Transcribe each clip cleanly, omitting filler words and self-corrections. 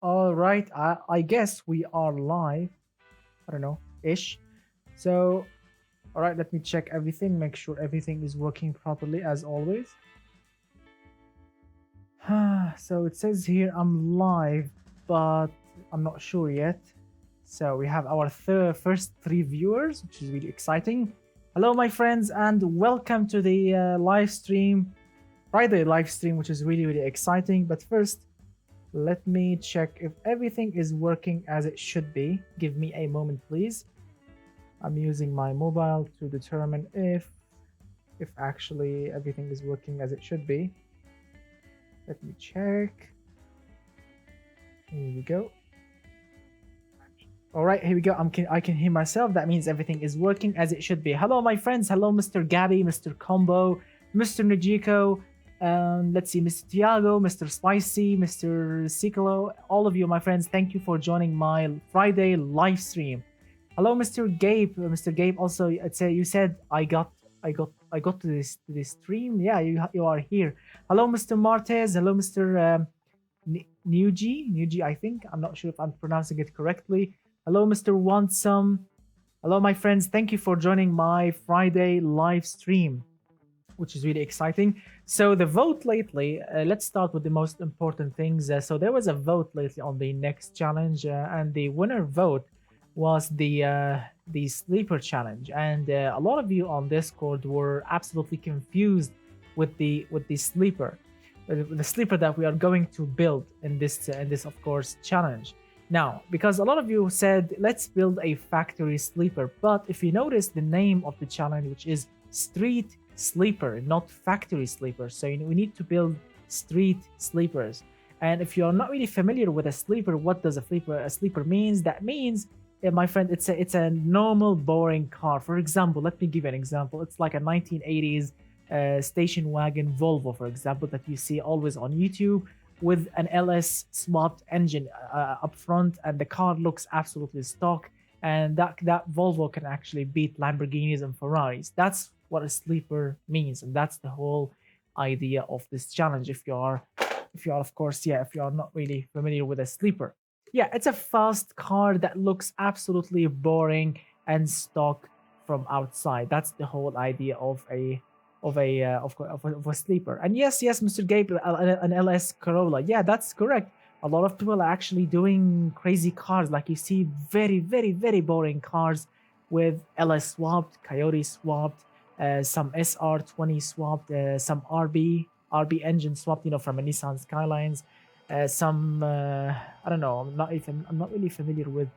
All right, I guess we are live. I don't know, ish. So, all right, let me check everything, make sure everything is working properly as always. So it says here I'm live, but I'm not sure yet. So we have our first three viewers, which is really exciting. Hello, my friends, and welcome to the live stream, Friday live stream, which is really exciting. But first, let me check if everything is working as it should be. Give me a moment, please. I'm using my mobile to determine if actually everything is working as it should be. Let me check. Here we go. All right, here we go. I can hear myself. That means everything is working as it should be. Hello, my friends. Hello, Mr. Gabby, Mr. Combo, Mr. Najiko. Let's see, Mr. Tiago, Mr. Spicy, Mr. Sikalo, all of you, my friends, thank you for joining my Friday live stream. Hello, Mr. Gabe. Mr. Gabe, also, you said I got to this stream. Yeah, you are here. Hello, Mr. Martez. Hello, Mr. Nuji, I think. I'm not sure if I'm pronouncing it correctly. Hello, Mr. Wansome. Hello, my friends. Thank you for joining my Friday live stream, which is really exciting. So the vote lately, let's start with the most important things. So there was a vote lately on the next challenge, and the winner vote was the sleeper challenge. And a lot of you on Discord were absolutely confused with the sleeper, the sleeper that we are going to build in this of course challenge. Now, because a lot of you said let's build a factory sleeper, but if you notice the name of the challenge, which is Street Sleeper, not Factory Sleeper, so we need to build street sleepers. And if you're not really familiar with a sleeper, what does a sleeper means? That means, my friend, it's a normal boring car. For example, let me give you an example. It's like a 1980s station wagon Volvo, for example, that you see always on YouTube, with an LS swapped engine up front, and the car looks absolutely stock, and that Volvo can actually beat Lamborghinis and Ferraris. That's what a sleeper means, and that's the whole idea of this challenge. If you are of course, yeah, if you are not really familiar with a sleeper, yeah, it's a fast car that looks absolutely boring and stock from outside. That's the whole idea of a sleeper. And yes, Mr. Gabe, an LS Corolla, yeah, that's correct. A lot of people are actually doing crazy cars, like you see very boring cars with LS swapped, Coyote swapped, some SR20 swapped, some RB engine swapped, from a Nissan Skylines, some I don't know. I'm not really familiar with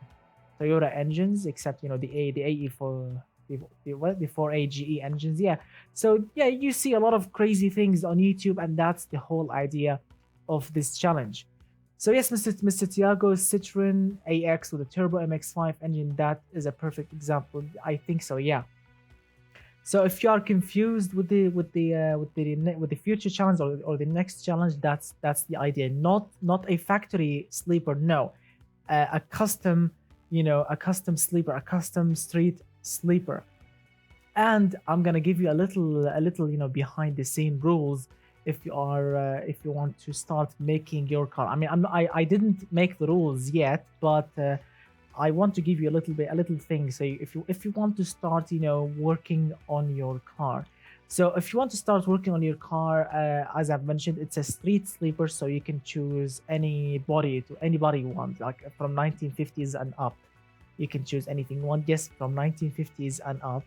Toyota engines, except the AE for the 4AGE engines. Yeah, so yeah, you see a lot of crazy things on YouTube, and that's the whole idea of this challenge. So yes, Mr. Tiago, Citroen AX with a turbo MX-5 engine, that is a perfect example. I think so, yeah. So if you are confused with the future challenge or the next challenge, that's the idea. Not a factory sleeper, no, a custom, a custom sleeper, a custom street sleeper. And I'm gonna give you a little behind the scene rules if you want to start making your car. I mean, I didn't make the rules yet, but I want to give you a little thing. So if you want to start, working on your car. So if you want to start working on your car, as I've mentioned, it's a street sleeper, so you can choose anybody you want, like from 1950s and up. You can choose anything you want. Yes, from 1950s and up.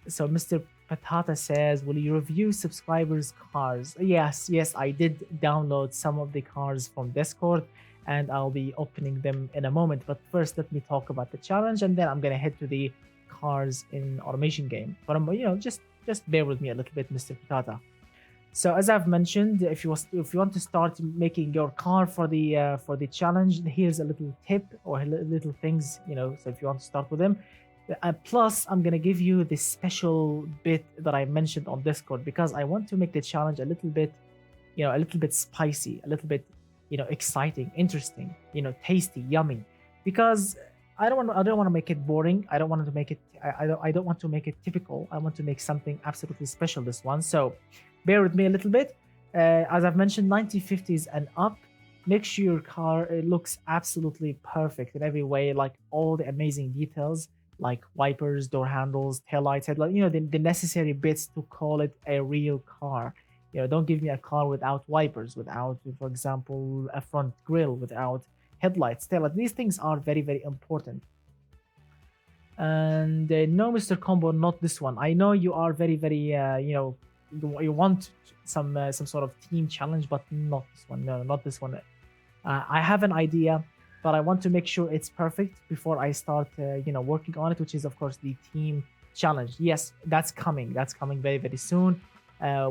So Mr. Patata says, will you review subscribers' cars? Yes, I did download some of the cars from Discord, and I'll be opening them in a moment. But first, let me talk about the challenge, and then I'm gonna head to the cars in automation game. But just bear with me a little bit, Mr. Patata. So as I've mentioned, if you want to start making your car for the challenge, here's a little tip or little things, so if you want to start with them. Plus, I'm gonna give you this special bit that I mentioned on Discord, because I want to make the challenge a little bit spicy, a little bit, exciting, interesting, tasty, yummy. Because I don't want to make it boring. I don't want to make it typical. I want to make something absolutely special this one. So bear with me a little bit. As I've mentioned, 1950s and up. make sure your car looks absolutely perfect in every way, like all the amazing details like wipers, door handles, taillights, headlight, the necessary bits to call it a real car. Don't give me a car without wipers, without, for example, a front grille, without headlights, taillights. These things are very, very important. And no, Mr. Combo, not this one. I know you are very, very, you want some sort of team challenge, but not this one. No, not this one. I have an idea, but I want to make sure it's perfect before I start, working on it, which is, of course, the team challenge. Yes, that's coming. That's coming very, very soon,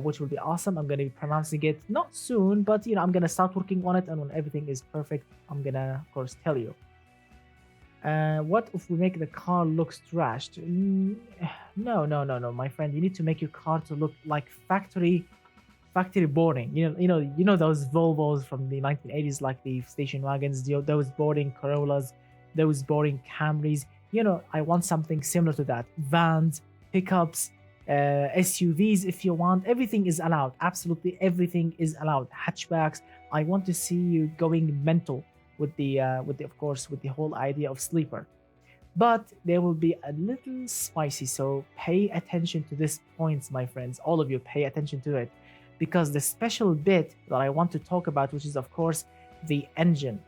which will be awesome. I'm going to be pronouncing it not soon, but, I'm going to start working on it. And when everything is perfect, I'm going to, of course, tell you. What if we make the car looks trashed? No, my friend. You need to make your car to look like factory boring. You know those Volvos from the 1980s, like the station wagons, those boring Corollas, those boring Camrys. I want something similar to that. Vans, pickups, SUVs, if you want. Everything is allowed. Absolutely everything is allowed. Hatchbacks. I want to see you going mental with the of course, with the whole idea of sleeper. But they will be a little spicy, so pay attention to this points, my friends. All of you, pay attention to it, because the special bit that I want to talk about, which is, of course, the engine.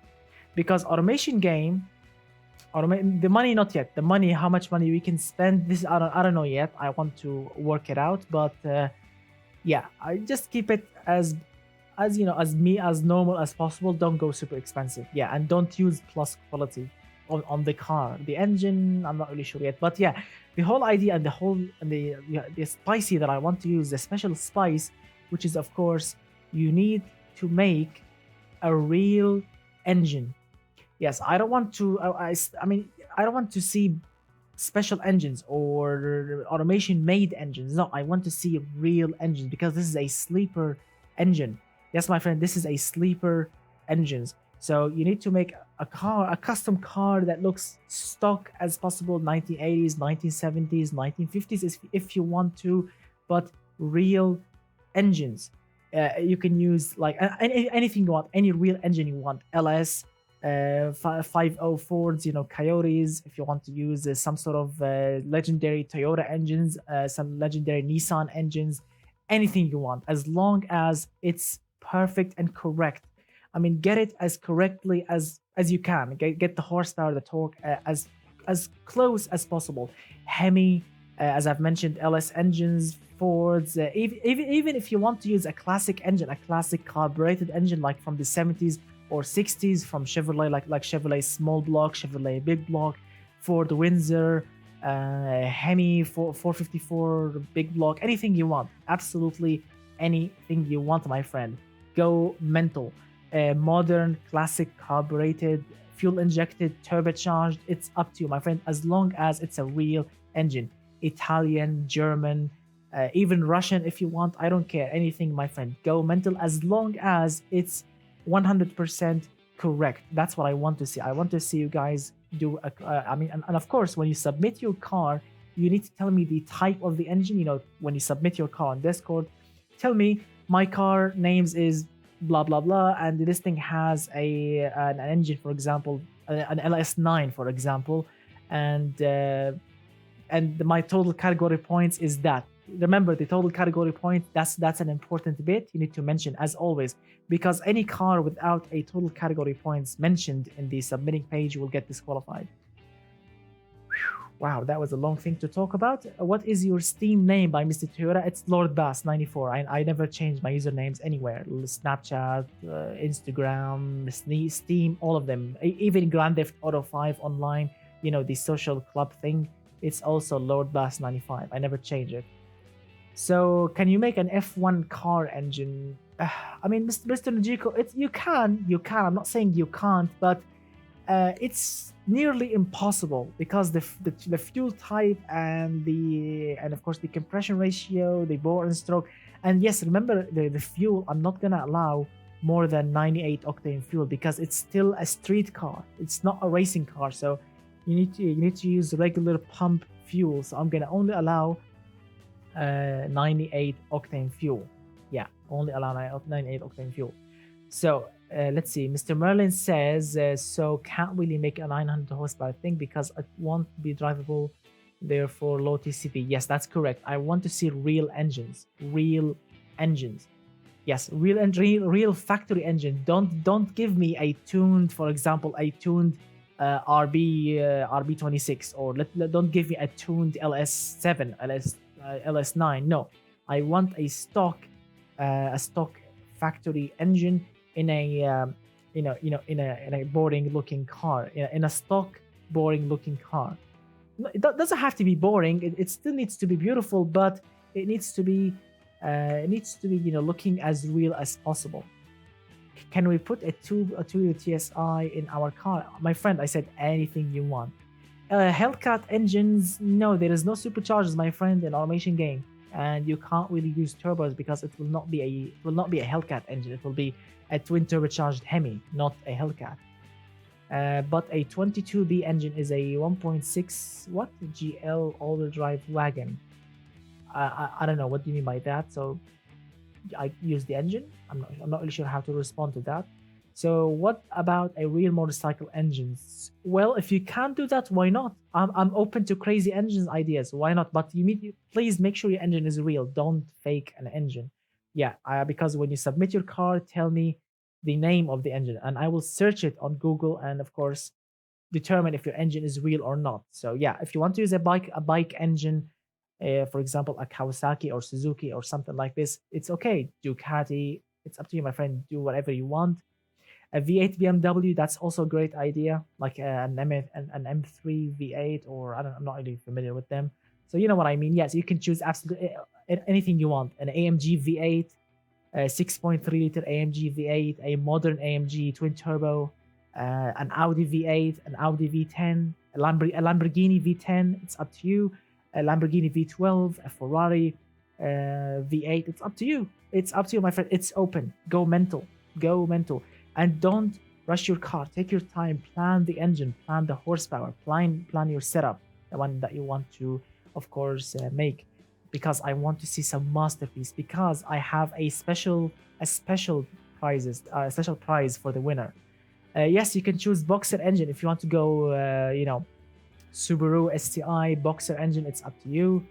Because automation game, the money, not yet. The money, how much money we can spend, this I don't know yet. I want to work it out, but yeah, I just keep it as as normal as possible. Don't go super expensive. Yeah, and don't use plus quality on the car. The engine, I'm not really sure yet, but yeah, the whole idea and the spicy that I want to use, the special spice, which is, of course, you need to make a real engine. Yes, I don't want to. I mean, I don't want to see special engines or automation made engines. No, I want to see real engines, because this is a sleeper engine. Yes, my friend, this is a sleeper engines. So you need to make a custom car that looks stock as possible, 1980s, 1970s, 1950s, if you want to, but real engines. You can use like anything you want, any real engine you want. LS, 50 Fords, Coyotes. If you want to use some sort of legendary Toyota engines, some legendary Nissan engines, anything you want, as long as it's perfect and correct. I mean, get it as correctly as you can. Get the horsepower, the torque as close as possible. Hemi, as I've mentioned, LS engines, Fords. Even if you want to use a classic engine, a classic carbureted engine like from the 70s or 60s from Chevrolet, like Chevrolet small block, Chevrolet big block, Ford Windsor, Hemi 454 big block, anything you want. Absolutely anything you want, my friend. Go mental. Modern, classic, carbureted, fuel injected, turbocharged. It's up to you, my friend, as long as it's a real engine. Italian, German, even Russian if you want. I don't care. Anything, my friend. Go mental as long as it's 100% correct. That's what I want to see. I want to see you guys do and of course, when you submit your car, you need to tell me the type of the engine. When you submit your car on Discord, tell me my car names is blah blah blah, and this thing has an engine, for example, an LS9, for example, and my total category points is that. Remember, the total category point, that's an important bit you need to mention, as always, because any car without a total category points mentioned in the submitting page will get disqualified. Wow, that was a long thing to talk about. What is your Steam name by Mr. Toyota? It's Lord Bass 94. I never change my usernames anywhere. Snapchat, Instagram, Steam, all of them. Even Grand Theft Auto 5 online, the social club thing. It's also Lord Bass 95. I never change it. So, can you make an F1 car engine? I mean, Mr. Najiko, you can. I'm not saying you can't, but it's nearly impossible, because the fuel type and of course the compression ratio, the bore and stroke, and yes, remember the fuel. I'm not gonna allow more than 98 octane fuel, because it's still a street car. It's not a racing car, so you need to use regular pump fuel. So I'm gonna only allow 98 octane fuel. Yeah, only allow 98 octane fuel. So let's see. Mr. Merlin says, so can't really make a 900 horsepower thing because it won't be drivable, therefore low TCP. Yes, that's correct. I want to see real engines. Real engines. Yes, real factory engine. Don't give me a tuned, for example, a tuned RB26, or don't give me a tuned LS7, LS9. No, I want a stock factory engine in a in a boring looking car, in a stock boring looking car. It doesn't have to be boring. It still needs to be beautiful, but it needs to be looking as real as possible. Can we put a 2 TSI in our car? My friend, I said anything you want. Hellcat engines, no, there is no superchargers, my friend, in automation game, and you can't really use turbos because it will not be a Hellcat engine. It will be a twin turbocharged Hemi, not a Hellcat. But a 22B engine is a 1.6 what GL all-wheel drive wagon. I don't know what do you mean by that. So I use the engine. I'm not really sure how to respond to that. So what about a real motorcycle engines? Well, if you can't do that, why not? I'm open to crazy engines ideas. Why not? But please make sure your engine is real. Don't fake an engine. Yeah, because when you submit your car, tell me the name of the engine, and I will search it on Google, and of course determine if your engine is real or not. So yeah, if you want to use a bike engine, for example, a Kawasaki or Suzuki or something like this, it's okay. Ducati, it's up to you, my friend. Do whatever you want. A V8 BMW, that's also a great idea, like an M3 V8, or I'm not really familiar with them. So you know what I mean. Yes, you can choose absolutely anything you want. An AMG V8, a 6.3 liter AMG V8, a modern AMG twin turbo, an Audi V8, an Audi V10, a Lamborghini V10. It's up to you. A Lamborghini V12, a Ferrari V8. It's up to you. It's up to you, my friend. It's open. Go mental. Go mental. And don't rush your car. Take your time. Plan the engine. Plan the horsepower. Plan your setup. The one that you want to, of course, make. Because I want to see some masterpiece. Because I have a special prize for the winner. Yes, you can choose Boxer engine if you want to go. Subaru STI Boxer engine, it's up to you.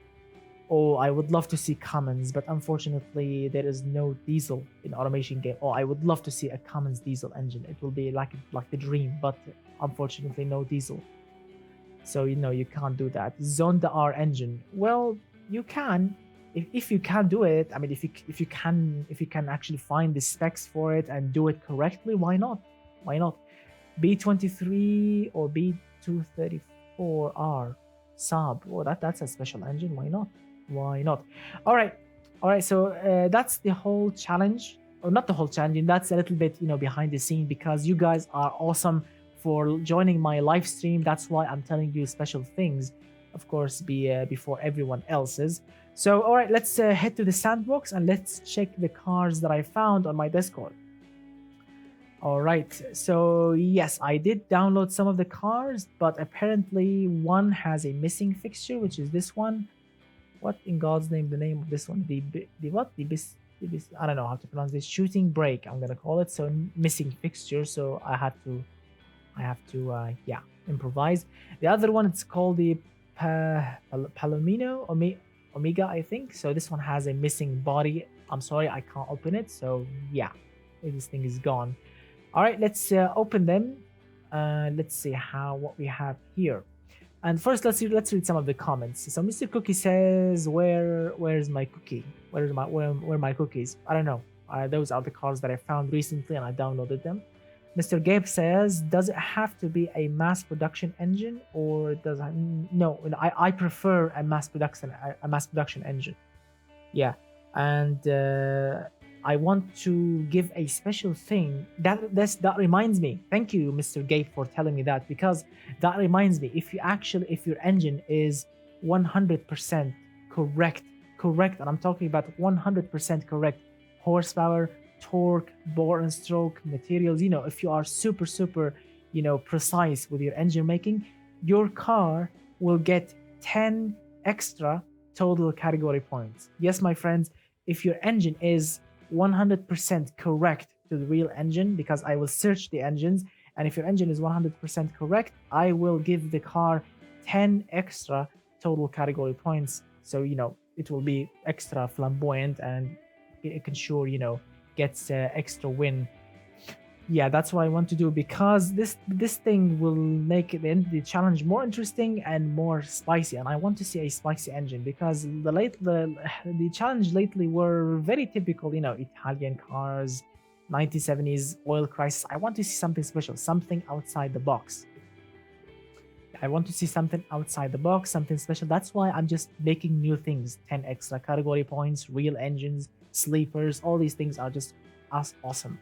Oh, I would love to see Cummins, but unfortunately there is no diesel in automation game. Oh, I would love to see a Cummins diesel engine. It will be like the dream, but unfortunately no diesel. So you can't do that. Zonda R engine. Well, you can if you can do it. I mean, if you can actually find the specs for it and do it correctly, why not? Why not? B23 or B234R Saab. Oh, that's a special engine. Why not? Why not? All right. So that's the whole challenge, or not the whole challenge. That's a little bit behind the scene, because you guys are awesome for joining my live stream. That's why I'm telling you special things, of course, before everyone else's. So all right, let's head to the sandbox and let's check the cars that I found on my Discord. All right, so yes, I did download some of the cars, but apparently one has a missing fixture, which is this one. What in God's name the name of this one? I don't know how to pronounce this. Shooting brake, I'm gonna call it. So missing fixture. So I have to improvise. The other one, it's called the Palomino Omega, I think. So this one has a missing body. I'm sorry, I can't open it. So yeah, this thing is gone. All right, let's open them. Let's see what we have here. And first, let's read some of the comments. So Mr. Cookie says, "Where's my cookie? Where are my cookies? I don't know. Those are the cars that I found recently, and I downloaded them." Mr. Gabe says, "Does it have to be a mass production engine, or does it? No, I prefer a mass production engine. Yeah, and I want to give a special thing. That reminds me. Thank you, Mr. Gabe, for telling me that, because that reminds me. If your engine is 100% correct, and I'm talking about 100% correct horsepower, torque, bore and stroke, materials. If you are super, precise with your engine making, your car will get 10 extra total category points. Yes, my friends, if your engine is 100% correct to the real engine because I will search the engines, and if your engine is 100% correct, I will give the car 10 extra total category points. So, it will be extra flamboyant and it can sure, gets extra win. Yeah, that's what I want to do because this thing will make the challenge more interesting and more spicy, and I want to see a spicy engine because the challenge lately were very typical, Italian cars, 1970s oil crisis. I want to see something special, something outside the box. I want to see something outside the box, something special. That's why I'm just making new things. 10 extra category points, real engines, sleepers, all these things are just awesome.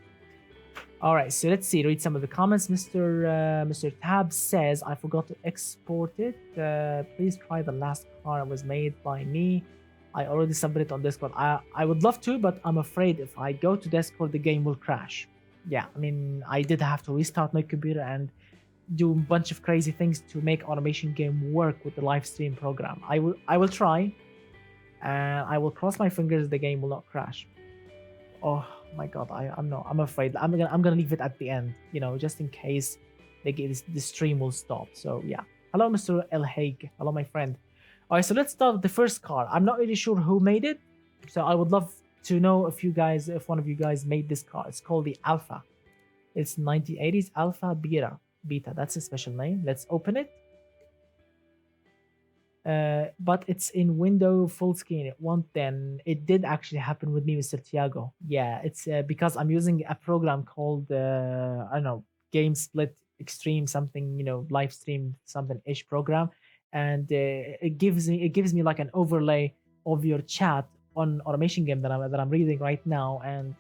All right, so let's see. Read some of the comments. Mr. Tab says, I forgot to export it. Please try the last car was made by me. I already submitted on Discord. I would love to, but I'm afraid if I go to Discord, the game will crash. Yeah, I mean, I did have to restart my computer and do a bunch of crazy things to make automation game work with the live stream program. I will try, and I will cross my fingers the game will not crash. Oh my god, I'm afraid I'm gonna leave it at the end, just in case the stream will stop. So yeah. Hello, Mr. El Hague. Hello, my friend. All right, so let's start with the first car. I'm not really sure who made it, so I would love to know if one of you guys made this car. It's called the Alpha. It's 1980s Alpha Beta. That's a special name. Let's open it. But it's in window full screen. It won't then. It did actually happen with me, Mr. Tiago. Yeah, it's because I'm using a program called I don't know, Game Split Extreme something, live stream something ish program, and it gives me like an overlay of your chat on automation game that I'm reading right now, and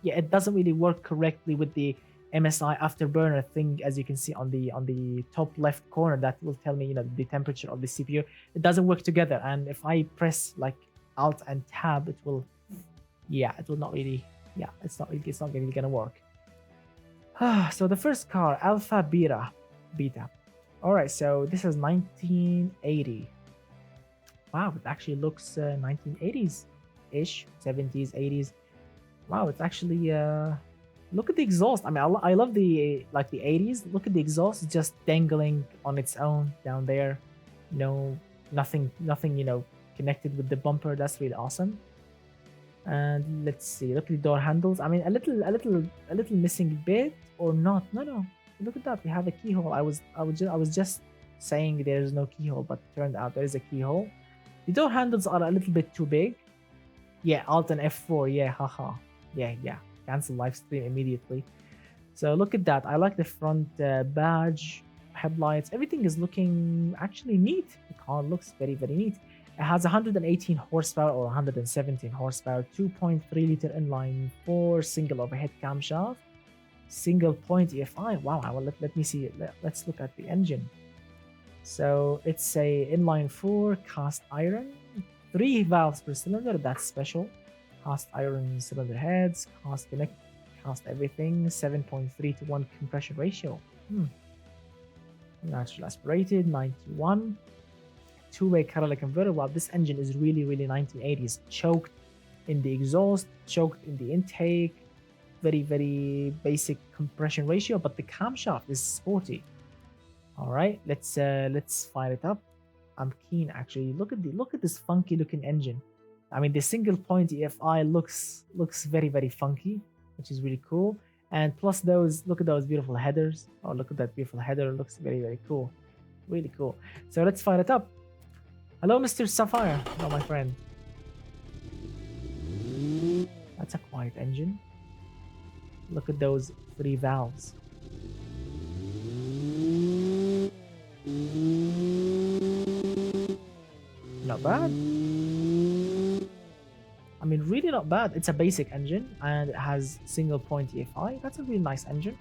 yeah, it doesn't really work correctly with the MSI afterburner thing, as you can see on the top left corner. That will tell me, the temperature of the CPU. It doesn't work together, and if I press like Alt and Tab, it will not really, it's not really gonna work. So the first car, Alpha Beta. All right, so this is 1980. Wow, it actually looks 1980s ish, 70s, 80s. Wow, it's actually look at the exhaust. I mean, I love the 80s. Look at the exhaust, just dangling on its own down there. Nothing, connected with the bumper. That's really awesome. And let's see. Look at the door handles. I mean, a little missing bit or not? No. Look at that. We have a keyhole. I was just saying there's no keyhole, but turned out there is a keyhole. The door handles are a little bit too big. Yeah, Alt and F4. Yeah, haha. Yeah. Cancel live stream immediately. So look at that. I like the front badge, headlights. Everything is looking actually neat. The car looks very, very neat. It has 118 horsepower or 117 horsepower, 2.3 liter inline 4, single overhead camshaft, single point EFI. Wow, let me see. Let's look at the engine. So it's a inline 4 cast iron, 3 valves per cylinder. That's special. Cast iron cylinder heads, cast everything, 7.3 to 1 compression ratio. Natural aspirated, 91. Two-way catalytic converter. Wow, this engine is really, really 1980s. Choked in the exhaust, choked in the intake. Very, very basic compression ratio, but the camshaft is sporty. All right, let's fire it up. I'm keen actually. Look at this funky looking engine. I mean, the single point EFI looks very, very funky, which is really cool. And plus look at those beautiful headers. Oh, look at that beautiful header. It looks very, very cool. Really cool. So let's fire it up. Hello, Mr. Sapphire. Hello, my friend. That's a quiet engine. Look at those 3 valves. Not bad. I mean, really not bad. It's a basic engine and it has single point EFI. That's a really nice engine.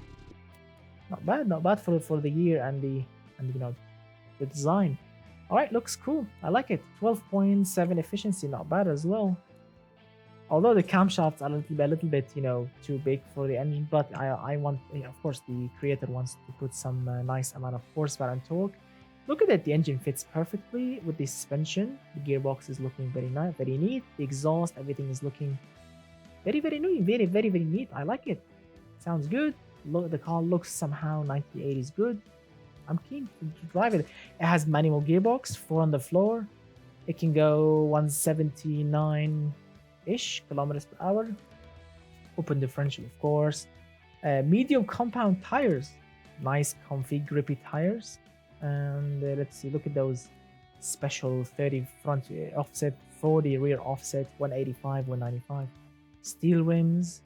Not bad for the year and the design. All right, looks cool. I like it. 12.7 efficiency, not bad as well. Although the camshafts are a little bit, too big for the engine, but I want, of course, the creator wants to put some nice amount of horsepower and torque. Look at it. The engine fits perfectly with the suspension. The gearbox is looking very nice, very neat. The exhaust, everything is looking Very, very new, very, very, very neat. I like it. Sounds good. Look, the car looks somehow 98 is good. I'm keen to drive it. It has manual gearbox, 4 on the floor. It can go 179-ish kilometers per hour. Open differential, of course. Medium compound tires. Nice, comfy, grippy tires. And let's see, look at those special 30 front offset, 40 rear offset, 185, 195. Steel rims.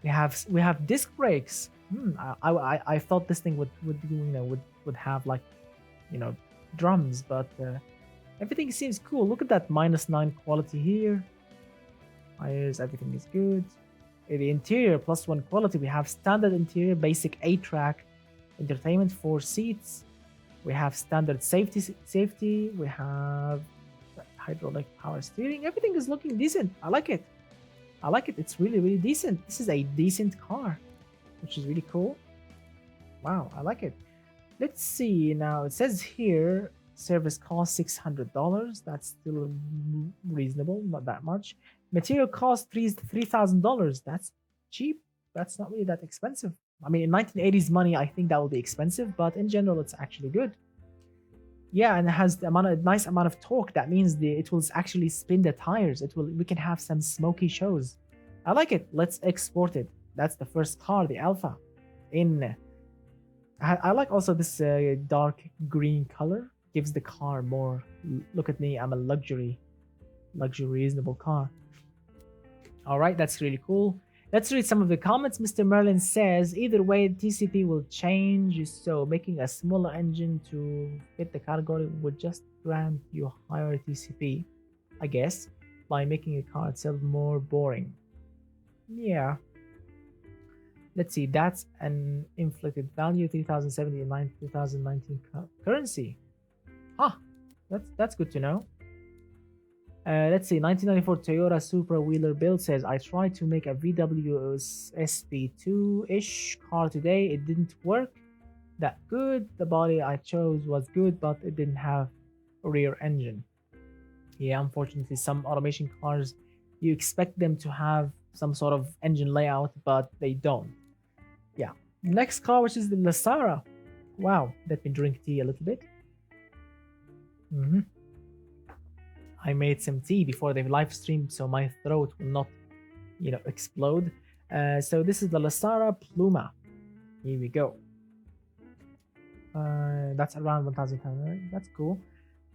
We have disc brakes. I thought this thing would would have like, drums, but everything seems cool. Look at that -9 quality here. Tires, everything is good. The interior +1 quality. We have standard interior, basic 8-track entertainment, 4 seats. We have standard safety. We have hydraulic power steering. Everything is looking decent. I like it. It's really, really decent. This is a decent car, which is really cool. Wow, I like it. Let's see now. It says here service cost $600. That's still reasonable, not that much. Material cost $3,000. That's cheap. That's not really that expensive. I mean, in 1980s money, I think that will be expensive, but in general, it's actually good. Yeah, and it has a nice amount of torque. That means it will actually spin the tires. We can have some smoky shows. I like it. Let's export it. That's the first car, the Alpha. I like also this dark green color. Gives the car more. Look at me. I'm a luxury reasonable car. All right, that's really cool. Let's read some of the comments. Mr. Merlin says, either way, TCP will change, so making a smaller engine to fit the category would just grant you higher TCP, I guess, by making a car itself more boring. Yeah. Let's see, that's an inflated value, 3079, 2019 currency. Ah, that's good to know. Let's see, 1994 Toyota Supra Wheeler build says, I tried to make a VW SP2-ish car today. It didn't work that good. The body I chose was good, but it didn't have a rear engine. Yeah, unfortunately, some automation cars, you expect them to have some sort of engine layout, but they don't. Yeah. Next car, which is the Lisara. Wow, let me drink tea a little bit. I made some tea before the live stream, so my throat will not, explode. So this is the Lisara Pluma. Here we go. That's around 1,000. That's cool.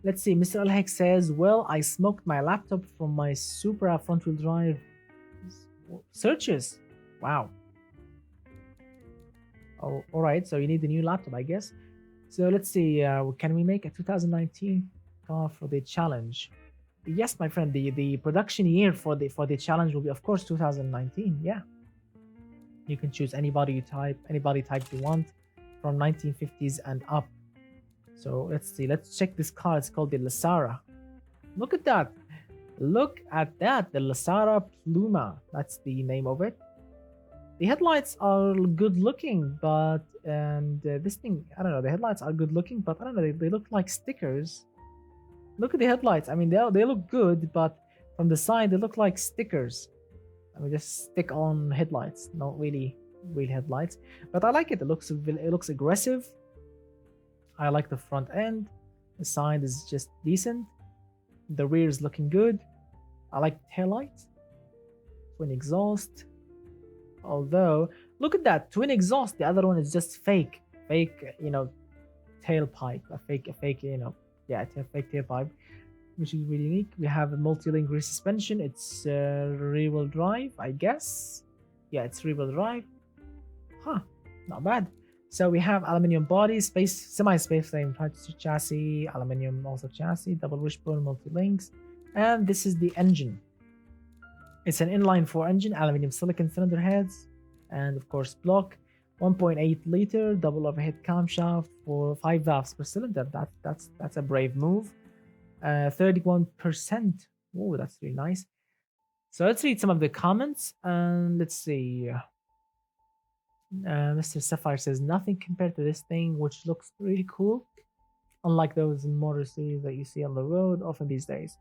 Let's see. Mr. Alhek says, well, I smoked my laptop from my Supra front-wheel drive searches. Wow. Oh, all right. So you need a new laptop, I guess. So let's see. Can we make a 2019 car for the challenge? Yes, my friend. The production year for the challenge will be, of course, 2019. Yeah. You can choose any body type you want from 1950s and up. So let's see. Let's check this car. It's called the Lisara. Look at that. Look at that. The Lisara Pluma. That's the name of it. The headlights are good looking, but this thing, I don't know. The headlights are good looking, but I don't know. They look like stickers. Look at the headlights. I mean, they look good, but from the side they look like stickers. I mean, just stick on headlights, not really real headlights. But I like it. It looks aggressive. I like the front end. The side is just decent. The rear is looking good. I like the taillights. Twin exhaust. Although, look at that twin exhaust. The other one is just fake, tailpipe. A fake, fake tailpipe, which is really unique. We have a multi-link rear suspension. It's rear-wheel drive, I guess. Yeah, it's rear-wheel drive. Huh, not bad. So we have aluminium body, semi-space frame chassis, aluminium also chassis, double wishbone, multi-links, and this is the engine. It's an inline 4 engine, aluminium silicon cylinder heads, and of course block, 1.8 liter double overhead camshaft for 5 valves per cylinder. That's a brave move. 31%. Oh, that's really nice. So let's read some of the comments and let's see. Mr. Sapphire says nothing compared to this thing, which looks really cool, unlike those motor series that you see on the road often these days.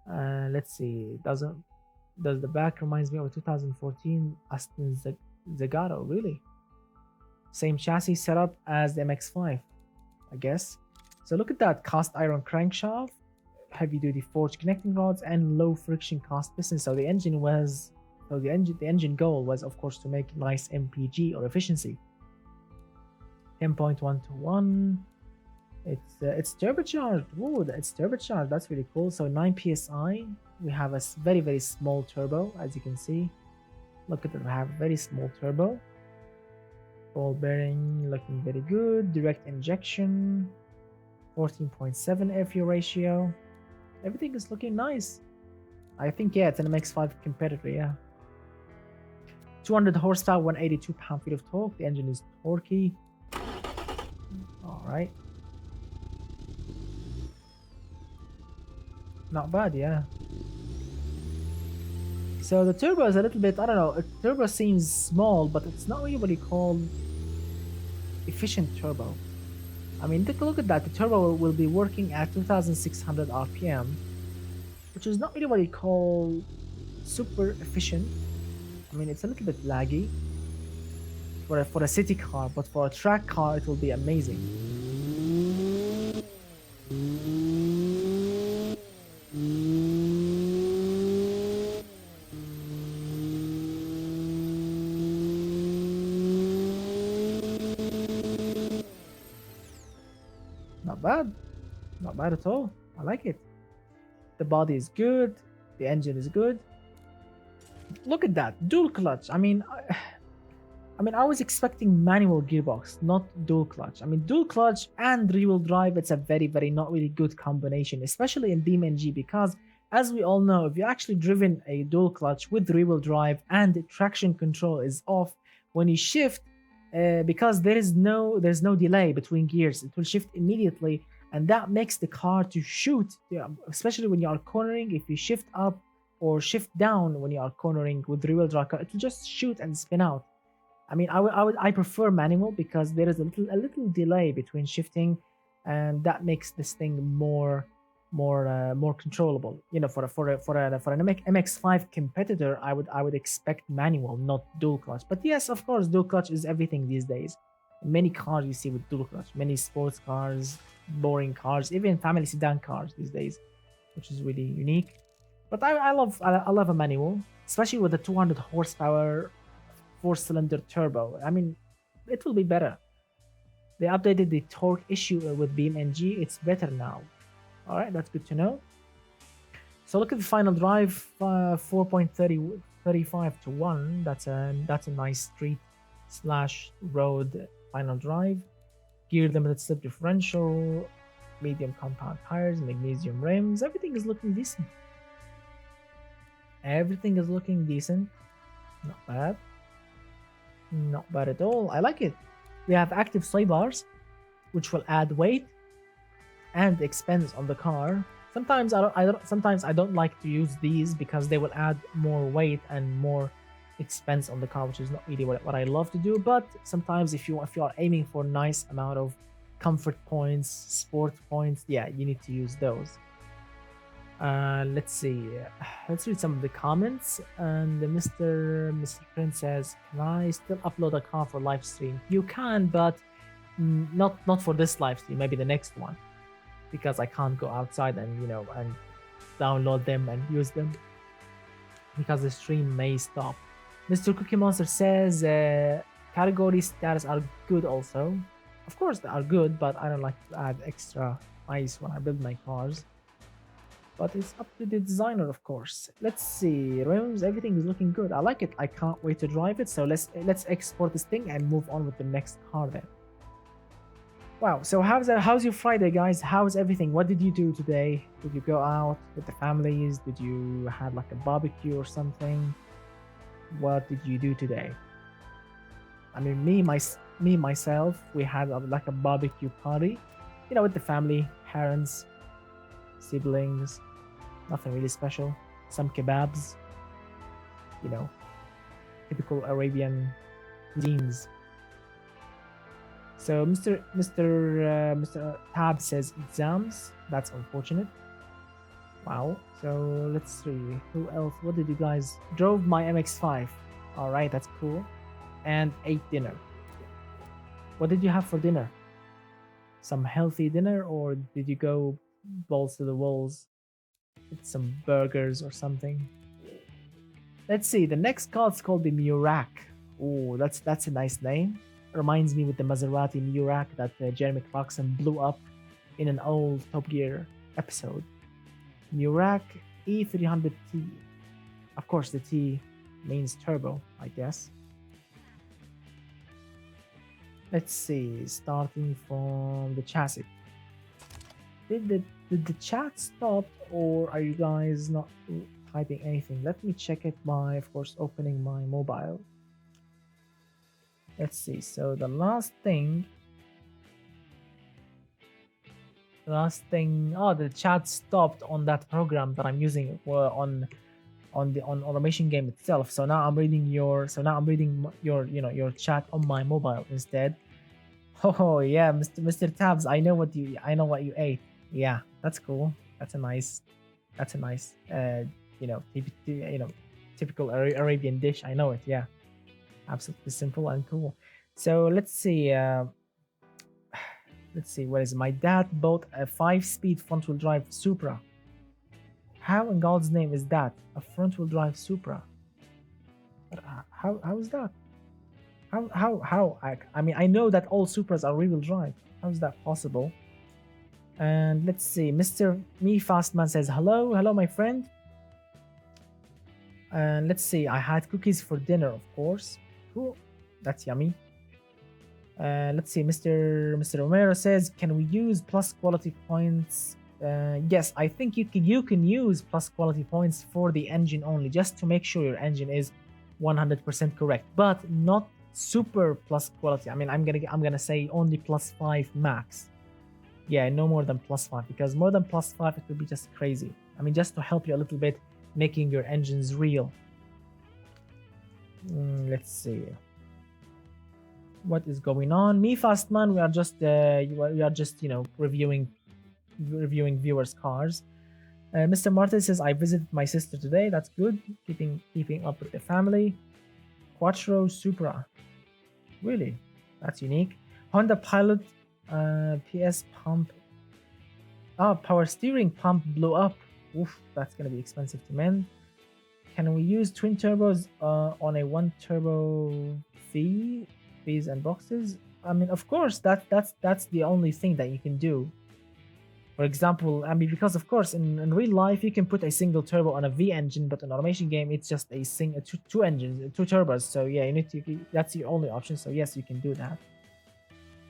Let's see. Does the back reminds me of 2014 Aston Zagato? Really? Same chassis setup as the MX-5, I guess. So look at that cast iron crankshaft, heavy duty forged connecting rods, and low friction cast pistons. So the engine goal was of course to make nice MPG or efficiency. 10.1 to 1. It's turbocharged. Whoa, it's turbocharged. That's really cool. So 9 psi. We have a very, very small turbo, as you can see. Look at it. We have a very small turbo. Ball bearing looking very good. Direct injection. 14.7 air fuel ratio. Everything is looking nice. I think, yeah, it's an MX-5 competitor, yeah. 200 horsepower, 182 pound-feet of torque. The engine is torquey. All right. Not bad, yeah. So the turbo is a little bit, I don't know, a turbo seems small, but it's not really what you call efficient turbo. I mean, take a look at that. The turbo will be working at 2600 RPM, which is not really what you call super efficient. I mean, it's a little bit laggy for a city car, but for a track car, it will be amazing. Not bad. Not bad at all. I like it. The body is good. The engine is good. Look at that. Dual clutch. I mean, I was expecting manual gearbox, not dual clutch. I mean, dual clutch and rear-wheel drive, it's a very, very not really good combination, especially in BeamNG, because as we all know, if you actually driven a dual clutch with rear-wheel drive and traction control is off, when you shift, because there's no delay between gears, it will shift immediately, and that makes the car to shoot, especially when you are cornering. If you shift up or shift down when you are cornering with rear-wheel drive car, it will just shoot and spin out. I mean, I prefer manual because there is a little delay between shifting, and that makes this thing more controllable. You know, for an MX-5 competitor, I would expect manual, not dual clutch. But yes, of course, dual clutch is everything these days. Many cars you see with dual clutch, many sports cars, boring cars, even family sedan cars these days, which is really unique. But I love a manual, especially with the 200 horsepower 4-cylinder turbo. I mean, it will be better. They updated the torque issue with BeamNG. It's better now. All right, that's good to know. So look at the final drive, 4.35 to 1. That's a nice street / road final drive. Gear limited slip differential, medium compound tires, magnesium rims. Everything is looking decent. Everything is looking decent. Not bad. Not bad at all. I like it. We have active sway bars, which will add weight and expense on the car. Sometimes I don't like to use these because they will add more weight and more expense on the car, which is not really what I love to do. But sometimes if you are aiming for a nice amount of comfort points, sport points, yeah, you need to use those. Let's see. Let's read some of the comments. And Mr. Prince says, "Can I still upload a car for live stream?" You can, but not for this live stream. Maybe the next one, because I can't go outside and and download them and use them because the stream may stop. Mr. Cookie Monster says, "Category status are good also." Of course they are good, but I don't like to add extra ice when I build my cars. But it's up to the designer, of course. Let's see. Rims, everything is looking good. I like it. I can't wait to drive it. So let's export this thing and move on with the next car then. Wow. So how's your Friday, guys? How's everything? What did you do today? Did you go out with the families? Did you have like a barbecue or something? What did you do today? I mean, myself, we had like a barbecue party, with the family, parents, siblings, nothing really special. Some kebabs, typical Arabian cuisines. So Mr. Tab says exams. That's unfortunate. Wow. So let's see. Who else? What did you guys drove my MX-5? All right, that's cool. And ate dinner. What did you have for dinner? Some healthy dinner, or did you go balls to the walls with some burgers or something? Let's see. The next car is called the Muroc. Oh, that's a nice name. Reminds me with the Maserati Muroc that Jeremy Clarkson blew up in an old Top Gear episode. Muroc E300T. Of course, the T means turbo, I guess. Let's see, starting from the chassis. Did the chat stop, or are you guys not typing anything? Let me check it by, of course, opening my mobile. Let's see. So the last thing. Oh, the chat stopped on that program that I'm using on automation game itself. So now I'm reading your your chat on my mobile instead. Oh yeah, Mr. Tabs, I know what you ate. Yeah, that's cool. That's a nice typical Arabian dish. I know it. Yeah, absolutely simple and cool. So let's see. Let's see. What is it? My dad bought a 5-speed front-wheel drive Supra. How in God's name is that a front-wheel drive Supra? How is that? How? I mean, I know that all Supras are rear-wheel drive. How is that possible? And let's see. Mr. Me Fastman says hello, my friend. And let's see. I had cookies for dinner, of course. Cool. That's yummy. Let's see. Mr. Romero says, can we use plus quality points? Yes, I think you can use plus quality points for the engine only, just to make sure your engine is 100% correct, but not super plus quality. I mean, I'm gonna say only +5 max. Yeah, no more than +5, because more than +5 it would be just crazy. I mean, just to help you a little bit, making your engines real. Let's see. What is going on? Me Fastman, we are just reviewing viewers' cars. Mr. Martin says, I visited my sister today. That's good. Keeping up with the family. Quattro Supra. Really? That's unique. Honda Pilot PS pump. Power steering pump blew up. Oof, that's going to be expensive to mend. Can we use twin turbos on a one turbo fees and boxes? I mean, of course, that's the only thing that you can do. For example, I mean, because of course in real life you can put a single turbo on a V engine, but in automation game it's just two engines, two turbos. So yeah, that's the only option. So yes, you can do that.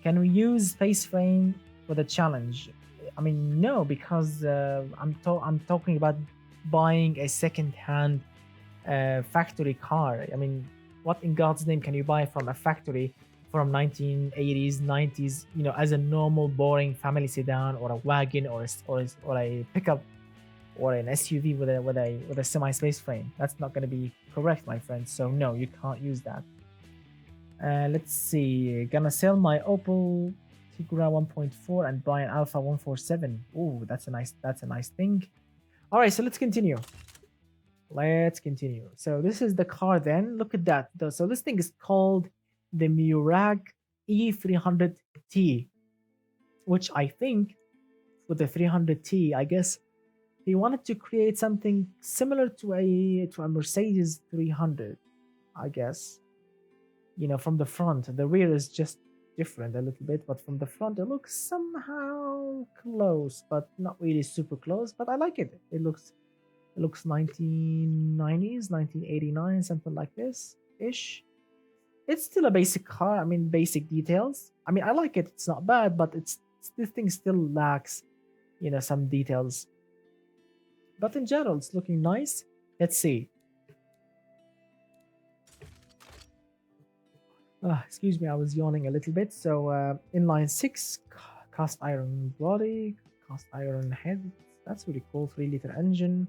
Can we use space frame for the challenge? I mean, no, because I'm talking about buying a second-hand factory car. I mean, what in God's name can you buy from a factory from 1980s, 90s, as a normal, boring family sedan or a wagon or a pickup or an SUV with a semi-space frame? That's not going to be correct, my friend. So no, you can't use that. Let's see. Gonna sell my Opel Tigra 1.4 and buy an Alpha 147. Oh, that's a nice thing. All right, so let's continue. So this is the car then. Look at that. So this thing is called the Muroc E300T, which I think with the 300T, I guess he wanted to create something similar to a Mercedes 300, I guess. From the front. The rear is just different a little bit, but from the front it looks somehow close, but not really super close. But I like it. It looks 1990s, 1989, something like this ish. It's still a basic car. I mean, basic details. I mean, I like it. It's not bad, but this thing still lacks, some details. But in general, it's looking nice. Let's see. Excuse me, I was yawning a little bit. So inline 6, cast iron body, cast iron head. That's really cool. 3-liter engine,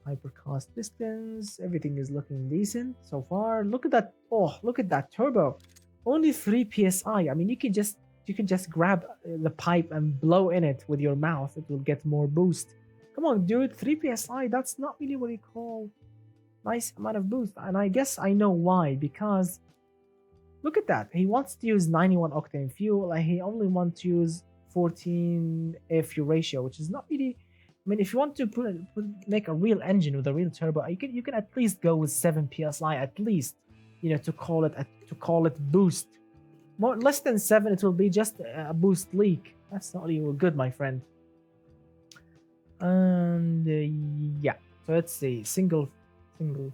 hypercast pistons. Everything is looking decent so far. Look at that. Oh, look at that turbo. Only 3 psi. I mean, you can just grab the pipe and blow in it with your mouth. It will get more boost. Come on, dude, 3 psi. That's not really what you call nice amount of boost. And I guess I know why. Because look at that. He wants to use 91 octane fuel, and he only wants to use 14 air fuel ratio, which is not really. I mean, if you want to make a real engine with a real turbo, you can at least go with 7 psi at least, to call it boost. More less than 7, it will be just a boost leak. That's not really good, my friend. And yeah, so let's see, single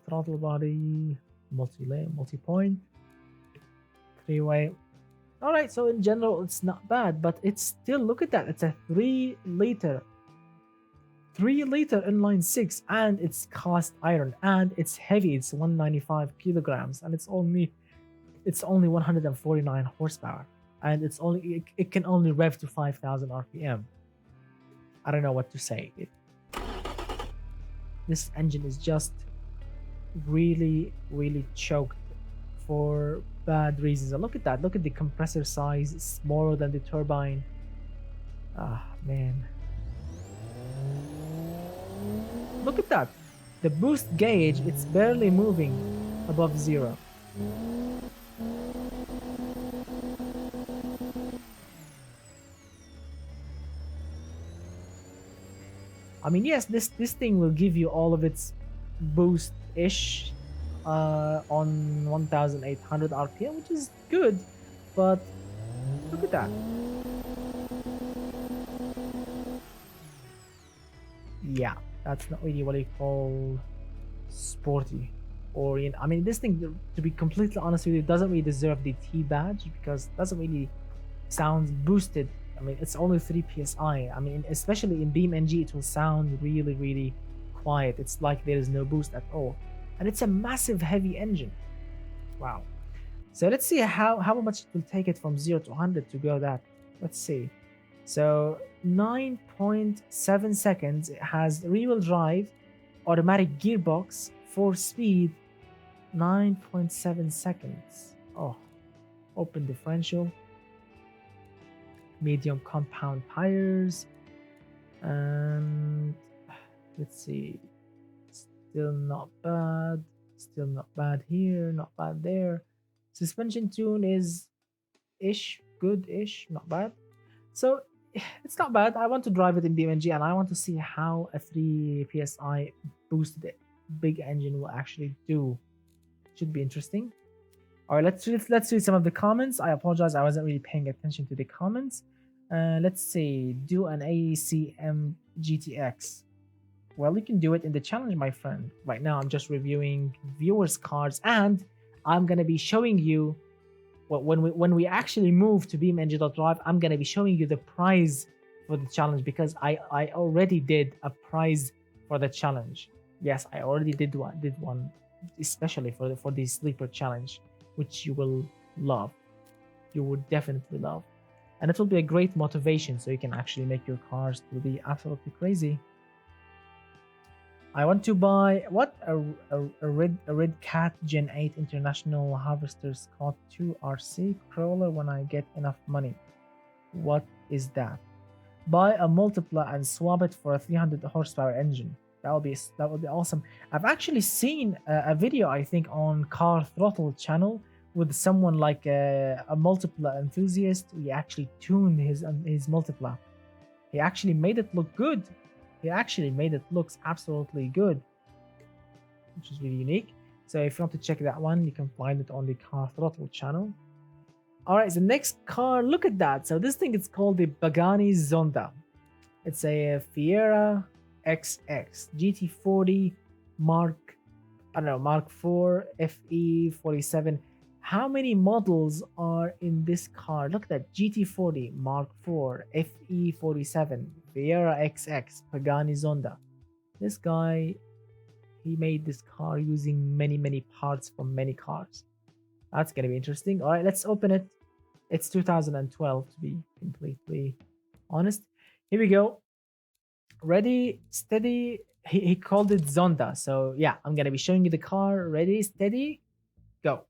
throttle body, multi-lane, multi-point, 3-way. All right, so in general, it's not bad, but it's still, look at that. It's a 3-liter inline 6, and it's cast iron, and it's heavy. It's 195 kilograms, and it's only 149 horsepower, and it can only rev to 5,000 RPM. I don't know what to say. This engine is just really, really choked for bad reasons. And look at that. Look at the compressor size. It's smaller than the turbine. Ah, man. Look at that. The boost gauge, it's barely moving above 0. I mean, yes, this thing will give you all of its boost-ish on 1,800 RPM, which is good, but look at that. Yeah, that's not really what you call sporty. Or, I mean, this thing, to be completely honest with you, doesn't really deserve the T badge because it doesn't really sound boosted. I mean, it's only 3 psi. I mean, especially in BeamNG, it will sound really, really quiet. It's like there is no boost at all. And it's a massive, heavy engine. Wow. So let's see how much it will take it from 0 to 100 to go that. Let's see. So 9.7 seconds. It has rear-wheel drive, automatic gearbox, 4-speed, 9.7 seconds. Oh, open differential. Medium compound tires, and let's see, still not bad here, not bad there. Suspension tune is good-ish, not bad. So it's not bad. I want to drive it in BeamNG, and I want to see how a 3 psi boosted big engine will actually do. Should be interesting. All right, let's read some of the comments. I apologize, I wasn't really paying attention to the comments. Let's see, do an ACM GTX. Well, you can do it in the challenge, my friend. Right now, I'm just reviewing viewers' cards, and I'm gonna be showing you when we actually move to BeamNG.live. I'm gonna be showing you the prize for the challenge because I already did a prize for the challenge. Yes, I already did one, especially for the sleeper challenge, which you will love. You would definitely love, and it will be a great motivation so you can actually make your cars to be absolutely crazy. I want to buy a red cat Gen 8 International Harvester Scott 2 RC crawler when I get enough money. What is that? Buy a multipla and swap it for a 300 horsepower engine. That would be awesome. I've actually seen a video, I think, on Car Throttle channel with someone like a multipla enthusiast. He actually tuned his multipla. He actually made it look good. He actually made it looks absolutely good, which is really unique. So if you want to check that one, you can find it on the Car Throttle channel. All right, the next car, look at that. So this thing is called the Pagani Zonda. It's a Fiera XX GT40 Mark 4 FE47. How many models are in this car? Look at that, GT40 Mark 4 FE47 Fiera XX Pagani Zonda. This guy, he made this car using many parts from many cars. That's gonna be interesting. All right, let's open it. It's 2012 to be completely honest. Here we go. Ready, steady. He called it Zonda. So yeah, I'm gonna be showing you the car. Ready, steady, go.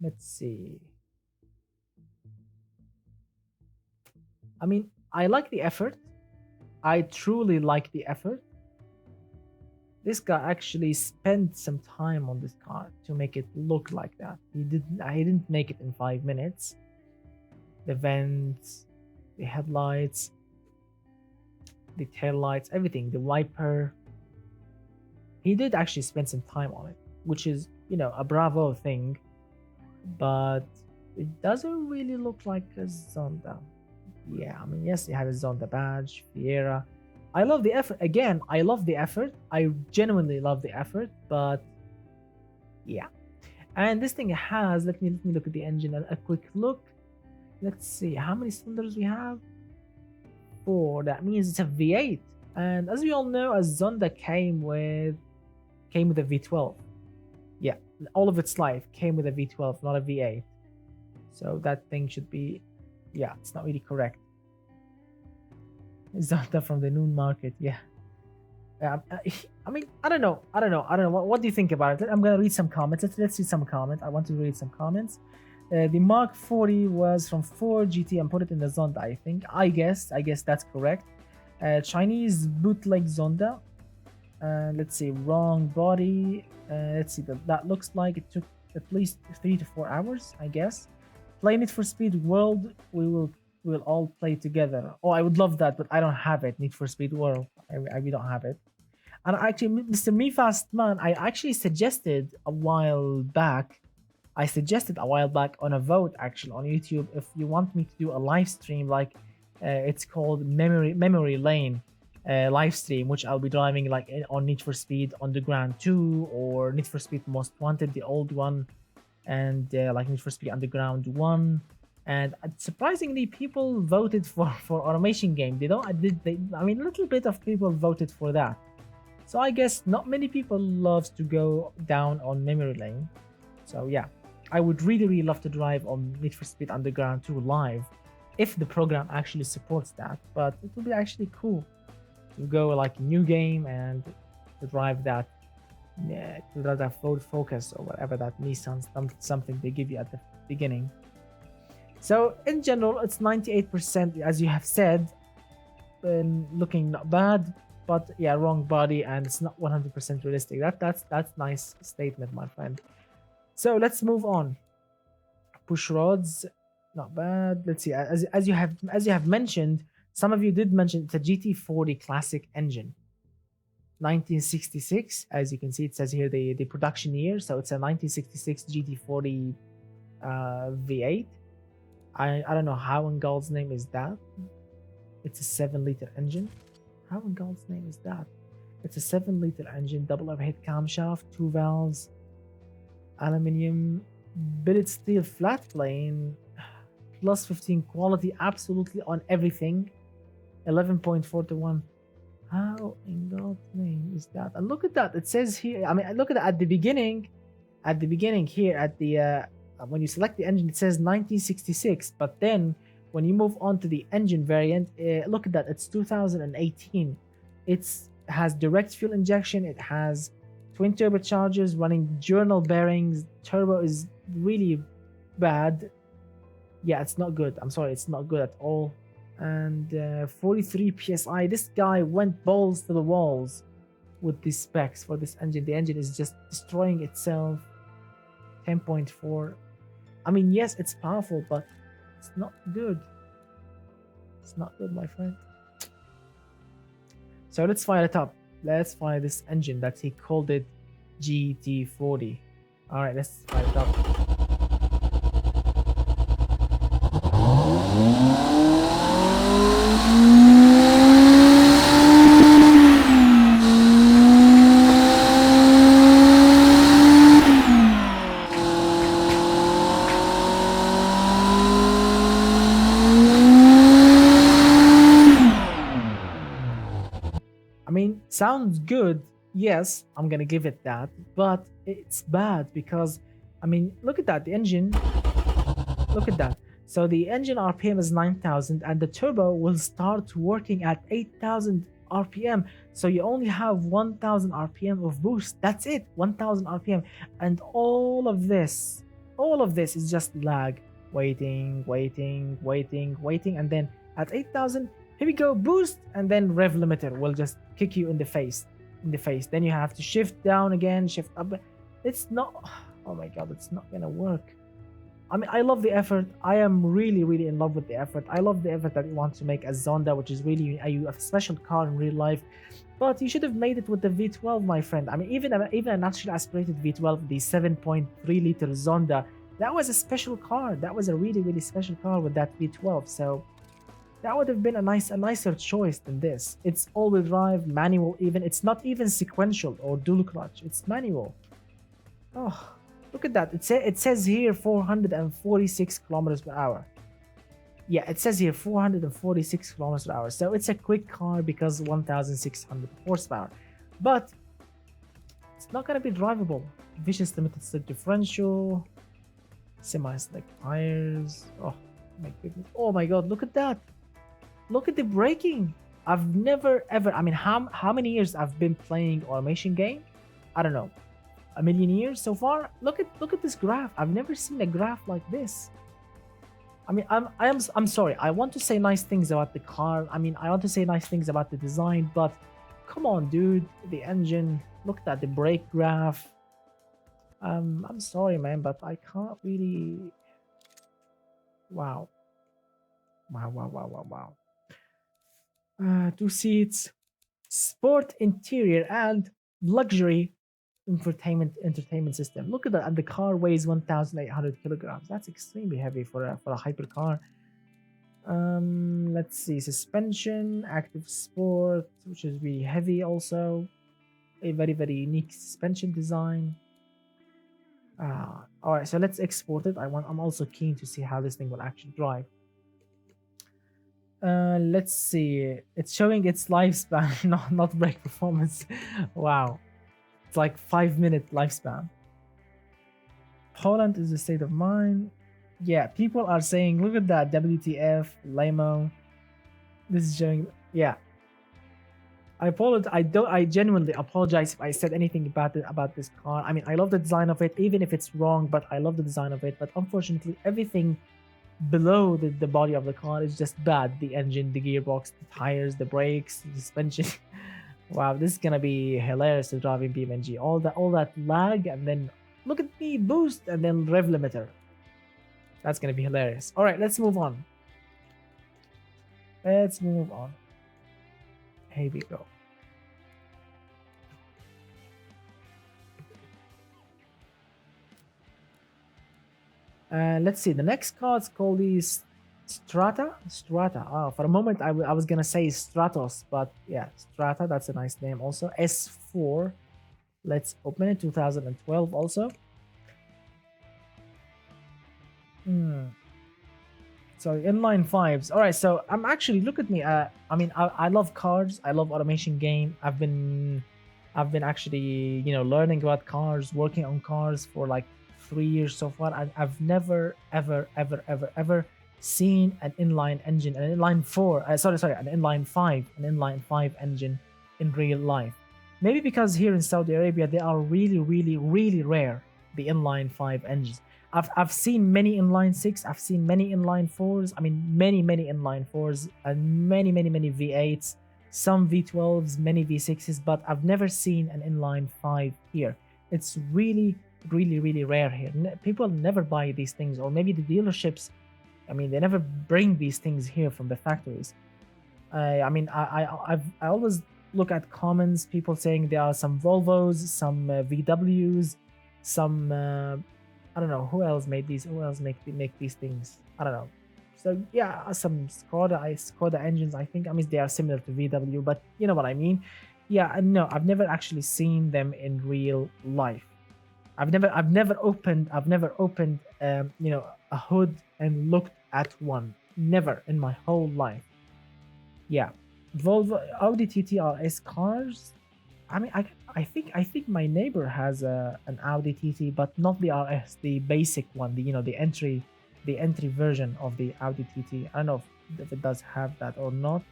Let's see. I mean, I like the effort. I truly like the effort. This guy actually spent some time on this car to make it look like that. He didn't make it in 5 minutes. The vents, the headlights, the taillights, everything, the wiper. He did actually spend some time on it, which is, a bravo thing, but it doesn't really look like a Zonda. Yeah, I mean, yes, it had a Zonda badge, Fiera. I love the effort. Again, I love the effort. I genuinely love the effort, but yeah. And this thing has, let me look at the engine, a quick look. Let's see how many cylinders we have. 4. That means it's a V8. And as we all know, a Zonda came with a V12. Yeah, all of its life came with a V12, not a V8. So that thing should be, yeah, it's not really correct. Zonda from the noon market, yeah. I mean, I don't know. What do you think about it? I'm gonna read some comments. Let's read some comments. I want to read some comments. The Mark 40 was from Ford GT and put it in the Zonda, I think. I guess that's correct. Chinese bootleg Zonda. Let's see, wrong body. Let's see, that looks like it took at least 3 to 4 hours, I guess. Play Need for Speed World. We'll all play together. Oh, I would love that, but I don't have it. Need for Speed World. We don't have it. And actually, Mr. Me Fast Man, I actually suggested a while back. On a vote actually on YouTube if you want me to do a live stream, like it's called Memory Lane live stream, which I'll be driving like on Need for Speed Underground 2 or Need for Speed Most Wanted, the old one, and like Need for Speed Underground 1. And surprisingly, people voted for automation game. I mean, a little bit of people voted for that. So I guess not many people loves to go down on memory lane. So yeah, I would really love to drive on Need for Speed Underground 2 live if the program actually supports that. But it would be actually cool to go like new game and to drive that, Ford Focus or whatever that Nissan something they give you at the beginning. So in general, it's 98%, as you have said, looking not bad, but yeah, wrong body, and it's not 100% realistic. That's nice statement, my friend. So let's move on. Push rods, not bad. Let's see. As you have mentioned, some of you did mention it's a GT40 classic engine, 1966. As you can see, it says here the production year. So it's a 1966 GT40 V8. I don't know how in God's name is that. It's a 7-liter engine. How in God's name is that? It's a 7-liter engine, double overhead camshaft, 2 valves, aluminium, billet steel flat plane, plus 15 quality, absolutely on everything, 11.4 to 1. How in God's name is that? And look at that. It says here, I mean, look at that at the beginning here at the when you select the engine, it says 1966, but then when you move on to the engine variant, look at that, it's 2018. It has direct fuel injection, it has twin turbochargers running journal bearings, turbo is really bad. Yeah, it's not good. I'm sorry, it's not good at all. And 43 psi. This guy went balls to the walls with the specs for this engine. The engine is just destroying itself. 10.4. I mean, yes, it's powerful, but it's not good. It's not good, my friend. So let's fire it up. Let's fire this engine that he called it GT40. All right, let's fire it up. Sounds good, yes, I'm gonna give it that, but it's bad because, I mean, look at that, the engine, look at that. So the engine RPM is 9,000 and the turbo will start working at 8,000 RPM. So you only have 1,000 RPM of boost, that's it, 1,000 RPM. And all of this is just lag, waiting, and then At 8,000, here we go, boost, and then rev limiter will just kick you in the face. Then you have to shift down again, shift up. It's not, oh my god, it's not gonna work. I mean, I love the effort. I am really, really in love with the effort. I love the effort that you want to make a Zonda, which is really a special car in real life. But you should have made it with the V12, my friend. I mean, even a naturally aspirated V12, the 7.3 liter Zonda, that was a special car. That was a really, really special car with that V12. So that would have been a nicer choice than this. It's all-wheel drive, manual even. It's not even sequential or dual clutch. It's manual. Oh, look at that. It says here 446 kilometers per hour. Yeah, it says here 446 kilometers per hour. So it's a quick car because 1,600 horsepower. But it's not going to be drivable. Vicious limited slip differential. Semi-slick tires. Oh my goodness. Oh my god, look at that. Look at the braking. I've never ever, I mean, how many years I've been playing automation game? I don't know. A million years so far. Look at this graph. I've never seen a graph like this. I mean, I'm sorry. I want to say nice things about the car. I mean, I want to say nice things about the design, but come on, dude. The engine. Look at the brake graph. I'm sorry, man, but I can't really. Wow. Wow. 2 seats, sport interior, and luxury entertainment system. Look at that, and the car weighs 1,800 kilograms. That's extremely heavy for a hypercar. Let's see, suspension, active sport, which is really heavy also. A very unique suspension design. All right, so let's export it. I'm also keen to see how this thing will actually drive. Let's see. It's showing its lifespan, not brake performance. Wow. It's like 5-minute lifespan. Poland is a state of mind. Yeah, people are saying, look at that, WTF, Lamo. This is showing, yeah. I apologize. I genuinely apologize if I said anything about this car. I mean, I love the design of it, even if it's wrong, but I love the design of it. But unfortunately, everything below the body of the car is just bad. The engine, the gearbox, the tires, the brakes, the suspension. Wow, this is gonna be hilarious to drive in BeamNG. All that lag, and then look at me, boost, and then rev limiter. That's gonna be hilarious. All right, let's move on. Here we go. Let's see. The next car is called the Strata. Oh, for a moment I was gonna say Stratos, but yeah, Strata. That's a nice name. Also S4. Let's open it. 2012 also. So inline fives. All right. So I'm actually, look at me. I mean, I love cars. I love automation game. I've been actually, learning about cars, working on cars for like 3 years so far. I've never ever seen an inline engine, an inline four. An inline five engine in real life. Maybe because here in Saudi Arabia they are really rare. The inline 5 engines. I've seen many inline 6. I've seen many inline 4s. I mean, many inline 4s and many V8s, some V12s, many V6s, but I've never seen an inline 5 here. It's really rare here. People never buy these things, or maybe the dealerships. I mean, they never bring these things here from the factories. I mean, I always look at comments, people saying there are some Volvos, some VWs, some I don't know who else made these. Who else make these things? I don't know. So yeah, some Skoda engines. I think. I mean, they are similar to VW, but you know what I mean. Yeah, no, I've never actually seen them in real life. I've never opened a hood and looked at one. Never in my whole life. Yeah, Volvo, Audi TT RS cars. I mean, I think my neighbor has an Audi TT, but not the RS, the basic one, the entry version of the Audi TT. I don't know if it does have that or not.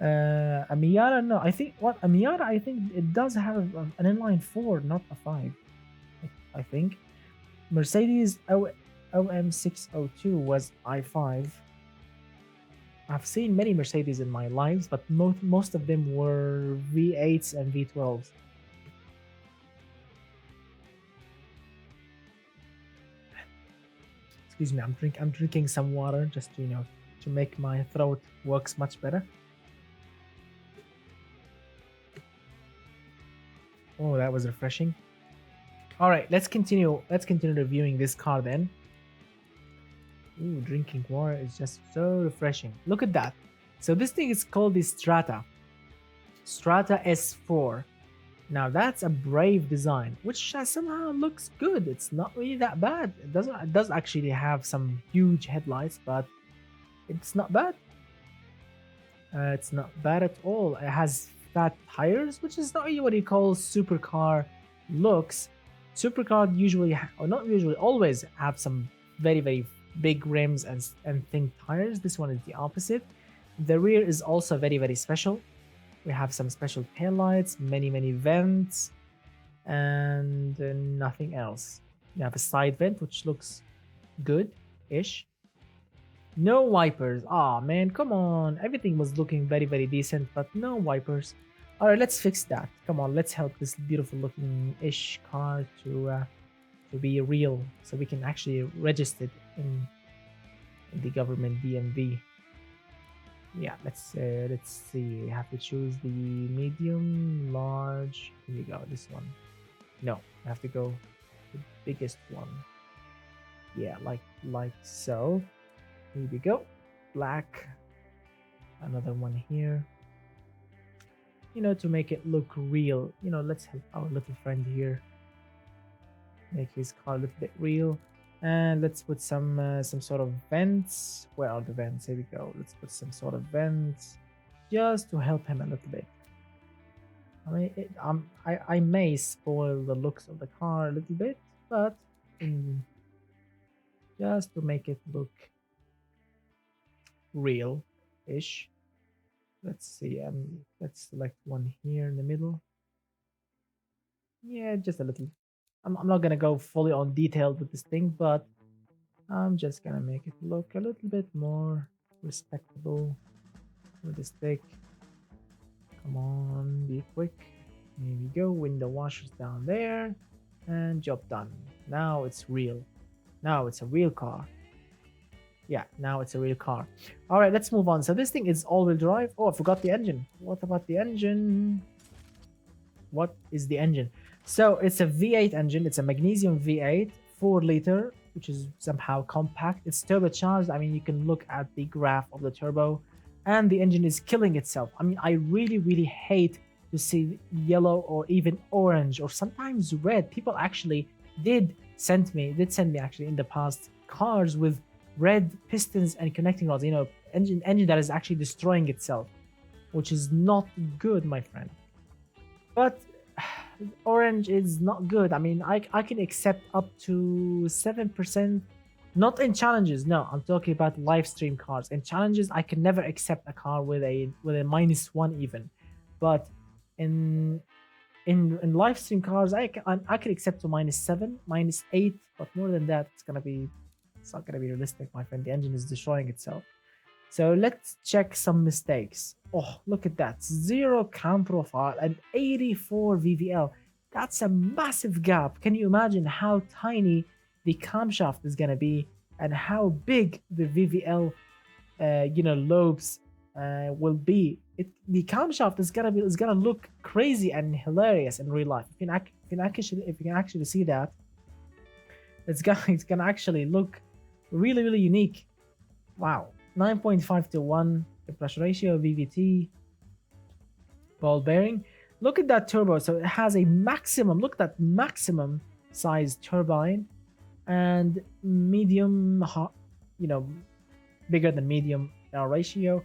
A Miata, no, I think a Miata, I think it does have an inline 4, not a 5. I think Mercedes OM602 was i5. I've seen many Mercedes in my lives, but most of them were V8s and V12s. Excuse me, I'm drinking some water just to, to make my throat works much better. Oh, that was refreshing. All right, let's continue. Let's continue reviewing this car then. Ooh, drinking water is just so refreshing. Look at that. So this thing is called the Strata S4. Now that's a brave design, which somehow looks good. It's not really that bad. It does actually have some huge headlights, but it's not bad. It's not bad at all. It has fat tires, which is not really what you call supercar looks. Supercar usually, or not usually, always have some very big rims and thin tires. This one is the opposite. The rear is also very special. We have some special taillights, many vents, and nothing else. You have a side vent, which looks good-ish. No wipers. Ah, man, come on. Everything was looking very decent, but no wipers. All right, let's fix that. Come on, let's help this beautiful looking-ish car to be real, so we can actually register it in the government DMV. Yeah, let's see. We have to choose the medium, large. Here we go. This one. No, I have to go the biggest one. Yeah, like so. Here we go. Black. Another one here. To make it look real. Let's help our little friend here. Make his car a little bit real. And let's put some sort of vents. Where are the vents? Here we go. Let's put some sort of vents just to help him a little bit. I mean, I may spoil the looks of the car a little bit, but just to make it look real-ish. Let's see. Let's select one here in the middle. Yeah, just a little. I'm not gonna go fully on detailed with this thing, but I'm just gonna make it look a little bit more respectable with the stick. Come on, be quick. Here we go. Window washers down there, and job done. Now it's real. Now it's a real car. Yeah, now it's a real car. All right, let's move on. So this thing is all-wheel drive. Oh, I forgot the engine. What about the engine? What is the engine? So it's a V8 engine. It's a magnesium V8, 4 liter, which is somehow compact. It's turbocharged. I mean, you can look at the graph of the turbo, and the engine is killing itself. I mean, I really hate to see yellow or even orange or sometimes red. People actually did send me actually in the past cars with red pistons and connecting rods. Engine that is actually destroying itself, which is not good, my friend. But orange is not good. I mean, I can accept up to 7%, not in challenges. No, I'm talking about live stream cars. In challenges, I can never accept a car with a -1 even. But in live stream cars, I can accept to -7, -8, but more than that, it's not gonna be realistic, my friend. The engine is destroying itself. So let's check some mistakes. Oh, look at that. 0 cam profile and 84 VVL. That's a massive gap. Can you imagine how tiny the camshaft is going to be and how big the VVL lobes will be? The camshaft is going to look crazy and hilarious in real life. If you can actually see that, it's gonna actually look really unique. Wow. 9.5 to 1 the pressure ratio, VVT, ball bearing. Look at that turbo. So it has a maximum, look at that maximum size turbine and medium, bigger than medium air ratio.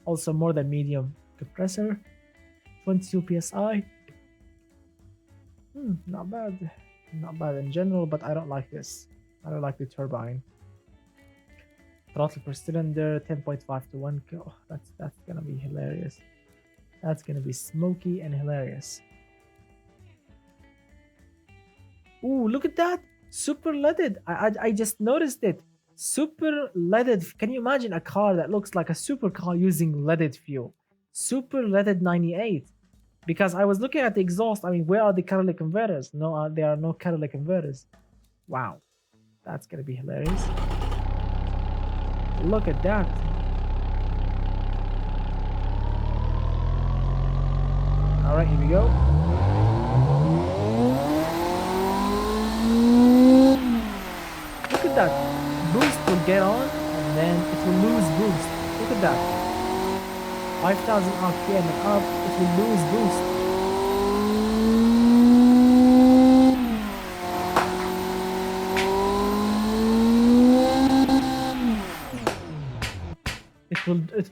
Also more than medium compressor, 22 psi. Not bad. Not bad in general, but I don't like this. I don't like the turbine. Throttle per cylinder, 10.5 to 1. Oh, that's gonna be hilarious. That's gonna be smoky and hilarious. Ooh, look at that! Super leaded. I just noticed it. Super leaded. Can you imagine a car that looks like a supercar using leaded fuel? Super leaded 98. Because I was looking at the exhaust. I mean, where are the catalytic converters? No, there are no catalytic converters. Wow, that's gonna be hilarious. Look at that. All right, here we go. Look at that. Boost will get on and then it will lose boost. Look at that. 5,000 RPM and up, it will lose boost.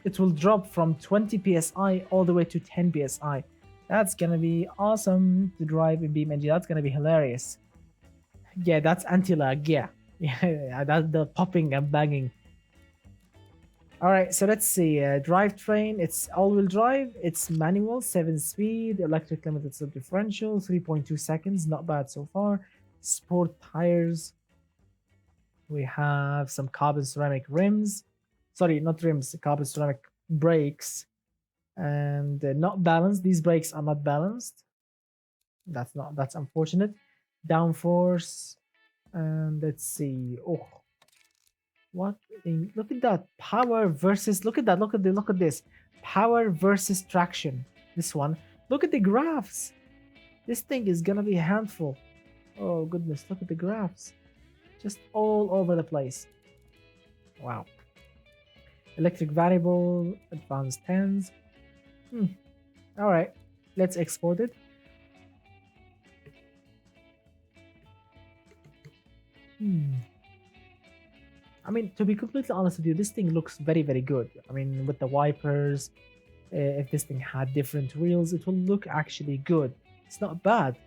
It will drop from 20 psi all the way to 10 psi. That's gonna be awesome to drive in BeamNG. That's gonna be hilarious. Yeah, that's anti-lag. Yeah, yeah, that's the popping and banging. All right, so let's see. Drivetrain, it's all-wheel drive. It's manual, 7-speed, electric limited slip differential, 3.2 seconds. Not bad so far. Sport tires. We have some carbon ceramic rims. Sorry, not rims, carbon ceramic brakes. And not balanced. These brakes are not balanced. That's unfortunate. Downforce. And let's see. Oh, what? Look at that. Power versus. Look at that. Look at this. Power versus traction. This one. Look at the graphs. This thing is gonna be a handful. Oh goodness. Look at the graphs. Just all over the place. Wow. Electric variable. Advanced tens. All right. Let's export it. I mean, to be completely honest with you, this thing looks very, very good. I mean, with the wipers, if this thing had different wheels, it will look actually good. It's not bad,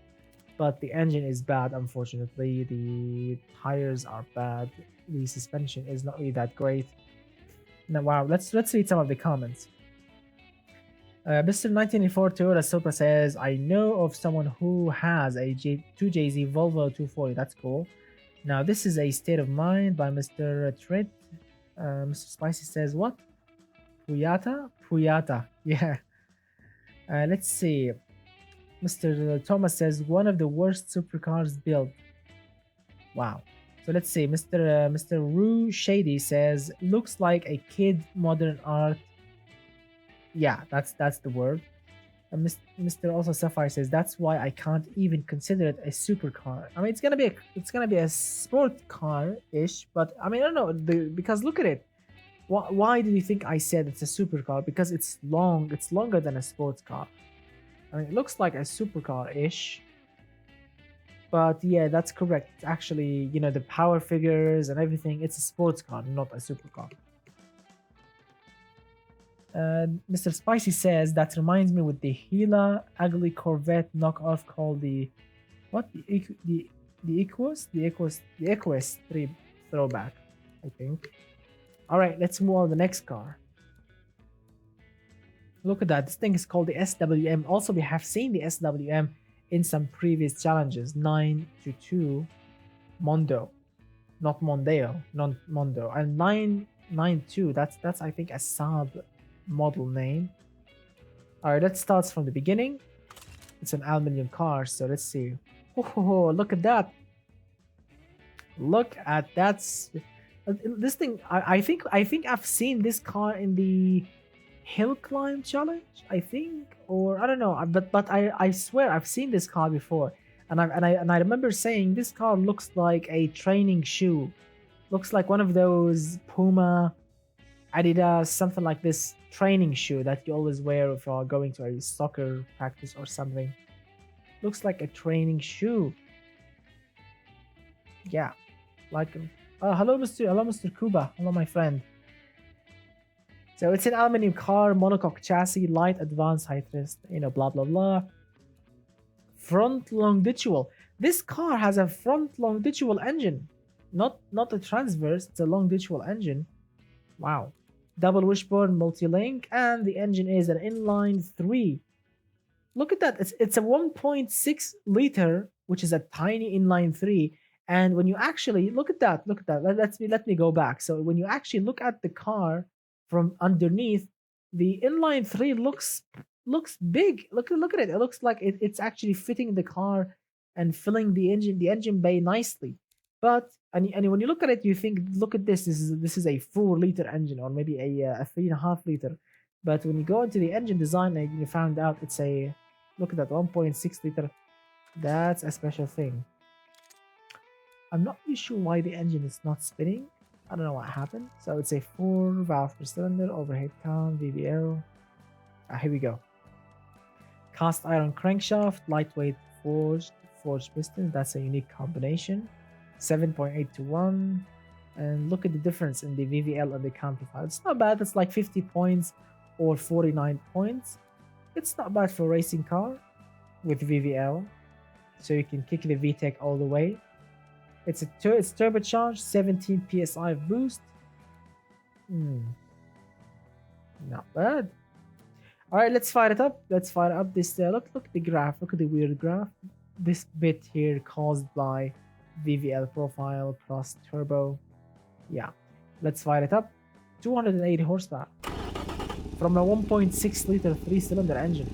but the engine is bad, unfortunately. The tires are bad. The suspension is not really that great. Now, wow, let's read some of the comments. Mr. 1984 Toyota Supra says, I know of someone who has a 2JZ Volvo 240. That's cool. Now, this is a state of mind by Mr. Trit. Mr. Spicy says, what? Puyata? Puyata. Yeah. Let's see. Mr. Thomas says, one of the worst supercars built. Wow. So let's see. Mr. Rue Shady says, looks like a kid modern art. Yeah, that's the word. Mr. Also Sapphire says that's why I can't even consider it a supercar. I mean, it's gonna be a sport car ish, but I mean, I don't know because look at it. Why do you think I said it's a supercar? Because it's long. It's longer than a sports car. I mean, it looks like a supercar ish. But yeah, that's correct. It's actually, you know, the power figures and everything. It's a sports car, not a supercar. Mr. Spicy says that reminds me with the Gila ugly Corvette knockoff called the what the Equus 3 throwback, I think. All right, let's move on to the next car. Look at that. This thing is called the SWM. Also, we have seen the SWM in some previous challenges. 922 Mondo, not Mondeo, not Mondo, and 992. That's I think a sub model name. All right, let's start from the beginning. It's an aluminum car, so let's see. Oh, look at that. Look at that. This thing, I think I've seen this car in the hill climb challenge, I think, or I don't know, but I swear I've seen this car before, and I remember saying this car looks like a training shoe. Looks like one of those Puma, Adidas, something like this training shoe that you always wear if you're going to a soccer practice or something. Looks like a training shoe. Yeah, like hello Mr. Kuba, hello my friend. So it's an aluminum car, monocoque chassis, light, advanced, high thrust, you know, blah blah blah. Front longitudinal. This car has a front longitudinal engine, not a transverse. It's a longitudinal engine. Wow. Double wishbone multi-link, and the engine is an inline 3. Look at that. It's a 1.6 liter, which is a tiny inline 3, And when you actually look at that, let me go back. So when you actually look at the car from underneath, the inline three looks big. Look at it. It looks like it's actually fitting the car and filling the engine bay nicely. But and when you look at it, you think, look at this. This is a 4 liter engine, or maybe a 3.5 liter. But when you go into the engine design, and you found out it's a, look at that, 1.6 liter. That's a special thing. I'm not really sure why the engine is not spinning. I don't know what happened. So it's a 4 valve per cylinder, overhead count, VVL. Here we go. Cast iron crankshaft, lightweight forged piston. That's a unique combination. 7.8 to 1. And look at the difference in the VVL and the counterfile. It's not bad. It's like 50 points or 49 points. It's not bad for a racing car with VVL. So you can kick the VTEC all the way. It's turbocharged, 17 psi of boost. Not bad. All right, let's fire it up. Let's fire up this. Look at the graph. Look at the weird graph. This bit here caused by VVL profile plus turbo. Yeah, let's fire it up. 280 horsepower from a 1.6 liter 3-cylinder engine.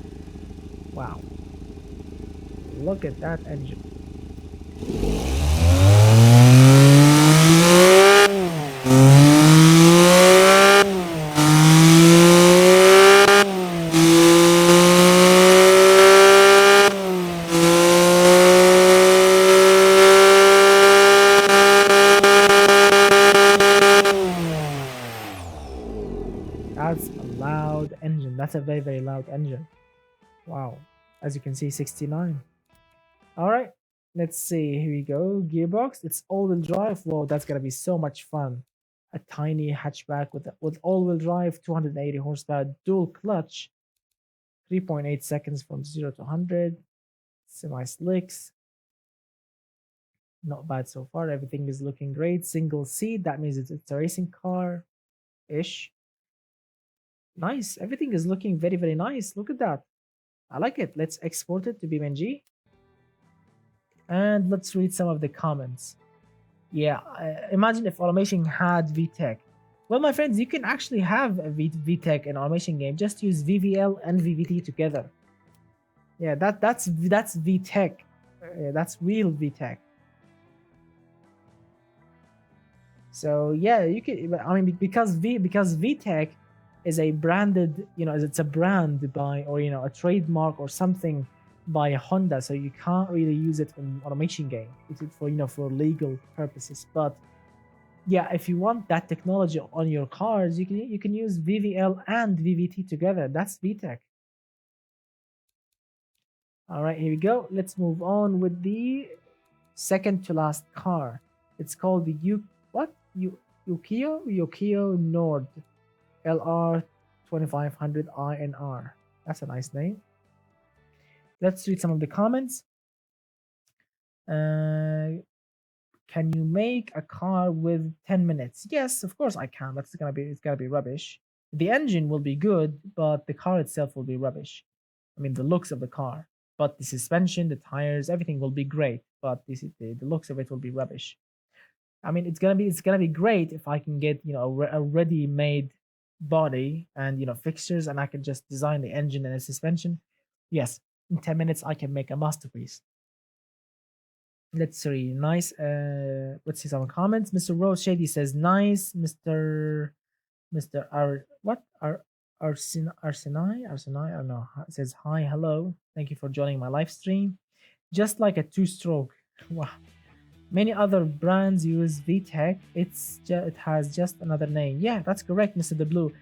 Wow. Look at that engine. That's a loud engine. That's a very, very loud engine. Wow. As you can see, 69. All right. Let's see. Here we go. Gearbox. It's all-wheel drive. Whoa, that's gonna be so much fun. A tiny hatchback with all-wheel drive, 280 horsepower, dual clutch, 3.8 seconds from 0 to 100. Semi-slicks. Not bad so far. Everything is looking great. Single seat. That means it's a racing car-ish. Nice. Everything is looking very, very nice. Look at that. I like it. Let's export it to BeamNG. And let's read some of the comments. Yeah, imagine if automation had VTEC. Well, my friends, you can actually have a VTEC in automation game. Just use VVL and VVT together. Yeah, that's VTEC. That's real VTEC. So yeah, you can. I mean, because VTEC is a branded, it's a brand by, or a trademark or something by Honda, so you can't really use it in automation game. It's for legal purposes. But yeah, if you want that technology on your cars, you can use VVL and VVT together. That's VTEC. All right, here we go. Let's move on with the second to last car. It's called the Okiya Nord LR 2500 INR. That's a nice name. Let's read some of the comments. Can you make a car with 10 minutes? Yes, of course I can. It's gonna be rubbish. The engine will be good, but the car itself will be rubbish. I mean, the looks of the car, but the suspension, the tires, everything will be great, but the looks of it will be rubbish. I mean, it's gonna be great if I can get a ready-made body and fixtures, and I can just design the engine and the suspension. Yes, in 10 minutes I can make a masterpiece. Let's see. Nice. Let's see some comments. Mr. Rose Shady says nice. Mr. Arsenai, I don't know. Says hi, hello. Thank you for joining my live stream. Just like a two-stroke. Wow. Many other brands use VTEC. It has just another name. Yeah, that's correct, Mr. The Blue.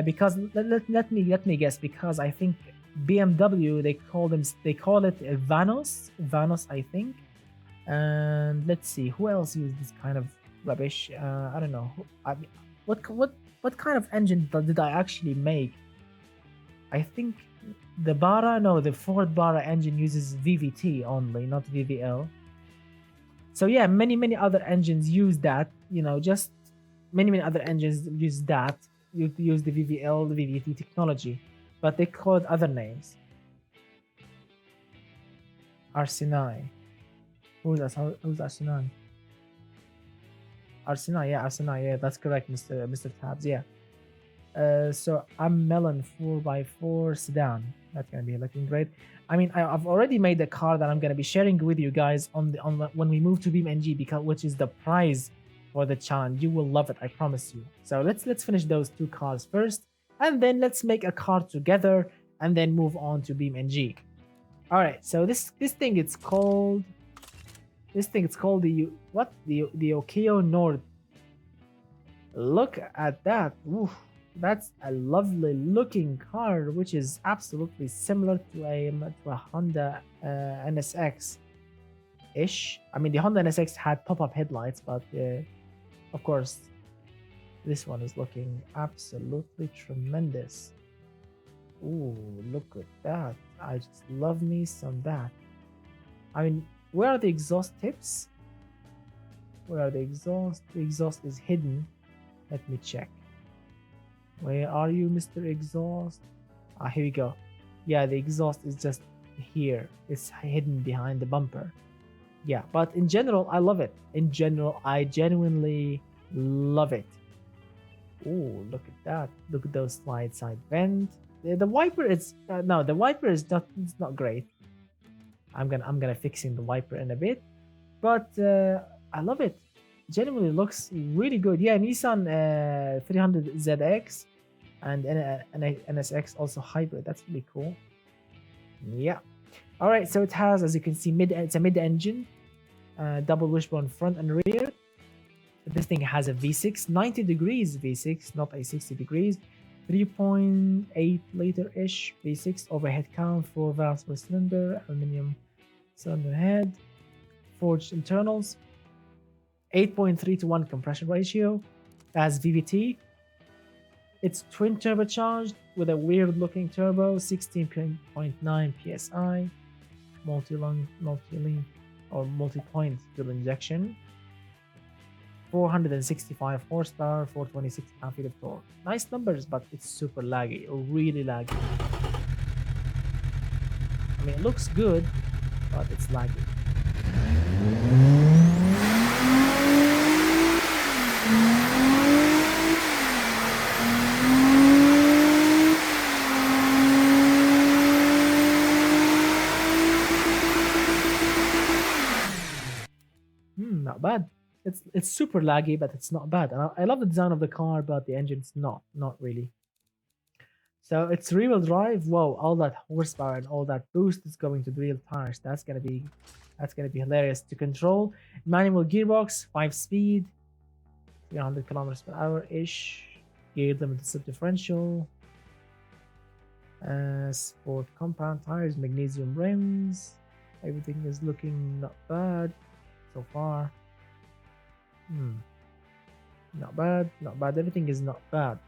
Because let me guess. Because I think BMW they call it Vanos. Vanos, I think. And let's see who else uses this kind of rubbish. I don't know. What kind of engine did I actually make? I think the Ford Bara engine uses VVT only, not VVL. So yeah, many other engines use that. Just many other engines use that. You use the VVL, the VVT technology, but they call it other names. Arsenai. Who's Arsenai? Arsenal, yeah, Arsenal, yeah, that's correct, Mr. Tabs, yeah. So I'm Melon 4x4 sedan. That's gonna be looking great. I mean, I've already made the car that I'm gonna be sharing with you guys when we move to BeamNG, because which is the prize for the challenge. You will love it, I promise you. So let's finish those two cars first, and then let's make a car together, and then move on to BeamNG. All right. So this thing it's called the Okiya Nord. Look at that. Oof, that's a lovely looking car, which is absolutely similar to a Honda NSX ish. I mean, the Honda NSX had pop-up headlights, but of course, this one is looking absolutely tremendous. Ooh, look at that. I just love me some that. I mean, where are the exhaust tips? Where are the exhaust? The exhaust is hidden. Let me check. Where are you, Mr. Exhaust? Ah, here we go. Yeah, the exhaust is just here. It's hidden behind the bumper. Yeah, but in general, I love it. In general, I genuinely love it. Oh, look at that. Look at those side vent. The wiper is no, the wiper is not, it's not great. I'm gonna fixing the wiper in a bit, but I love it. Genuinely looks really good. Yeah, Nissan 300ZX and NSX also hybrid. That's really cool. Yeah. All right. So it has, as you can see, it's a mid-engine, double wishbone front and rear. This thing has a V6, 90 degrees V6, not a 60 degrees. 3.8 liter-ish V6, overhead count, 4 valves per cylinder, aluminum cylinder head, forged internals, 8.3:1 compression ratio, has VVT. It's twin turbocharged with a weird looking turbo, 16.9 psi, multi-point fuel injection, 465 horsepower, 426 pound-feet of torque. Nice numbers, but it's super laggy, really laggy. I mean, it looks good, but it's laggy. Not bad. It's super laggy, but it's not bad. And I love the design of the car, but the engine's not really. So it's rear-wheel drive. Whoa, all that horsepower and all that boost is going to the real tires. That's gonna be hilarious to control. Manual gearbox, 5-speed, 300 kilometers per hour ish. Gear limited sub differential. Sport compound tires, magnesium rims. Everything is looking not bad so far. Not bad. Everything is not bad.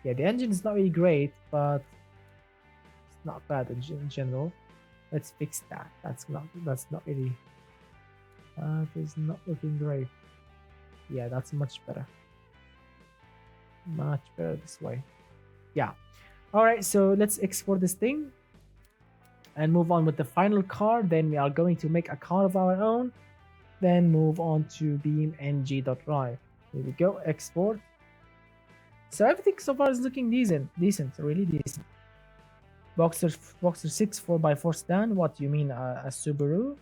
Yeah, the engine is not really great, but it's not bad in general. Let's fix that. That's not really. That is not looking great. Yeah, that's much better. Much better this way. Yeah. All right, so let's export this thing and move on with the final car. Then we are going to make a car of our own. Then move on to BeamNG.drive. Here we go, export. So everything so far is looking decent, really decent. Boxer 6 4x4 sedan. What do you mean, a Subaru?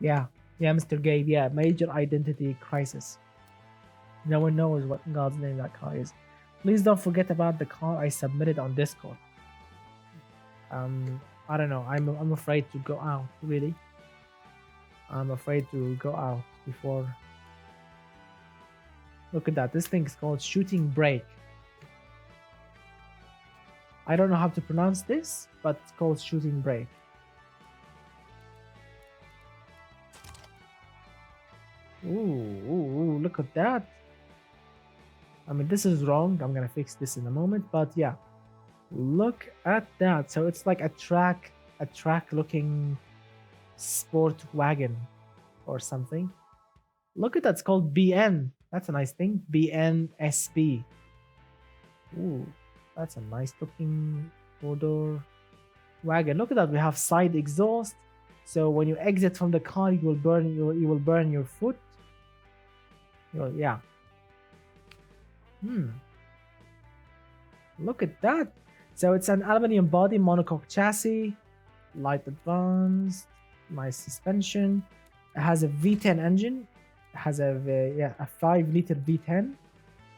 Yeah, Mr. Gabe. Yeah, major identity crisis. No one knows what in God's name that car is. Please don't forget about the car I submitted on Discord. I don't know. I'm afraid to go out. Really, I'm afraid to go out before. Look at that. This thing is called shooting brake. I don't know how to pronounce this, but it's called shooting brake. Ooh, look at that. I mean, this is wrong. I'm gonna fix this in a moment, but yeah, look at that. So it's like a track looking sport wagon or something. Look at that. It's called BN. That's a nice thing. BNSB. Ooh, that's a nice looking 4-door wagon. Look at that. We have side exhaust. So when you exit from the car, you will burn your foot. Yeah. Look at that. So it's an aluminum body, monocoque chassis, light advanced, nice suspension. It has a V10 engine. It has a 5-liter V10,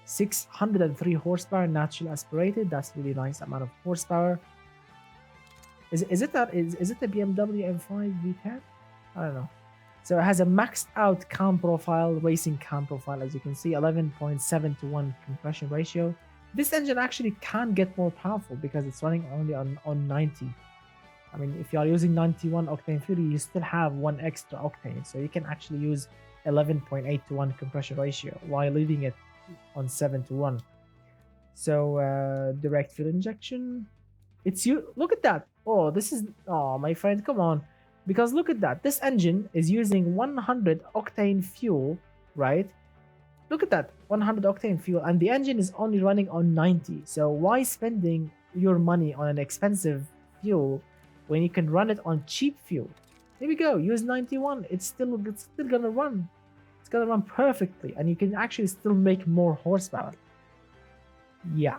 603 horsepower, naturally aspirated. That's really nice amount of horsepower. Is it a BMW M5 V10? I don't know. So it has a maxed out cam profile, racing cam profile, as you can see, 11.7 to 1 compression ratio. This engine actually can get more powerful because it's running only on 90. I mean, if you are using 91 octane fuel, you still have 1 extra octane. So you can actually use 11.8 to 1 compression ratio while leaving it on 7 to 1. So direct fuel injection. Look at that. Oh, my friend, come on. Because look at that. This engine is using 100 octane fuel, right? Look at that, 100 octane fuel, and the engine is only running on 90. So why spending your money on an expensive fuel when you can run it on cheap fuel? Here we go. Use 91. It's still gonna run. It's gonna run perfectly, and you can actually still make more horsepower. Yeah.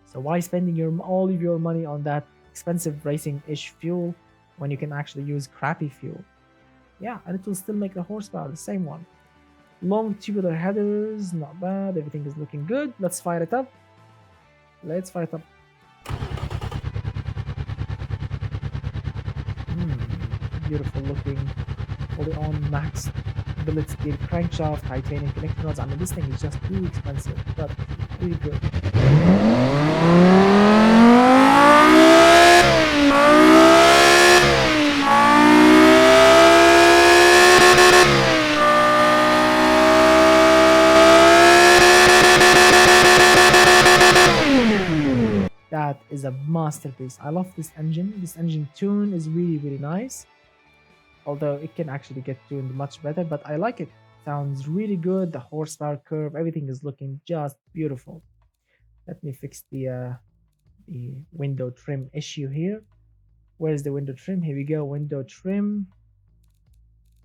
So why spending all of your money on that expensive racing-ish fuel when you can actually use crappy fuel? Yeah, and it will still make the horsepower, the same one. Long tubular headers, not bad. Everything is looking good. Let's fire it up. Let's fire it up. Beautiful looking, fully on max billet steel crankshaft, titanium connecting rods. I mean, this thing is just too expensive, but really good. That is a masterpiece. I love this engine. This engine tune is really, really nice. Although it can actually get tuned much better, but I like it. Sounds really good. The horsepower curve, everything is looking just beautiful. Let me fix the window trim issue here. Where's the window trim? Here we go. Window trim.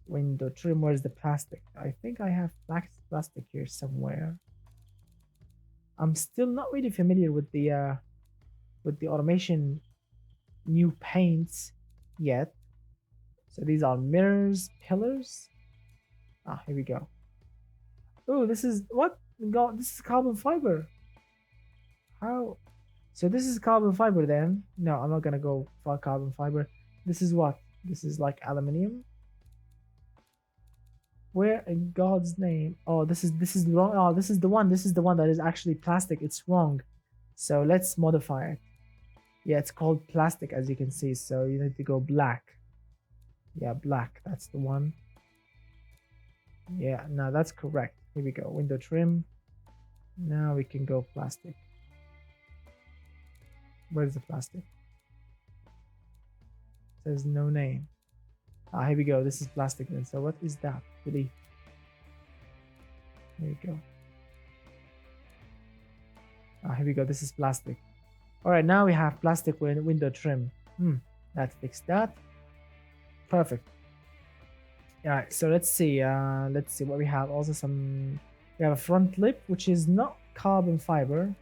Window trim. Where's the plastic? I think I have plastic here somewhere. I'm still not really familiar with the automation new paints yet. So these are mirrors, pillars. Here we go. Oh, this is what? God, this is carbon fiber. How? So this is carbon fiber then? No, I'm not gonna go for carbon fiber. This is what? This is like aluminium. Where in God's name? Oh, this is wrong. Oh, this is the one. This is the one that is actually plastic. It's wrong. So let's modify it. Yeah, it's called plastic, as you can see. So you need to go black. Yeah, black. That's the one. Yeah, no, that's correct. Here we go. Window trim. Now we can go plastic. Where's the plastic? It says no name. Here we go. This is plastic then. So what is that? Really? There you go. Here we go. This is plastic. All right, now we have plastic window trim. That fixed that. Perfect. All right, so let's see what we have. Also we have a front lip, which is not carbon fiber.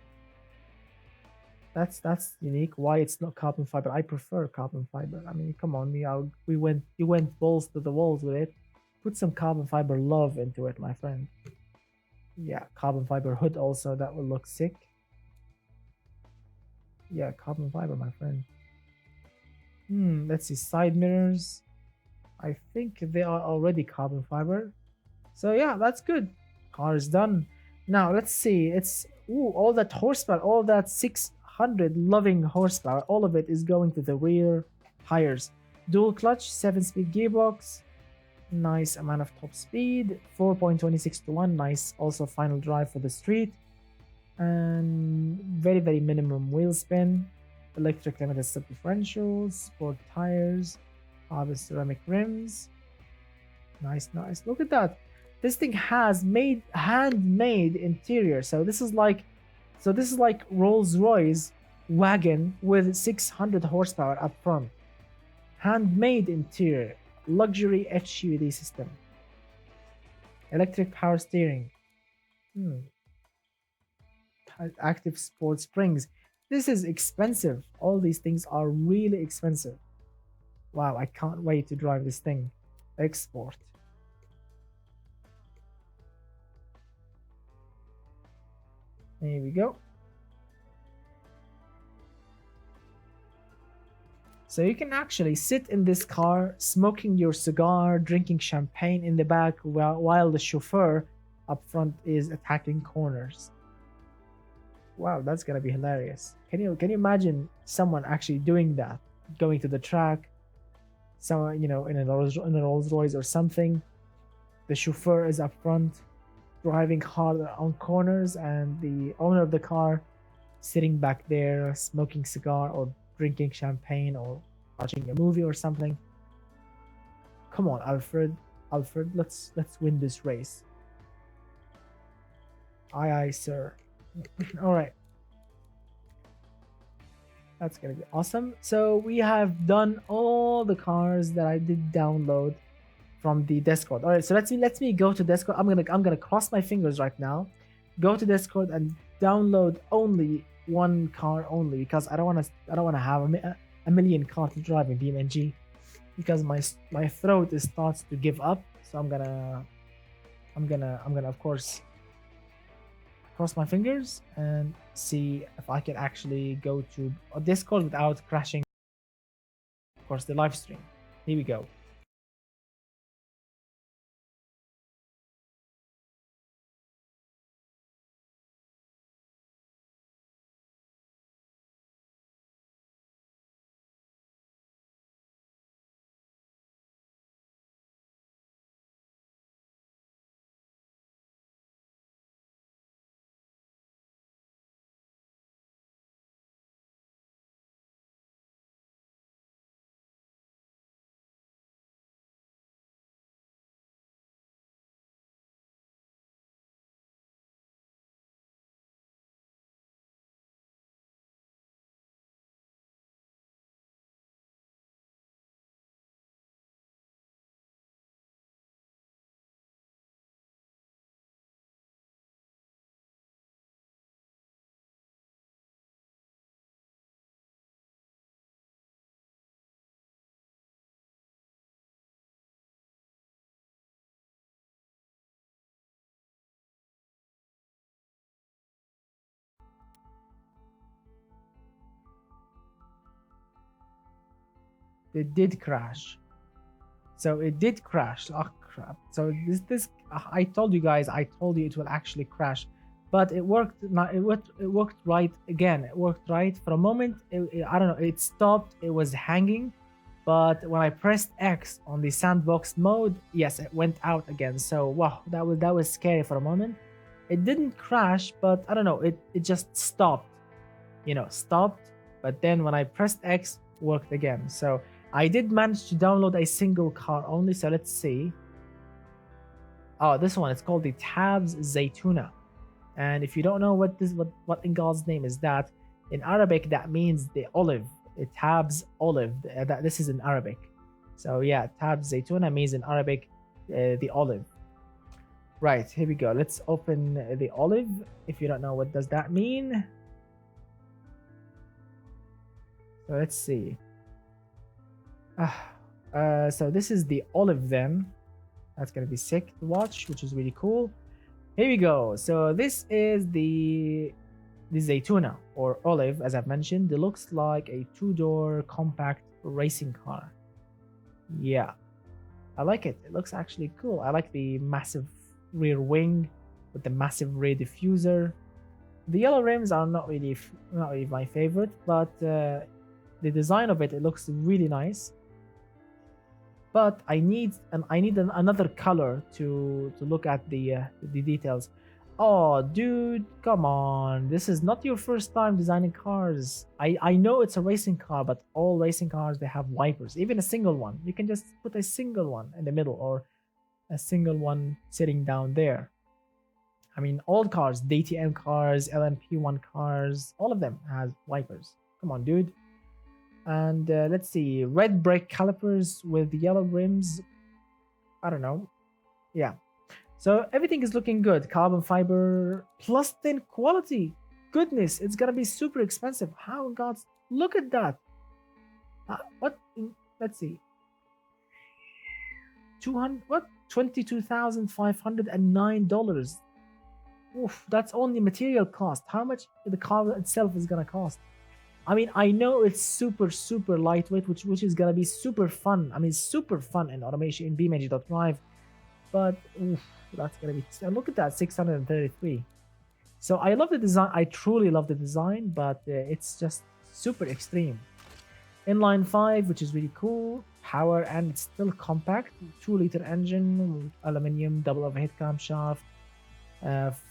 That's unique. Why it's not carbon fiber? I prefer carbon fiber. I mean, come on, you went balls to the walls with it. Put some carbon fiber love into it, my friend. Yeah, carbon fiber hood also, that will look sick. Yeah, carbon fiber, my friend. Let's see, side mirrors. I think they are already carbon fiber. So yeah, that's good. Car is done. Now let's see. It's all that horsepower, all that 600 loving horsepower, all of it is going to the rear tires. Dual clutch, 7-speed gearbox. Nice amount of top speed. 4.26 to 1. Nice also final drive for the street. And very, very minimum wheel spin. Electric limited step differentials. Sport tires. Harvest ceramic rims. Nice. Look at that. This thing has handmade interior. So this is like Rolls-Royce wagon with 600 horsepower up front, handmade interior, luxury HUD system, electric power steering, hmm, active sport springs. This is expensive. All these things are really expensive. Wow, I can't wait to drive this thing. Export. Here we go. So you can actually sit in this car, smoking your cigar, drinking champagne in the back while the chauffeur up front is attacking corners. Wow, that's gonna be hilarious. Can you imagine someone actually doing that, going to the track, someone in a Rolls Royce or something. The chauffeur is up front, driving hard on corners, and the owner of the car sitting back there, smoking cigar or drinking champagne or watching a movie or something. Come on, Alfred, let's win this race. Aye, aye, sir. All right. That's gonna be awesome. So we have done all the cars that I did download from the Discord. All right, so let me go to Discord. I'm gonna cross my fingers right now. Go to Discord and download only one car only, because I don't want to have a million cars to drive in BeamNG, because my throat starts to give up. So I'm gonna of course cross my fingers and see if I can actually go to Discord without crashing, of course, the live stream. Here we go. It did crash. So it did crash. Oh crap. So this I told you guys, I told you it will actually crash. But it worked. It worked right again. It worked right for a moment. I don't know. It stopped. It was hanging, but when I pressed X on the sandbox mode, yes, it went out again. So wow, that was scary for a moment. It didn't crash, but I don't know. It just stopped. Stopped. But then when I pressed X, worked again. So I did manage to download a single car only. So let's see. Oh, this one. It's called the Tabs Zaytuna. And if you don't know what in God's name is that, in Arabic that means the olive. It Tabs olive. This is in Arabic. So yeah, Tabs Zaytuna means in Arabic the olive. Right, here we go. Let's open the olive. If you don't know what does that mean. So let's see. So this is the olive then. That's gonna be sick to watch, which is really cool. Here we go. So this is the Zaytuna or olive, as I've mentioned. It looks like a two-door compact racing car. Yeah, I like it. It looks actually cool. I like the massive rear wing with the massive rear diffuser. The yellow rims are not really my favorite, but the design of it looks really nice. But I need another color to look at the details. Oh, dude, come on. This is not your first time designing cars. I know it's a racing car, but all racing cars, they have wipers. Even a single one. You can just put a single one in the middle or a single one sitting down there. I mean, old cars, DTM cars, LMP1 cars, all of them has wipers. Come on, dude. And let's see, red brake calipers with yellow rims. I don't know. Yeah. So everything is looking good. Carbon fiber plus thin quality. Goodness, it's gonna be super expensive. How God? Look at that. What? Let's see. 200. What? $22,509. Oof, that's only material cost. How much the car itself is gonna cost? I mean, I know it's super lightweight, which is gonna be super fun. I mean, super fun in automation in BeamNG.drive, but oof, that's gonna be. Look at that, 633. So I love the design. I truly love the design, but it's just super extreme. Inline 5, which is really cool. Power, and it's still compact. 2-liter engine, aluminium, double overhead camshaft.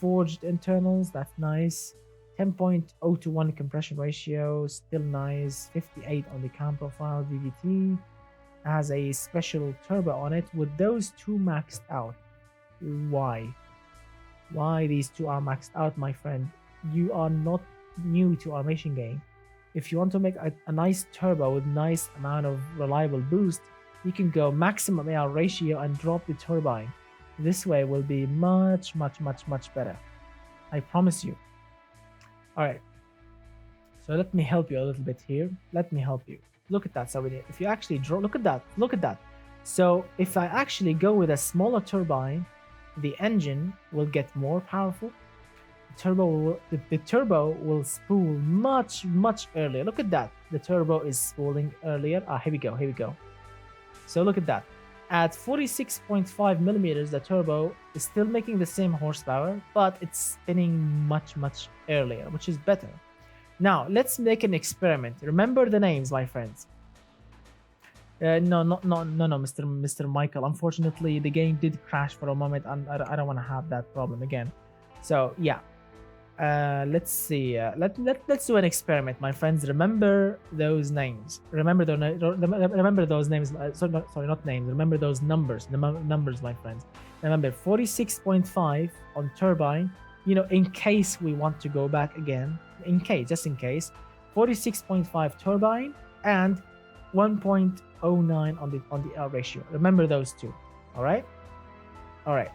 Forged internals, that's nice. 10.0 to 1 compression ratio, still nice. 58 on the cam profile. DVT has a special turbo on it with those two maxed out. Why these two are maxed out, my friend? You are not new to automation game. If you want to make a nice turbo with nice amount of reliable boost, you can go maximum AR ratio and drop the turbine. This way will be much better. I promise you. All right. So let me help you a little bit here. Let me help you. Look at that. So if you actually draw, look at that. Look at that. So if I actually go with a smaller turbine, the engine will get more powerful. The turbo will spool much earlier. Look at that. The turbo is spooling earlier. Here we go. So look at that. At 46.5 millimeters, the turbo is still making the same horsepower, but it's spinning much earlier, which is better. Now let's make an experiment. Remember the names, my friends. No, Mr. Michael. Unfortunately, the game did crash for a moment, and I don't want to have that problem again. So yeah. Let's see. Let's do an experiment, my friends. Remember those names. Remember those names. Sorry, not names. Remember those numbers. The numbers, my friends. Remember 46.5 on turbine. You know, in case we want to go back again. Just in case. 46.5 turbine and 1.09 on the L ratio. Remember those two. All right.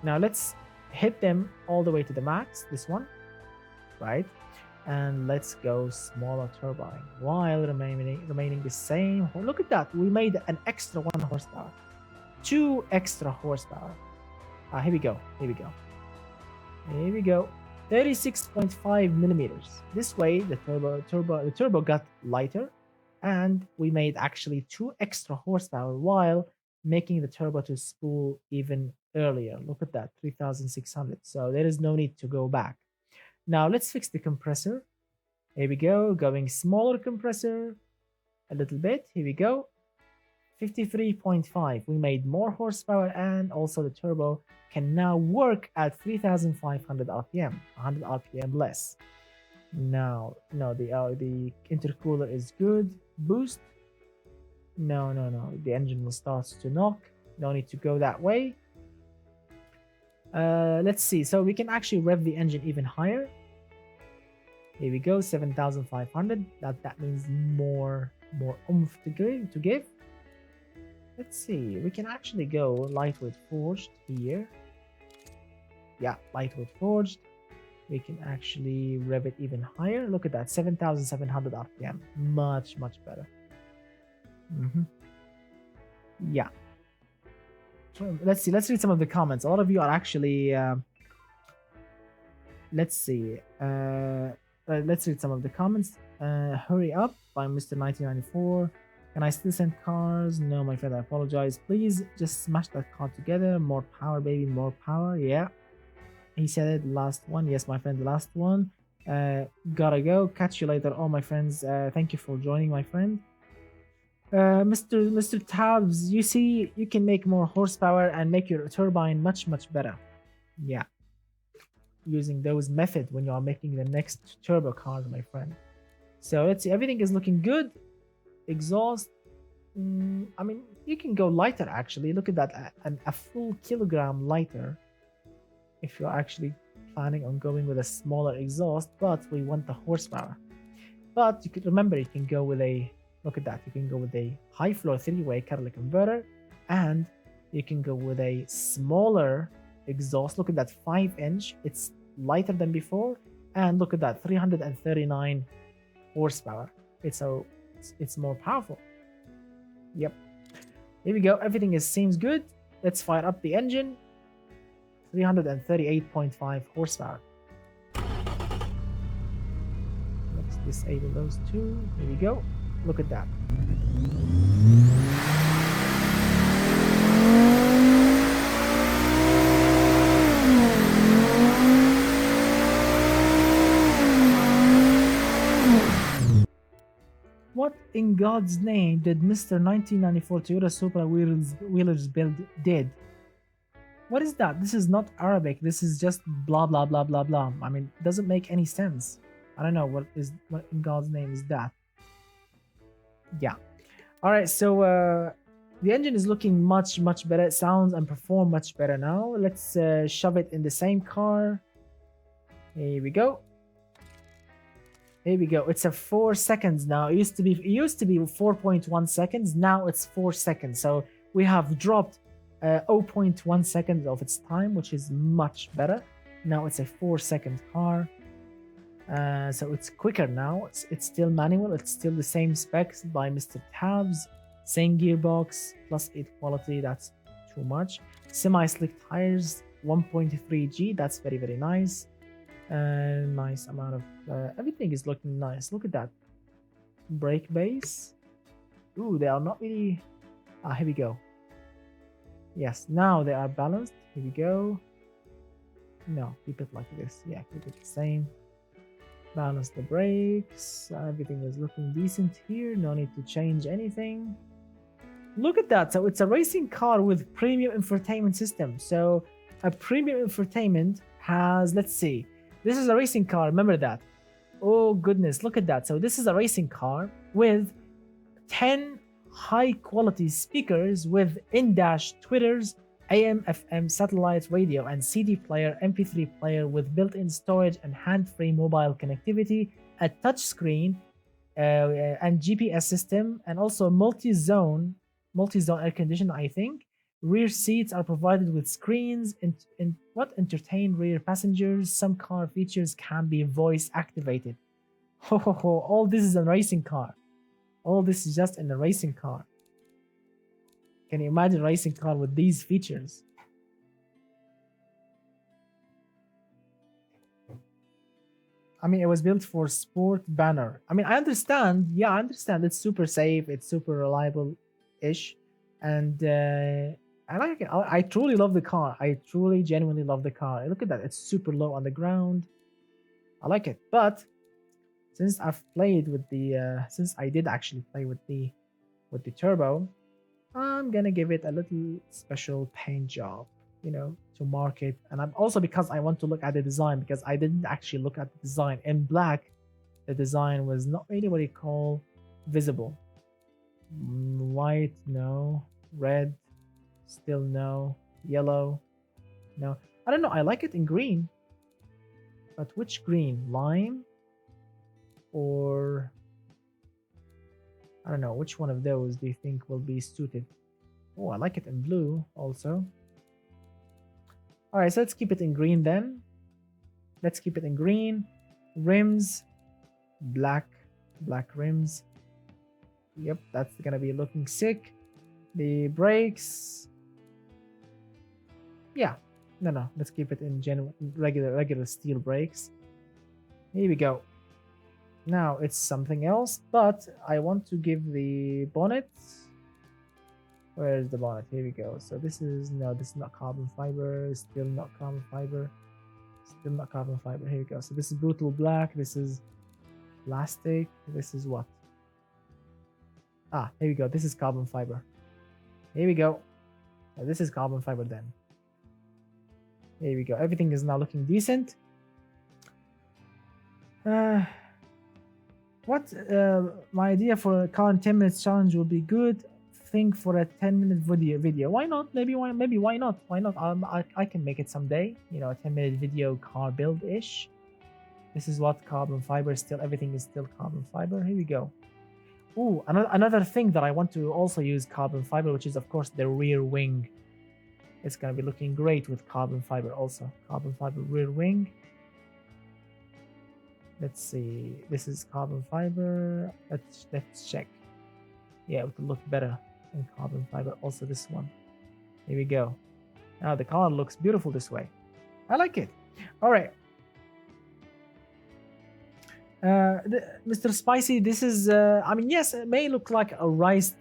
Now let's hit them all the way to the max. This one. Right, and let's go smaller turbine while remaining the same. Look at that, we made an extra 1 horsepower, 2 extra horsepower. Here we go. 36.5 millimeters. This way the turbo got lighter, and we made actually 2 extra horsepower while making the turbo to spool even earlier. Look at that, 3600. So there is no need to go back. Now let's fix the compressor. Here we go, going smaller compressor a little bit. Here we go, 53.5. We made more horsepower, and also the turbo can now work at 3,500 RPM, 100 RPM less. Now, no, the intercooler is good. Boost. No. The engine will start to knock. No need to go that way. Let's see. So we can actually rev the engine even higher. Here we go, 7,500. That means more oomph to give. Let's see. We can actually go lightweight forged here. Yeah, lightweight forged. We can actually rev it even higher. Look at that, 7,700 RPM. Much better. Yeah. Let's see. Let's read some of the comments. A lot of you are actually. Let's see. Let's read some of the comments. Hurry up by Mr. 1994. Can I still send cars? No, my friend, I apologize. Please just smash that car together. More power, baby, more power. Yeah. He said it, last one. Yes, my friend, the last one. Gotta go. Catch you later. All my friends, thank you for joining, my friend. Mr. Tabs, you see, you can make more horsepower and make your turbine much better. Yeah. Using those methods when you are making the next turbo cars, my friend. So let's see, everything is looking good. Exhaust, I mean, you can go lighter actually. Look at that, a full kilogram lighter if you're actually planning on going with a smaller exhaust, but we want the horsepower. But you could remember, you can go with a, look at that, you can go with a high floor 3-way catalytic converter, and you can go with a smaller exhaust. Look at that, 5-inch. It's lighter than before, and look at that, 339 horsepower. It's more powerful. Yep. Here we go. Everything seems good. Let's fire up the engine. 338.5 horsepower. Let's disable those two. Here we go. Look at that. What in God's name did Mr. 1994 Toyota Supra wheelers build did? What is that? This is not Arabic. This is just blah blah blah blah blah. I mean, it doesn't make any sense. I don't know what in God's name is that. Yeah. All right. So the engine is looking much better. It sounds and perform much better now. Let's shove it in the same car. Here we go. Here we go. It's a 4 seconds now. It used to be 4.1 seconds. Now it's 4 seconds. So we have dropped 0.1 seconds of its time, which is much better. Now it's a 4-second car. So it's quicker now. It's still manual. It's still the same specs by Mr. Tabs. Same gearbox, +8 quality. That's too much. Semi-slick tires, 1.3G. That's very nice. Nice amount of everything is looking nice. Look at that. Brake base. Ooh, they are not really. Here we go. Yes, now they are balanced. Here we go. No, keep it like this. Yeah, keep it the same. Balance the brakes. Everything is looking decent here. No need to change anything. Look at that. So it's a racing car with premium infotainment system. So a premium infotainment has, let's see. This is a racing car, remember that. Oh goodness, look at that. So this is a racing car with 10 high quality speakers with in-dash tweeters, AM, FM, satellite radio, and CD player, MP3 player with built-in storage and hand-free mobile connectivity, a touchscreen, and GPS system, and also multi-zone air conditioning, I think. Rear seats are provided with screens what entertain rear passengers. Some car features can be voice activated. All this is a racing car. All this is just in a racing car. Can you imagine a racing car with these features? I mean, it was built for sport banner. I mean, I understand. Yeah, I understand. It's super safe. It's super reliable-ish. And I like it. I truly love the car. I truly, genuinely love the car. Look at that. It's super low on the ground. I like it. But since I've played with the, since I did actually play with the turbo, I'm gonna give it a little special paint job, you know, to mark it. And I'm also because I want to look at the design, because I didn't actually look at the design. In black, the design was not really what you call visible. White, no. Red, still no. Yellow, no. I don't know. I like it in green. But which green? Lime? Or I don't know. Which one of those do you think will be suited? Oh, I like it in blue also. Alright, so let's keep it in green then. Let's keep it in green. Rims, black rims. Yep, that's gonna be looking sick. The brakes, yeah, no, let's keep it in regular steel brakes. Here we go. Now it's something else, but I want to give the bonnet. Where is the bonnet? Here we go. So this is not carbon fiber. Still not carbon fiber. Still not carbon fiber. Here we go. So this is brutal black. This is plastic. This is what? Here we go. This is carbon fiber. Here we go. This is carbon fiber then. Here we go. Everything is now looking decent. My idea for a car in 10 minutes challenge will be good. think for a 10-minute video. Why not? Maybe why not? Why not? I can make it someday. You know, a 10-minute video car build ish. This is what carbon fiber still. Everything is still carbon fiber. Here we go. Ooh, another thing that I want to also use carbon fiber, which is of course the rear wing. It's gonna be looking great with carbon fiber also. Carbon fiber rear wing. Let's see. This is carbon fiber. Let's check. Yeah, it will look better in carbon fiber. Also this one. Here we go. Now the car looks beautiful this way. I like it. All right. Mr. Spicy, this is, I mean, yes, it may look like a raced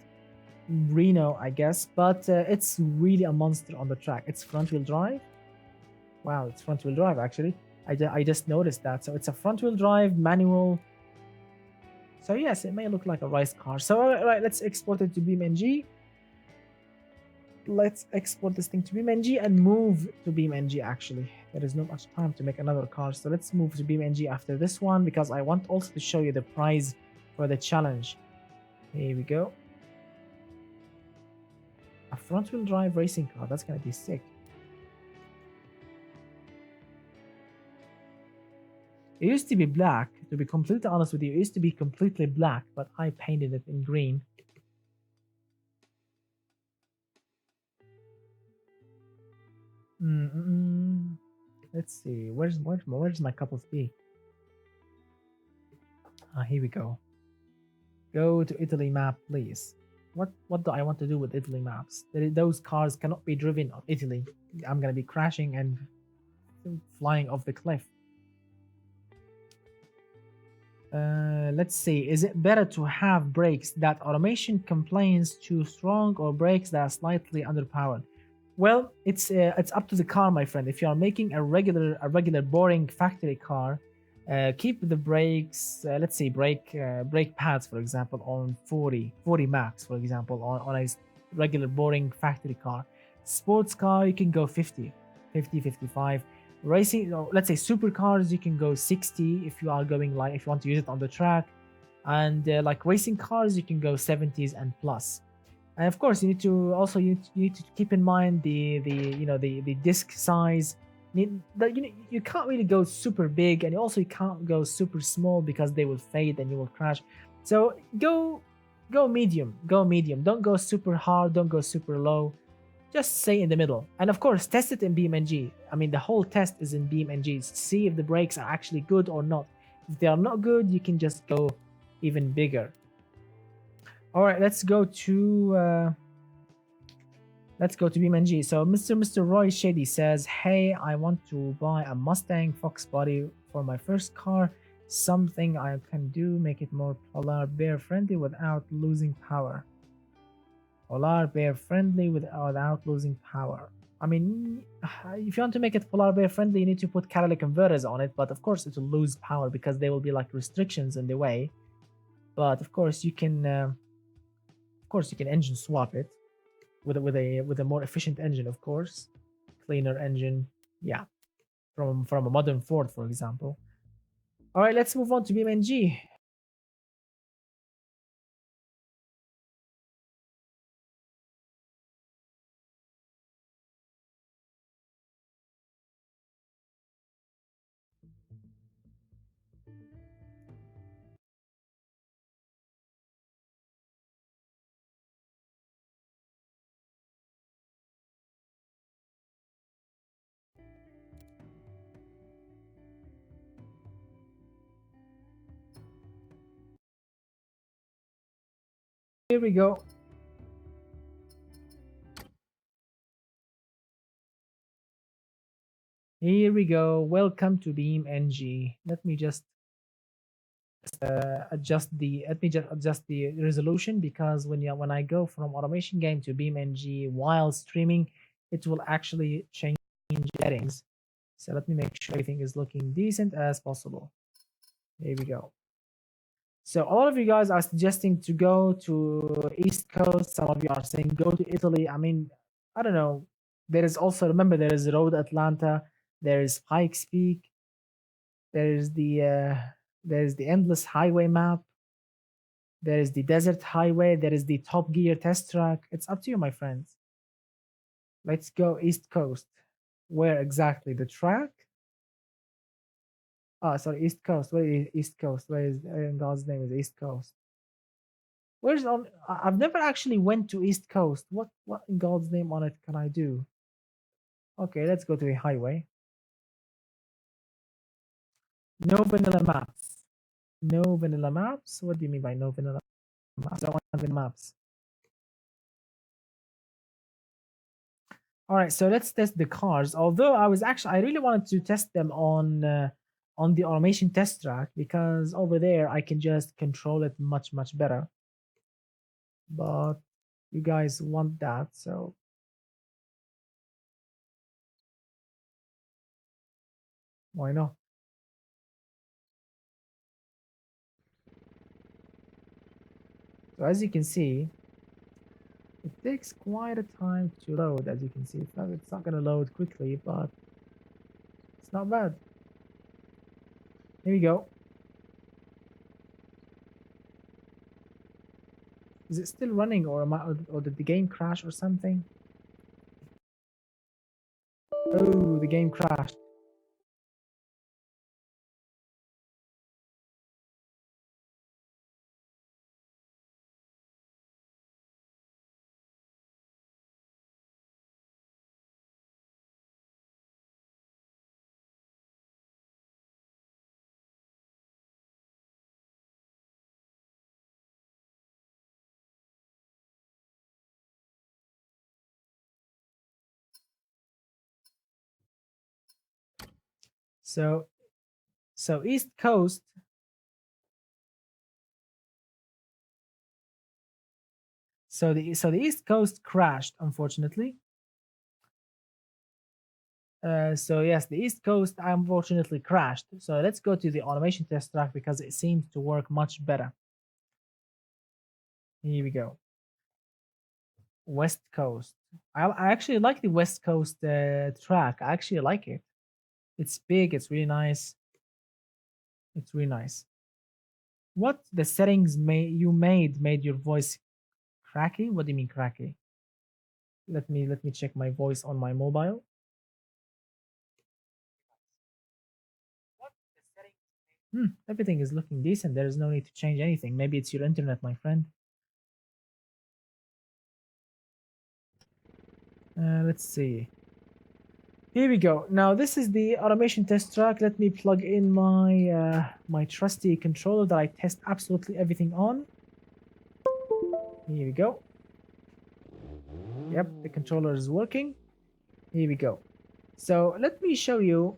Reno, I guess, but it's really a monster on the track. It's front-wheel drive. Wow, it's front-wheel drive, actually. I just noticed that. So it's a front-wheel drive, manual. So yes, it may look like a race car. So, all right, let's export it to BeamNG. Let's export this thing to BeamNG and move to BeamNG, actually. There is not much time to make another car, so let's move to BeamNG after this one because I want also to show you the prize for the challenge. Here we go. A front-wheel drive racing car, that's gonna be sick. It used to be black, to be completely honest with you. It used to be completely black, but I painted it in green. Let's see. Where's my cup of tea? Here we go. Go to Italy map, please. What do I want to do with Italy maps? Those cars cannot be driven on Italy. I'm gonna be crashing and flying off the cliff. Let's see. Is it better to have brakes that automation complains too strong or brakes that are slightly underpowered? Well, it's up to the car, my friend. If you are making a regular boring factory car, keep the brakes. Let's say brake pads, for example, on 40 max, for example, on a regular boring factory car. Sports car, you can go 50, 55. Racing, let's say supercars, you can go 60 if you are going like if you want to use it on the track, and like racing cars, you can go 70s and plus. And of course, you need to keep in mind the disc size. You can't really go super big, and also you can't go super small because they will fade and you will crash. So go medium. Don't go super hard. Don't go super low. Just stay in the middle. And of course, test it in BeamNG. I mean, the whole test is in BeamNG. See if the brakes are actually good or not. If they are not good, you can just go even bigger. All right, let's go to BeamNG. So Mr. Roy Shady says, "Hey, I want to buy a Mustang Fox body for my first car. Something I can do make it more polar bear friendly without losing power. Polar bear friendly without losing power. I mean, if you want to make it polar bear friendly, you need to put catalytic converters on it. But of course, it will lose power because there will be like restrictions in the way. But of course, you can engine swap it with a more efficient engine, of course, cleaner engine. Yeah, from a modern Ford, for example. All right, let's move on to BeamNG. Here we go. Here we go. Welcome to BeamNG. Let me just adjust the resolution because when I go from automation game to BeamNG while streaming, it will actually change settings. So let me make sure everything is looking decent as possible. Here we go. So a lot of you guys are suggesting to go to East Coast. Some of you are saying go to Italy. I mean, I don't know. There is also, remember, there is Road Atlanta. There is Pikes Peak. There's the Endless Highway map. There is the desert highway. There is the Top Gear test track. It's up to you, my friends. Let's go East Coast. Where exactly? The track? Oh, sorry, East Coast. Where is East Coast? Where is in God's name is East Coast? Where's on? I've never actually went to East Coast. What in God's name on it can I do? Okay, let's go to the highway. No vanilla maps. No vanilla maps. What do you mean by no vanilla maps? I want vanilla maps. All right, so let's test the cars. Although I really wanted to test them on the automation test track because over there I can just control it much better. But you guys want that, so why not? So as you can see, it takes quite a time to load. As you can see, it's not gonna load quickly, but it's not bad. Here we go. Is it still running, or or did the game crash or something? Oh, the game crashed. So East Coast. So the East Coast crashed, unfortunately. So yes, the East Coast unfortunately crashed. So let's go to the automation test track because it seems to work much better. Here we go. West Coast. I actually like the West Coast track. I actually like it. It's big. It's really nice. It's really nice. What the settings you made your voice cracky? What do you mean cracky? Let me check my voice on my mobile. Everything is looking decent. There is no need to change anything. Maybe it's your internet, my friend. Let's see. Here we go. Now this is the automation test track. Let me plug in my trusty controller that I test absolutely everything on. Here we go. Yep, the controller is working. Here we go. So let me show you.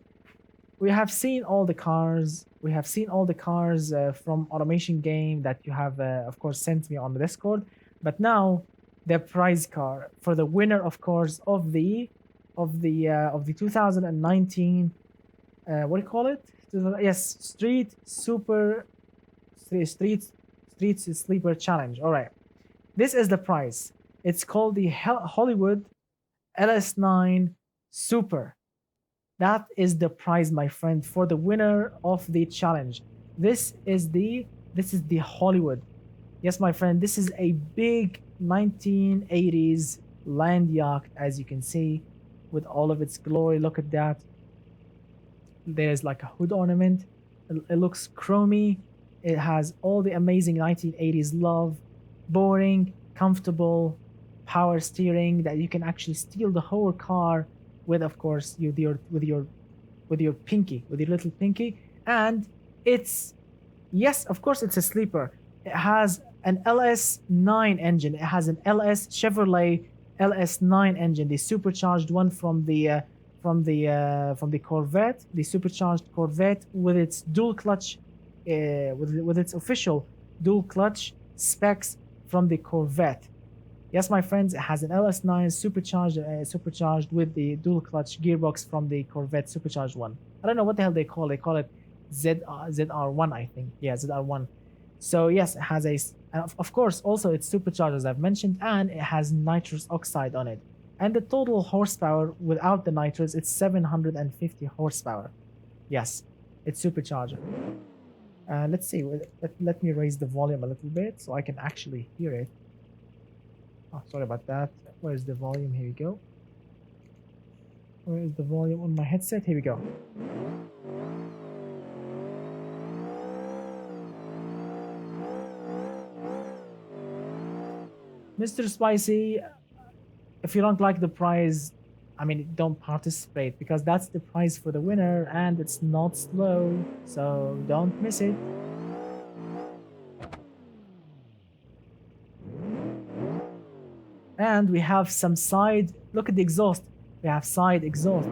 We have seen all the cars. We have seen all the cars from automation game that you have, of course, sent me on the Discord. But now, the prize car for the winner, of course, of the 2019. What do you call it? Yes, Street Sleeper Challenge. All right, this is the prize. It's called the Hollywood LS9 Super. That is the prize, my friend, for the winner of the challenge. This is the Hollywood. Yes, my friend, this is a big 1980s land yacht, as you can see, with all of its glory. Look at that. There's like a hood ornament. It looks chromy. It has all the amazing 1980s love, boring, comfortable, power steering that you can actually steal the whole car with, of course, with your pinky, with your little pinky. And it's, yes, of course, it's a sleeper. It has an LS9 engine. It has an Chevrolet LS9 engine, the supercharged one from the Corvette, the supercharged Corvette with its dual clutch, with its official dual clutch specs from the Corvette. Yes, my friends, it has an LS9 supercharged with the dual clutch gearbox from the Corvette supercharged one. I don't know what the hell they call it. They call it ZR1, I think. Yeah, ZR1. So yes, it has of course, also it's supercharged, as I've mentioned, and it has nitrous oxide on it. And the total horsepower without the nitrous, it's 750 horsepower. Yes, it's supercharged. Let's see. Let me raise the volume a little bit so I can actually hear it. Oh, sorry about that. Where's the volume? Here we go. Where is the volume on my headset? Here we go. Mr. Spicy, if you don't like the prize, I mean, don't participate because that's the prize for the winner and it's not slow, so don't miss it. And we have some side, look at the exhaust. We have side exhaust.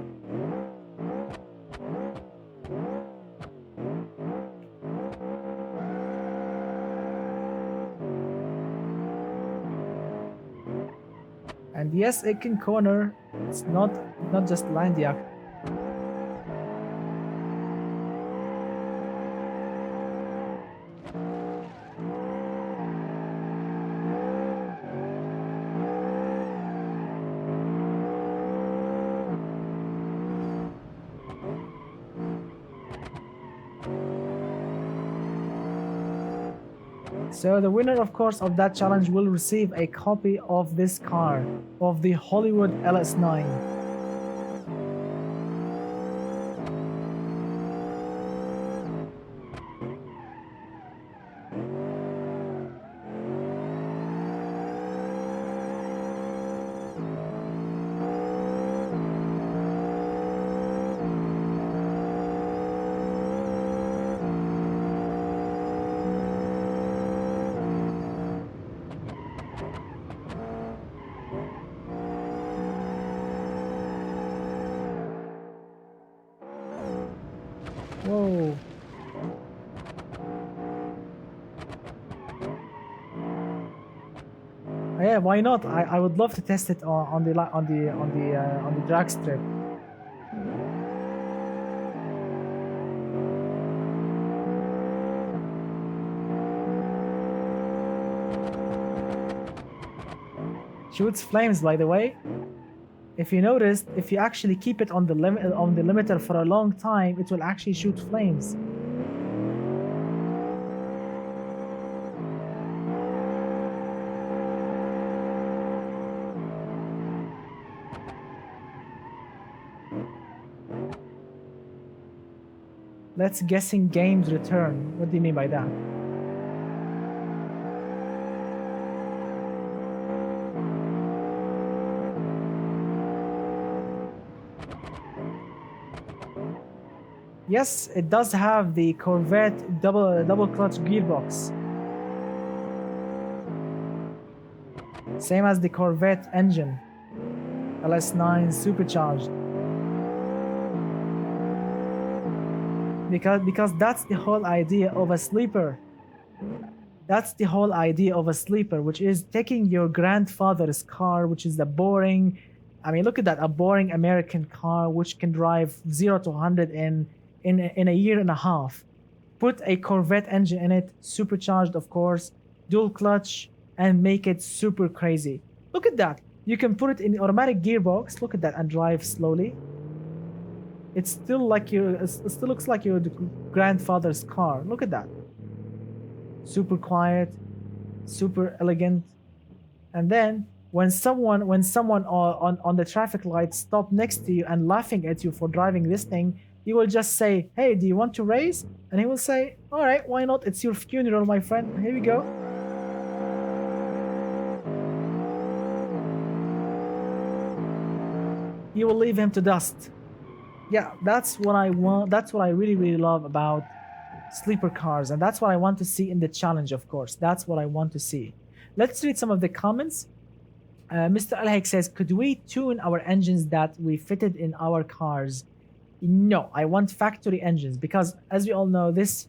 And yes, it can corner. It's not just Landiak. So the winner, of course, of that challenge will receive a copy of this car, of the Hollywood LS9. Whoa. Yeah, why not? I would love to test it on the drag strip. Shoots flames, by the way. If you noticed, if you actually keep it on the limiter for a long time, it will actually shoot flames. Let's guessing games return. What do you mean by that? Yes, it does have the Corvette double clutch gearbox. Same as the Corvette engine. LS9 supercharged. Because that's the whole idea of a sleeper. That's the whole idea of a sleeper, which is taking your grandfather's car, which is a boring, I mean, look at that, a boring American car which can drive 0 to 100 in a year and a half. Put a Corvette engine in it, supercharged, of course, dual clutch, and make it super crazy. Look at that. You can put it in automatic gearbox. Look at that, and drive slowly. It still looks like your grandfather's car. Look at that. Super quiet, super elegant. And then when someone on the traffic light stop next to you and laughing at you for driving this thing, you will just say, "Hey, do you want to race?" And he will say, "All right, why not? It's your funeral, my friend. Here we go." You will leave him to dust. Yeah, that's what I want. That's what I really, really love about sleeper cars, and that's what I want to see in the challenge, of course. That's what I want to see. Let's read some of the comments. Mr. Alhek says, "Could we tune our engines that we fitted in our cars?" No, I want factory engines because, as we all know, this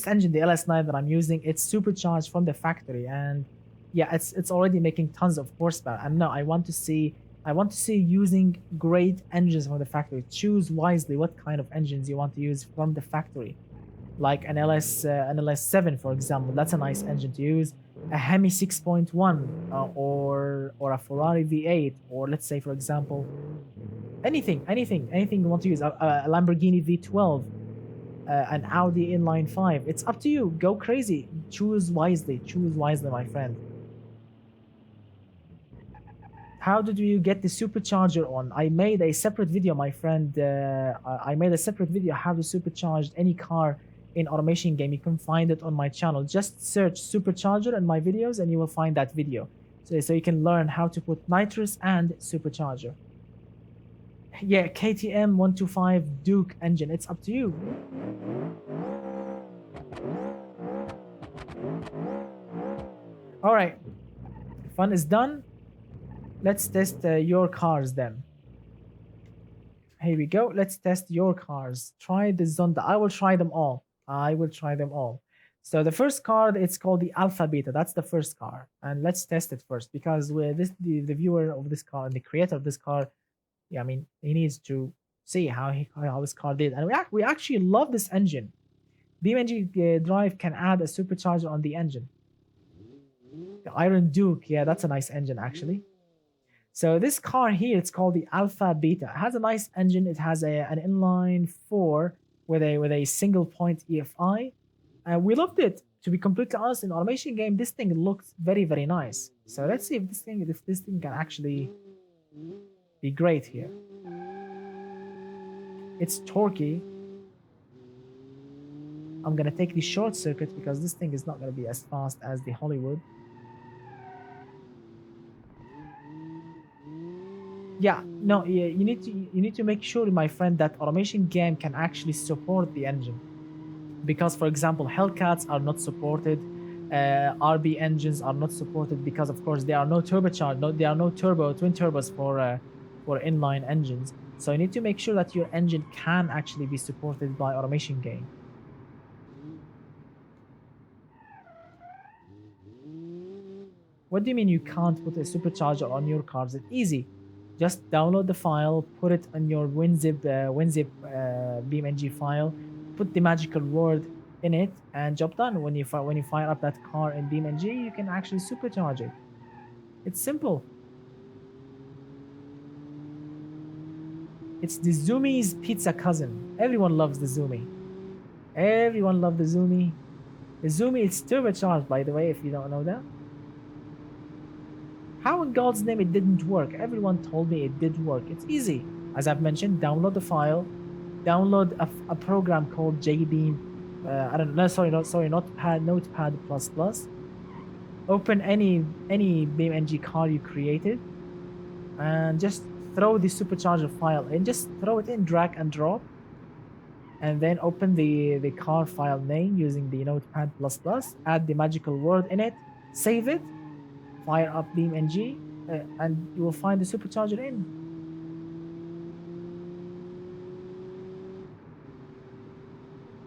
engine, the LS9 that I'm using, it's supercharged from the factory, and yeah, it's already making tons of horsepower. And no, I want to see using great engines from the factory. Choose wisely what kind of engines you want to use from the factory, like an LS7, for example. That's a nice engine to use. A Hemi 6.1 or a Ferrari V8, or let's say, for example, anything you want to use. A Lamborghini V12, an Audi inline 5. It's up to you. Go crazy. Choose wisely. Choose wisely, my friend. How did you get the supercharger on? I made a separate video, my friend. I made a separate video how to supercharge any car in automation game. You can find it on my channel. Just search supercharger in my videos and you will find that video. So you can learn how to put nitrous and supercharger. Yeah, KTM 125 Duke engine. It's up to you. All right, fun is done. Let's test your cars then. Here we go. Let's test your cars. Try the Zonda. I will try them all. I will try them all. So the first car, it's called the Alpha Beta. That's the first car. And let's test it first because the viewer of this car and the creator of this car, yeah, I mean, he needs to see how his car did. And we actually love this engine. BeamNG Drive can add a supercharger on the engine. The Iron Duke, yeah, that's a nice engine actually. So this car here, it's called the Alpha Beta. It has a nice engine. It has an inline 4 with a single point EFI. We loved it. To be completely honest, in automation game, this thing looks very, very nice. So let's see if this thing can actually be great here. It's torquey. I'm gonna take the short circuit because this thing is not gonna be as fast as the Hollywood. Yeah, no, you need to make sure, my friend, that automation game can actually support the engine. Because, for example, Hellcats are not supported, RB engines are not supported because, of course, there are no turbocharged, there are no twin turbos for inline engines. So you need to make sure that your engine can actually be supported by automation game. What do you mean you can't put a supercharger on your cars? It's easy. Just download the file, put it on your WinZip BeamNG file, put the magical word in it, and job done. When you fire up that car in BeamNG, you can actually supercharge it. It's simple. It's the Zumi's pizza cousin. Everyone loves the Zumi. Everyone loves the Zumi. The Zumi is turbocharged, by the way, if you don't know that. How in God's name it didn't work? Everyone told me it did work. It's easy. As I've mentioned, download the file, download a program called JBeam. I don't know. Sorry, Notepad++. Open any BeamNG car you created, and just throw the supercharger file in. Just throw it in, drag and drop, and then open the car file name using the Notepad++. Add the magical word in it. Save it. Fire up BeamNG, and you will find the supercharger in.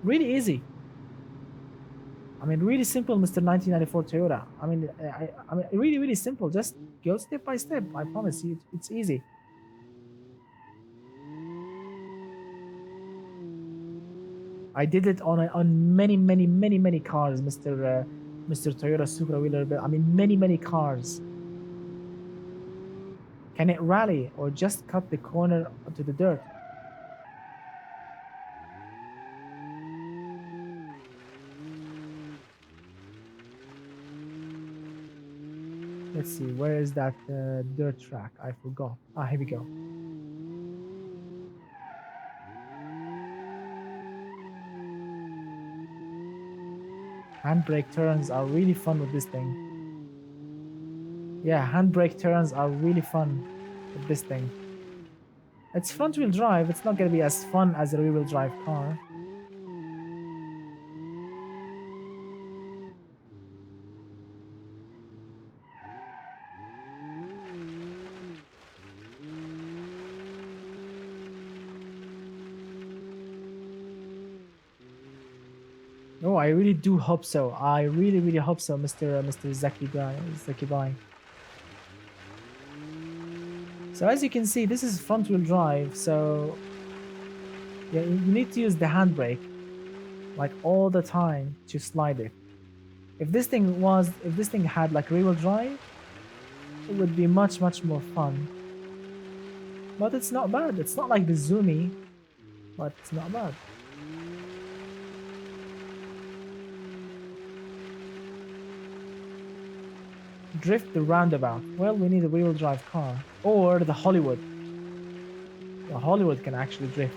Really easy. I mean, really simple, Mr. 1994 Toyota. I mean, really, really simple. Just go step by step. I promise you, it's easy. I did it on many cars, Mr. Toyota Supra Wheeler. I mean, many cars. Can it rally or just cut the corner to the dirt? Let's see, where is that dirt track? I forgot. Ah, here we go. Handbrake turns are really fun with this thing. Yeah, handbrake turns are really fun with this thing. It's front wheel drive. It's not gonna be as fun as a rear wheel drive car. Oh, I really do hope so. I really hope so, Mr. Zaki Bhai. So as you can see, this is front wheel drive. So yeah, you need to use the handbrake like all the time to slide it. If this thing had like rear wheel drive, it would be much more fun. But it's not bad. It's not like the Zumi, but it's not bad. Drift the roundabout. Well, we need a rear-wheel drive car. Or the Hollywood. The Hollywood can actually drift.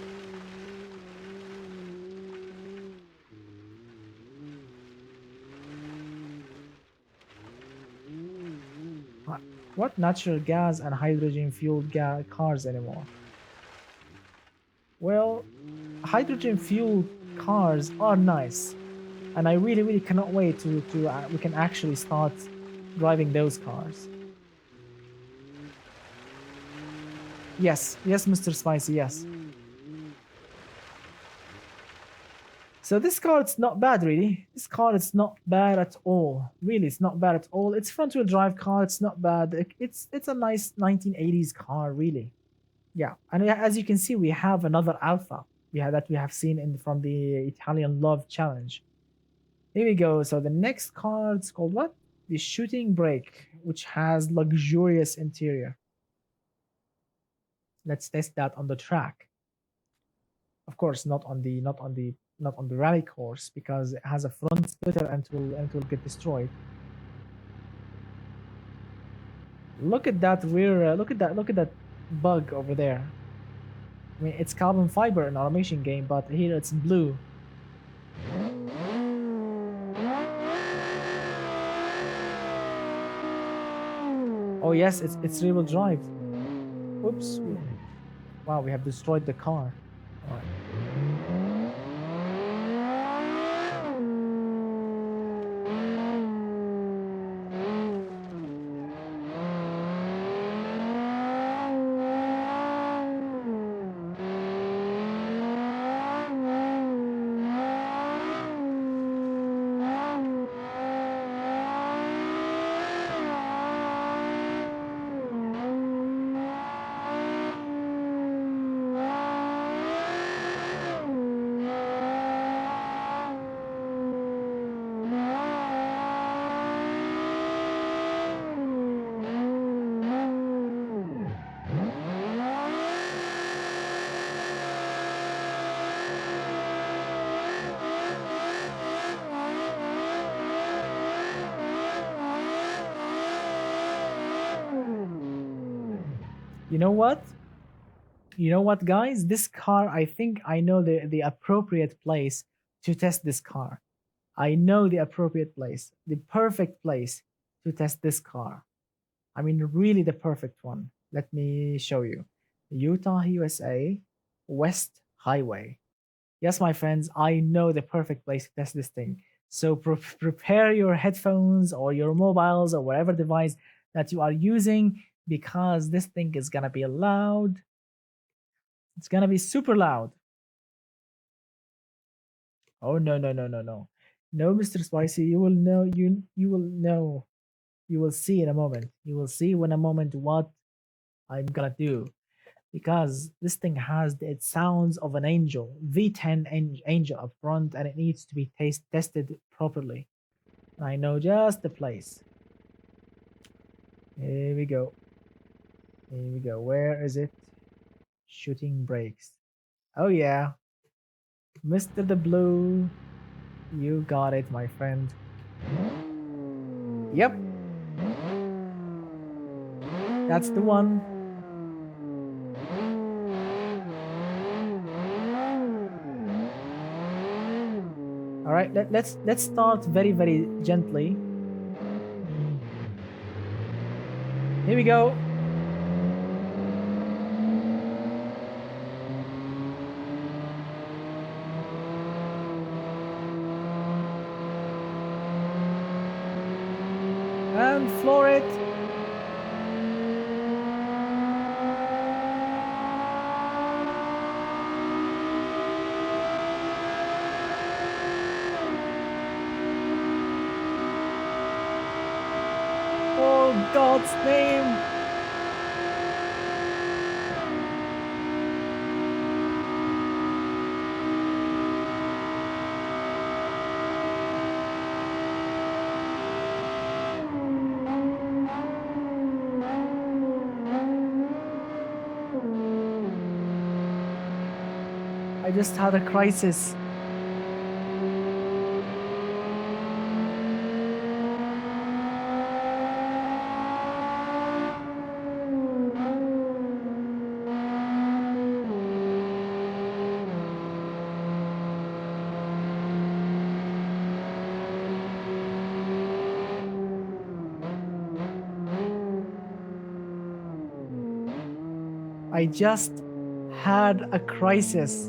What natural gas and hydrogen fueled cars anymore? Well, hydrogen fueled cars are nice, and I really cannot wait to we can actually start driving those cars. Yes, yes, Mr. Spicy, yes. So this car, it's not bad, really. This car, it's not bad at all. Really, it's not bad at all. It's front-wheel drive car. It's not bad. It's a nice 1980s car, really. Yeah, and as you can see, we have another alpha. We have seen in from the Italian Love Challenge. Here we go. So the next car, it's called what? The Shooting Brake, which has luxurious interior. Let's test that on the track. Of course, not on the rally course because it has a front splitter and it will get destroyed. Look at that rear. Look at that bug over there. I mean, it's carbon fiber in automation game, but here it's blue. Oh yes, it's rear-wheel drive. Oops. Wow, we have destroyed the car. All right. You know what? You know what, guys? This car, I think I know the appropriate place to test this car. I know the appropriate place, the perfect place to test this car. I mean, really the perfect one. Let me show you. Utah, USA, West Highway. Yes, my friends, I know the perfect place to test this thing. So prepare your headphones or your mobiles or whatever device that you are using because this thing is gonna be loud. It's gonna be super loud. Oh no no no no no. No, Mr. Spicy, you will know you will know. You will see in a moment. You will see in a moment what I'm gonna do. Because this thing has the sounds of an angel, V10 angel up front, and it needs to be tested properly. I know just the place. Here we go. Here we go. Where is it? Shooting brakes. Oh yeah. Mr. The Blue. You got it, my friend. Yep. That's the one. All right, let's start very gently. Here we go. And floor it. Oh, God's name. I just had a crisis. I just had a crisis.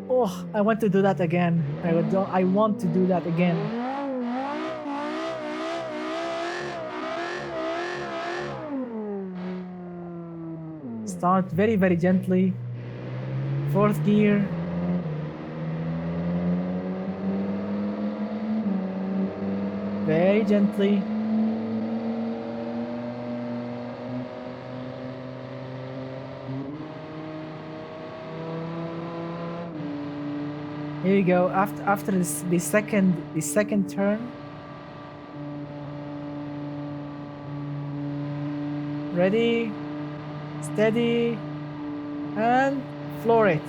Oh, I want to do that again. I want to do that again. Start very, very gently. Fourth gear. Very gently. Here you go. After this, the second turn. Ready, steady, and floor it.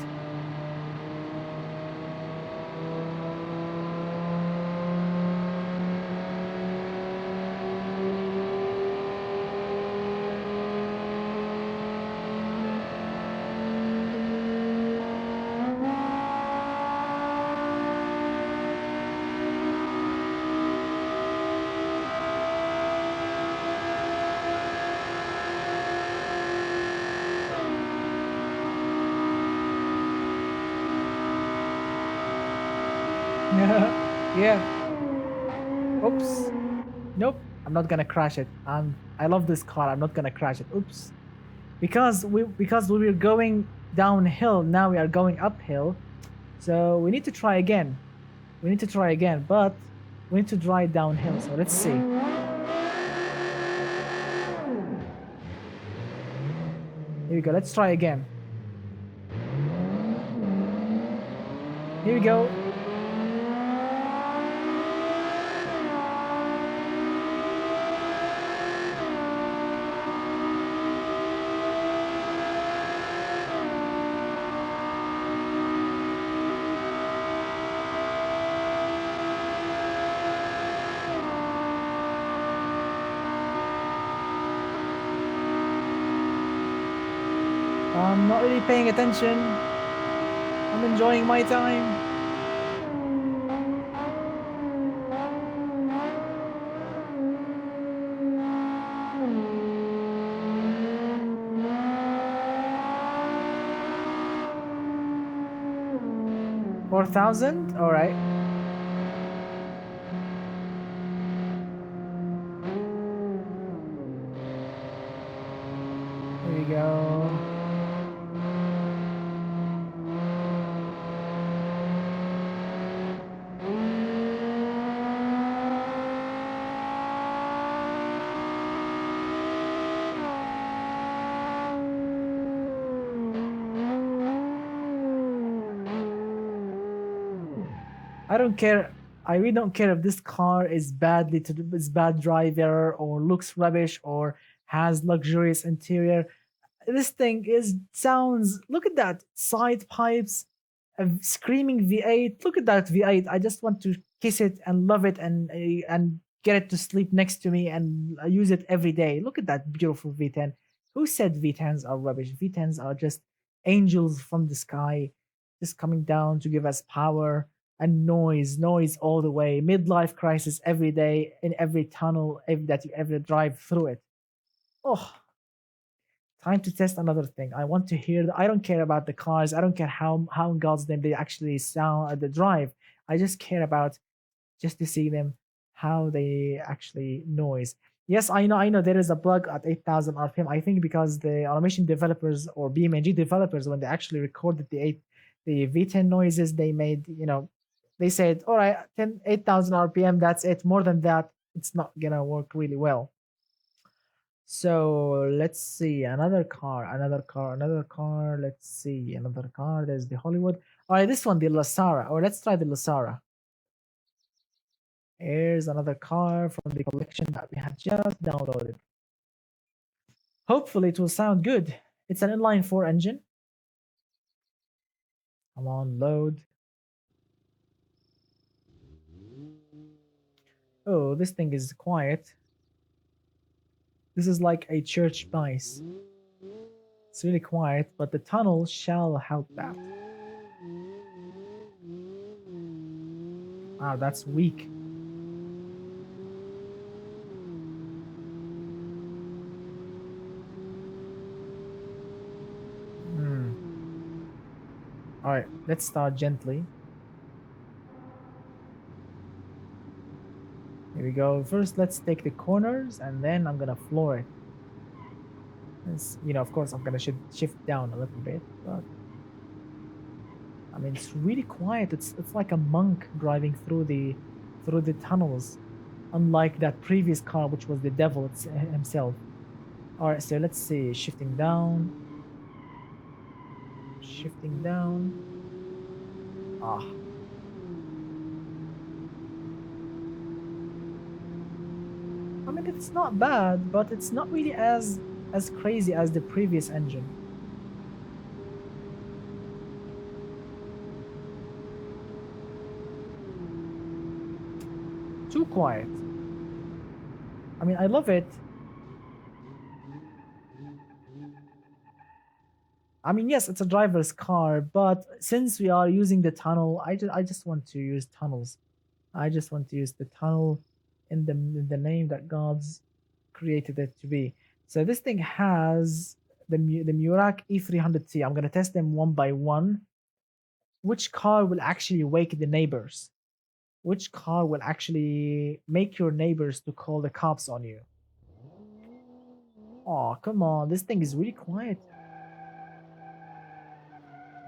Yeah. Oops. Nope. I'm not gonna crash it. I love this car. I'm not gonna crash it. Oops. Because we were going downhill. Now we are going uphill. So we need to try again. We need to try again, but we need to drive downhill. So let's see. Here we go. Let's try again. Here we go. I'm not really paying attention. I'm enjoying my time. $4,000? All right. Here we go. I don't care. I really don't care if this car is is bad driver or looks rubbish or has luxurious interior. This thing is sounds. Look at that side pipes, a screaming V8. Look at that V8. I just want to kiss it and love it and get it to sleep next to me and use it every day. Look at that beautiful V10. Who said V10s are rubbish? V10s are just angels from the sky, just coming down to give us power and noise all the way. Midlife crisis every day in every tunnel that you ever drive through it. Oh, time to test another thing. I want to hear. I don't care about the cars. I don't care how in God's name they actually sound at the drive. I just care about just to see them how they actually noise. Yes, I know there is a bug at 8,000 RPM. I think because the automation developers or BeamNG developers, when they actually recorded the V10 noises, they made, they said, all right, 8,000 RPM, that's it. More than that, it's not gonna work really well. So let's see another car. Let's see another car. There's the Hollywood. All right, this one, the Lisara. Or let's try the Lisara. Here's another car from the collection that we have just downloaded. Hopefully it will sound good. It's an inline 4 engine. Come on, load. Oh, this thing is quiet. This is like a church mice. It's really quiet, but the tunnel shall help that. Wow, that's weak. All right, let's start gently. Here we go. First, let's take the corners, and then I'm gonna floor it. You know, of course, I'm gonna shift down a little bit, but I mean, it's really quiet. It's like a monk driving through the tunnels, unlike that previous car, which was the devil himself. All right, so let's see. Shifting down. Ah, I mean, it's not bad, but it's not really as crazy as the previous engine. Too quiet. I mean, I love it. I mean, yes, it's a driver's car, but since we are using the tunnel, I just want to use tunnels. I just want to use the tunnel in the name that God's created it to be. So this thing has the Muroc E300T. I'm gonna test them one by one. Which car will actually wake the neighbors? Which car will actually make your neighbors to call the cops on you? Oh, come on. This thing is really quiet.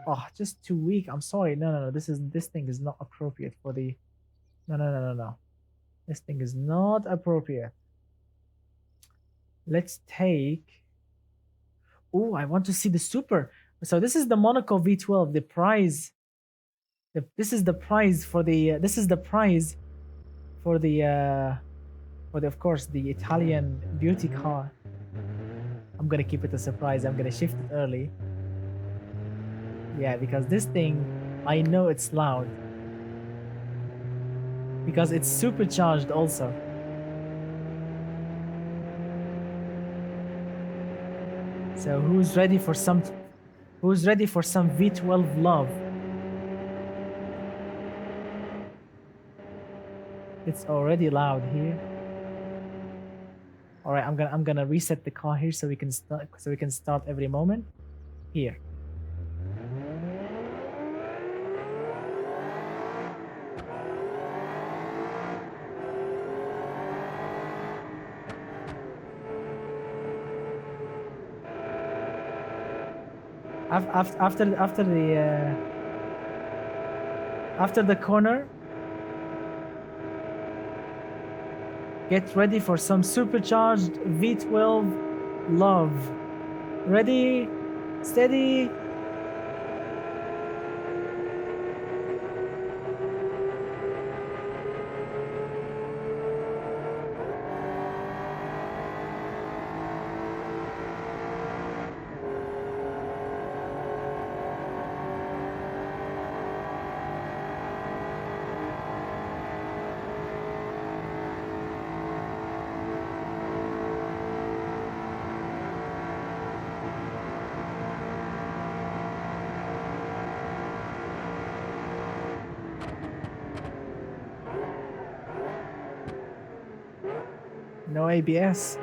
Oh, just too weak. I'm sorry. No. This thing is not appropriate for the. No. This thing is not appropriate. Let's take. Oh, I want to see the super. So this is the Monaco V12. The prize. This is the prize for the. This is the prize for the. Of course, the Italian beauty car. I'm gonna keep it a surprise. I'm gonna shift it early. Yeah, because this thing, I know it's loud. Because it's supercharged also. So who's ready for some V12 love? It's already loud here. All right, I'm gonna reset the car here so we can start every moment. Here. After the corner, get ready for some supercharged V12 love. Ready, steady. No ABS.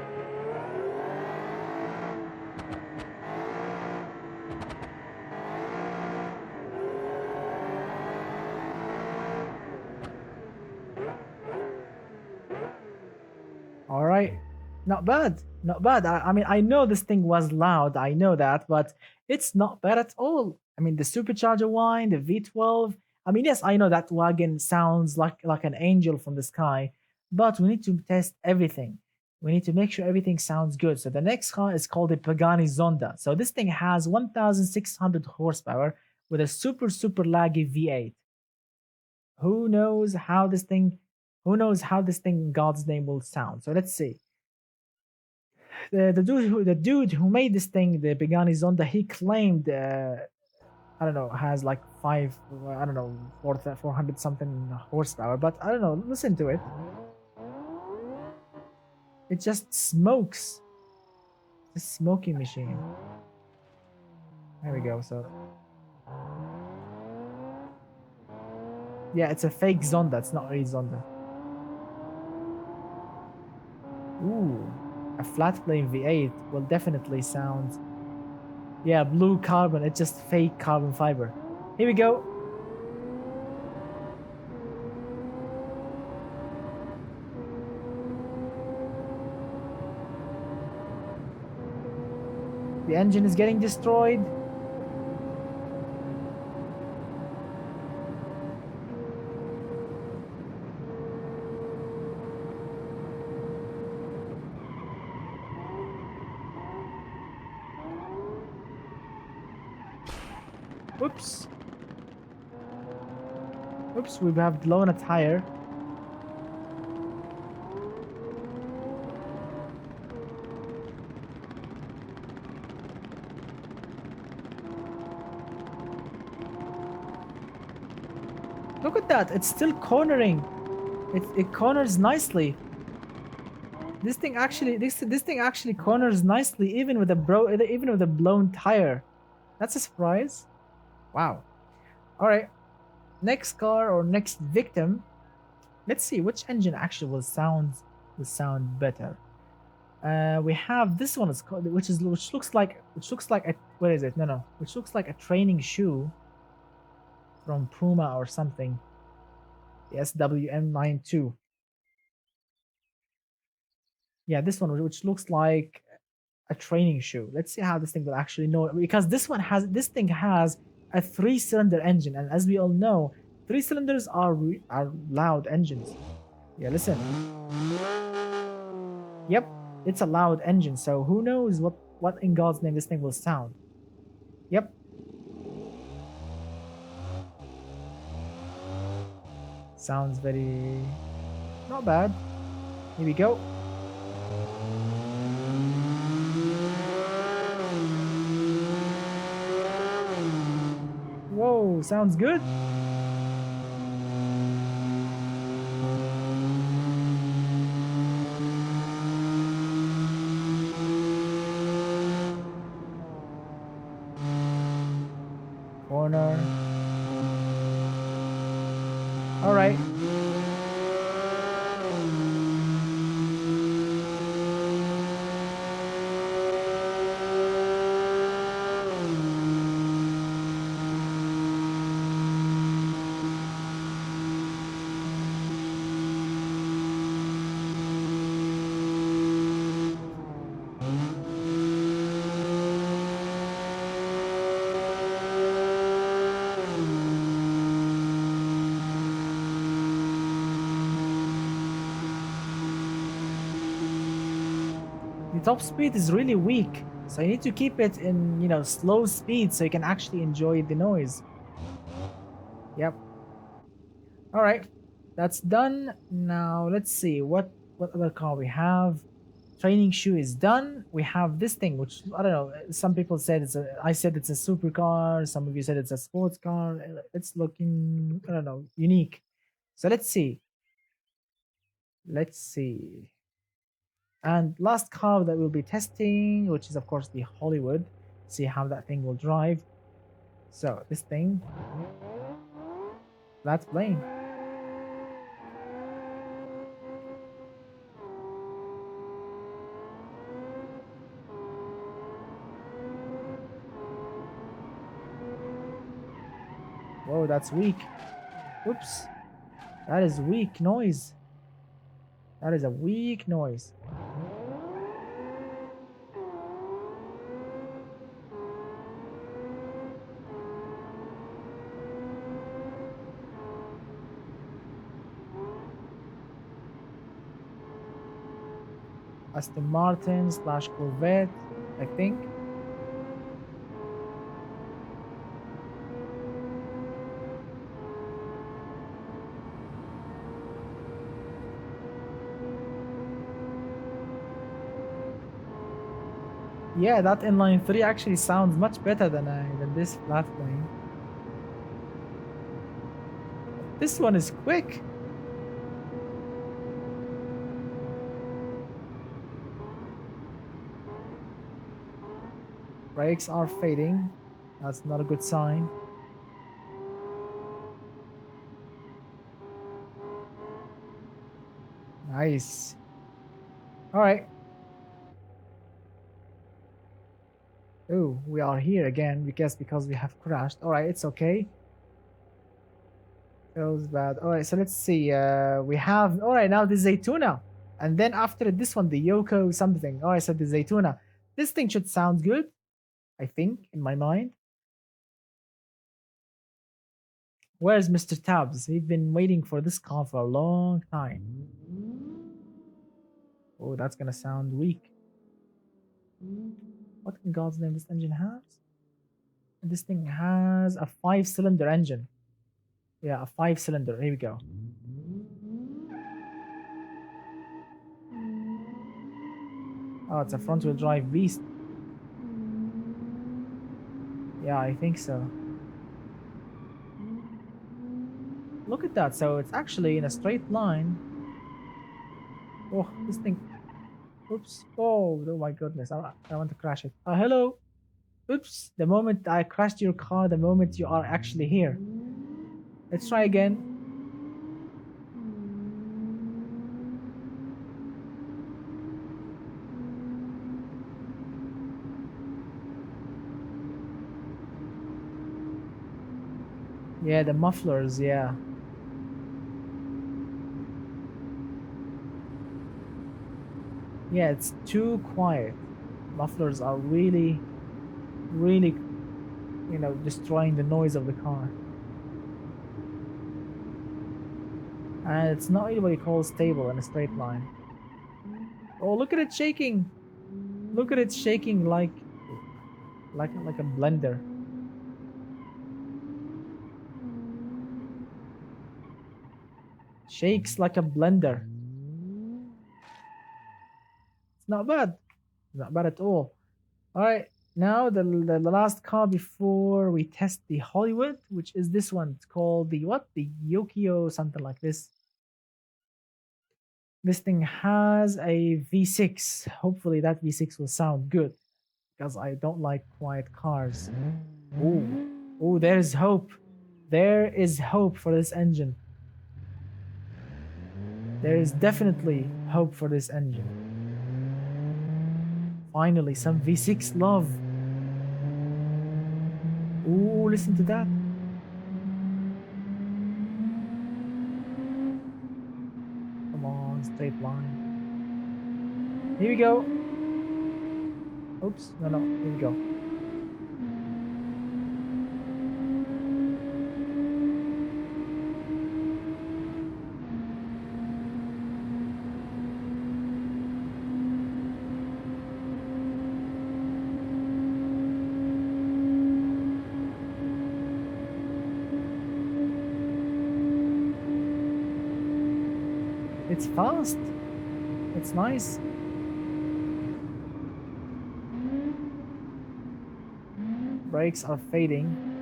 All right. Not bad. Not bad. I mean, I know this thing was loud. I know that, but it's not bad at all. I mean, the supercharger whine, the V12. I mean, yes, I know that wagon sounds like an angel from the sky, but we need to test everything. We need to make sure everything sounds good. So the next car is called the Pagani Zonda. So this thing has 1,600 horsepower with a super laggy V8. Who knows how this thing in God's name will sound? So let's see. The dude who made this thing, the Pagani Zonda, he claimed I don't know, has like I don't know, 400 something horsepower, but I don't know. Listen to it. It just smokes. It's a smoking machine. There we go. So yeah, it's a fake Zonda. It's not really Zonda. Ooh, a flat plane V8 will definitely sound. Yeah, blue carbon. It's just fake carbon fiber. Here we go. The engine is getting destroyed. Oops. Oops, we have blown a tire. Look at that, it's still cornering. It corners nicely. This thing actually corners nicely even with a blown tire. That's a surprise. Wow. All right. Next car or next victim. Let's see which engine actually will sound better. We have this one is called which looks like a what is it? No, which looks like a training shoe from Puma or something. The SWM 92. Yeah, this one which looks like a training shoe. Let's see how this thing will actually know, because this thing has a 3-cylinder engine, and as we all know, 3 cylinders are loud engines. Yeah, listen. Yep, it's a loud engine, so who knows what in God's name this thing will sound. Yep. Sounds very not bad. Here we go. Whoa, sounds good. Corner. All right. The top speed is really weak, so you need to keep it in, slow speed so you can actually enjoy the noise. Yep. All right, that's done. Now let's see what other car we have. Training shoe is done. We have this thing, which I don't know. Some people said I said it's a supercar. Some of you said it's a sports car. It's looking, I don't know, unique. So let's see. Let's see. And last car that we'll be testing, which is of course the Hollywood. See how that thing will drive. So this thing, flat plane. Whoa, that's weak. Oops. That is weak noise. That is a weak noise. Aston Martin / Corvette, I think. Yeah, that inline 3 actually sounds much better than this flat plane. This one is quick. Brakes are fading. That's not a good sign. Nice. All right. Oh, we are here again because we have crashed. All right, it's okay. Feels bad. All right, so let's see. We have all right now the Zaytuna, and then after this one the Yoko something. All right, so the Zaytuna. This thing should sound good, I think, in my mind. Where's Mr. Tabs? He's been waiting for this car for a long time. Oh, that's gonna sound weak. What in God's name this engine has? This thing has a 5-cylinder engine. Yeah, a 5-cylinder. Here we go. Oh, it's a front-wheel drive beast. Yeah, I think so. Look at that. So it's actually in a straight line. Oh, this thing. Oops. Oh my goodness. I want to crash it. Hello. Oops. The moment I crashed your car, the moment you are actually here. Let's try again. Yeah, the mufflers, yeah. Yeah, it's too quiet. Mufflers are really, really, destroying the noise of the car. And it's not really what you call stable in a straight line. Oh, look at it shaking! Look at it shaking like a blender. Shakes like a blender. It's not bad. Not bad at all. All right, now the last car before we test the Hollywood, which is this one. It's called the what? The Yokio, something like this. This thing has a V6. Hopefully that V6 will sound good because I don't like quiet cars. Oh, there is hope. There is hope for this engine. There is definitely hope for this engine. Finally, some V6 love. Ooh, listen to that. Come on, straight line. Here we go. Oops, no, here we go. It's fast. It's nice. Brakes are fading.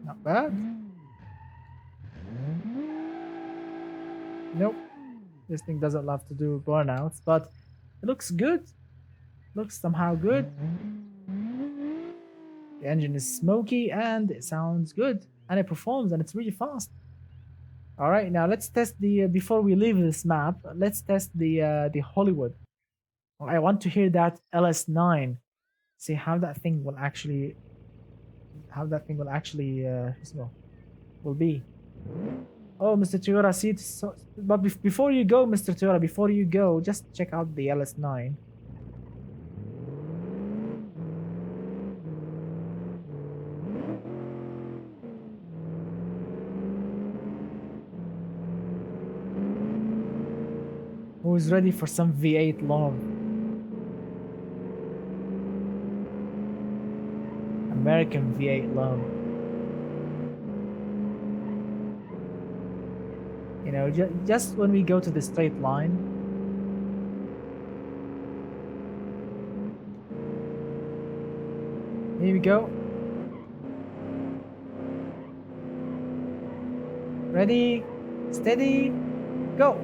Not bad. Nope. This thing doesn't love to do burnouts, but it looks good. Looks somehow good. The engine is smoky and it sounds good. And it performs and it's really fast. Alright, now let's test the, before we leave this map, let's test the Hollywood. I want to hear that LS9. See how that thing will actually, will be. Oh, Mr. Toyota, see, so, but before you go, Mr. Toyota, before you go, just check out the LS9. Who's ready for some V8 love? American V8 love. You know, just when we go to the straight line. Here we go. Ready, steady, go.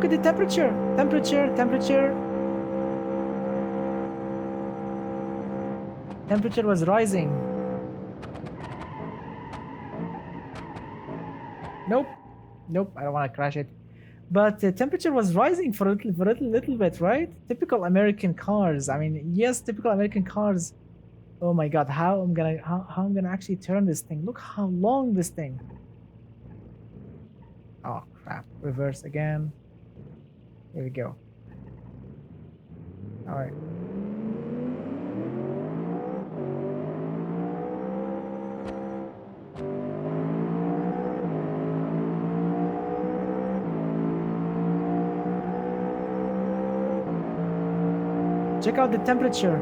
look at the temperature. Temperature. Temperature was rising. Nope. Nope, I don't want to crash it. But the temperature was rising for a little bit, right? Typical American cars. I mean, yes, typical American cars. Oh my god, how I'm gonna actually turn this thing. Look how long this thing. Oh crap. Reverse again. Here we go. Alright. Check out the temperature.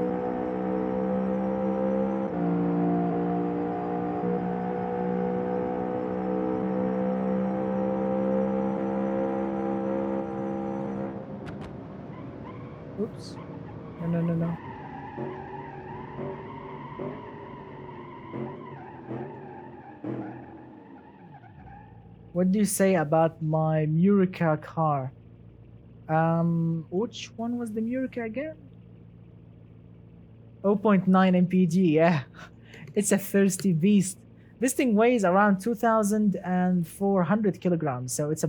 Oops. No. What do you say about my Murica car? Which one was the Murica again? 0.9 mpg, yeah. It's a thirsty beast. This thing weighs around 2,400 kilograms, so it's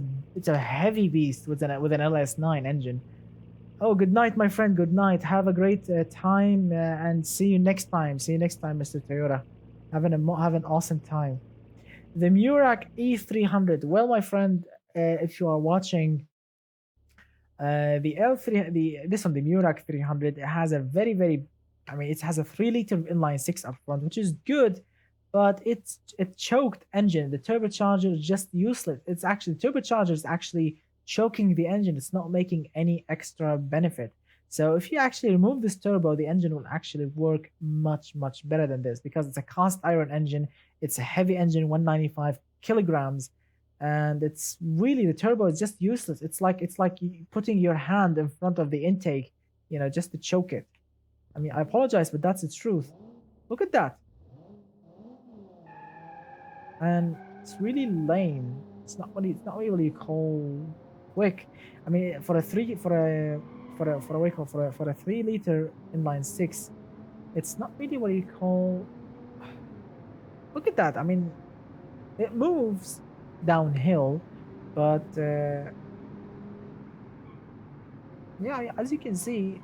a heavy beast with an LS9 engine. Oh, good night, my friend. Good night. Have a great time, and see you next time. See you next time, Mr. Toyota. Have an awesome time. The Muroc E300. Well, my friend, if you are watching, the L3, this one, the Muroc 300, it has a very, I mean, it has a 3-liter inline six up front, which is good, but it's a choked engine. The turbocharger is just useless. It's actually the turbocharger is actually choking the engine. It's not making any extra benefit. So if you actually remove this turbo, the engine will actually work much better than this because it's a cast iron engine. It's a heavy engine, 195 kilograms, and it's really, the turbo is just useless. It's like putting your hand in front of the intake, just to choke it. I mean, I apologize, but that's the truth. Look at that. And it's really lame. It's not really what you call quick. I mean, for a 3-liter inline six, it's not really what you call. Look at that. I mean, it moves downhill, but yeah, as you can see,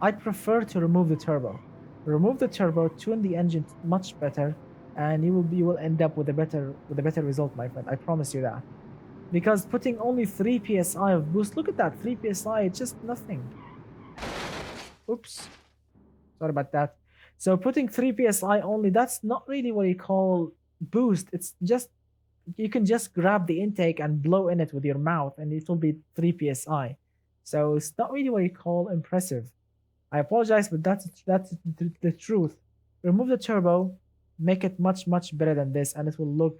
I prefer to remove the turbo. Remove the turbo, tune the engine much better, and you will end up with a better result, my friend. I promise you that. Because putting only 3 psi of boost, look at that, 3 psi, it's just nothing. Oops, sorry about that. So putting 3 psi only, that's not really what you call boost. It's just, you can just grab the intake and blow in it with your mouth, and it will be 3 psi. So it's not really what you call impressive. I apologize, but that's the truth. Remove the turbo, make it much better than this, and it will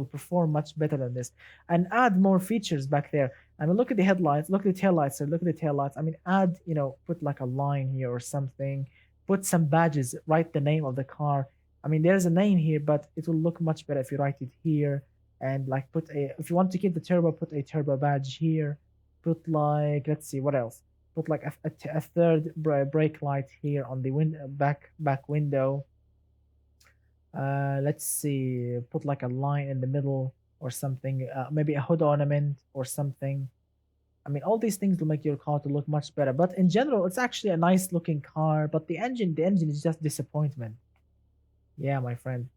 perform much better than this, and add more features back there. I mean, look at the headlights, look at the taillights, so look at the taillights. I mean, add, put like a line here or something, put some badges, write the name of the car. I mean, there's a name here, but it will look much better if you write it here, and like if you want to keep the turbo, put a turbo badge here. Put like, let's see, what else? Put like a third brake light here on the back window. Let's see, put like a line in the middle or something, maybe a hood ornament or something. I mean, all these things will make your car to look much better, but in general, it's actually a nice looking car, but the engine is just disappointment. Yeah, my friend.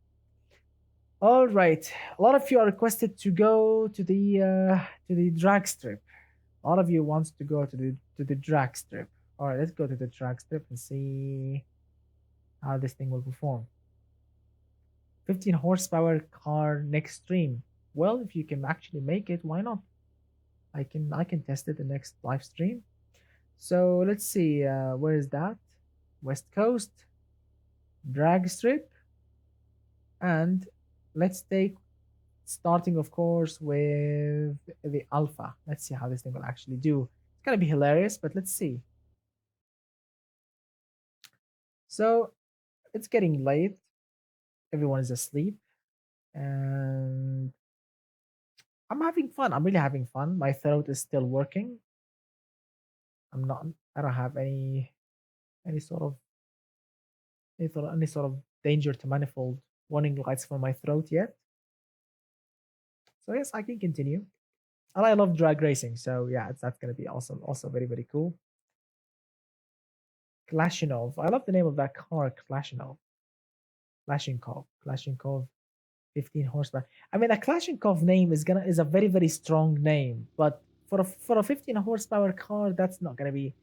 All right, a lot of you are requested to go to the drag strip. A lot of you wants to go to the drag strip. All right, let's go to the drag strip and see how this thing will perform. 15 horsepower car next stream. Well, if you can actually make it, why not? I can test it the next live stream. So let's see, where is that? West Coast, drag strip, and let's take, starting of course with the alpha. Let's see how this thing will actually do. It's gonna be hilarious, but let's see. So it's getting late, everyone is asleep, and I'm having fun. I'm really having fun. My throat is still working. I'm not. I don't have any sort of any sort of danger to manifold warning lights for my throat yet. So yes, I can continue. And I love drag racing, so yeah, that's gonna be awesome. Also very very cool. Klashinov. I love the name of that car, Klashinov. Klashinkov. 15 horsepower. I mean, a Kalashnikov name is a very very strong name, but for a 15 horsepower car, that's not gonna be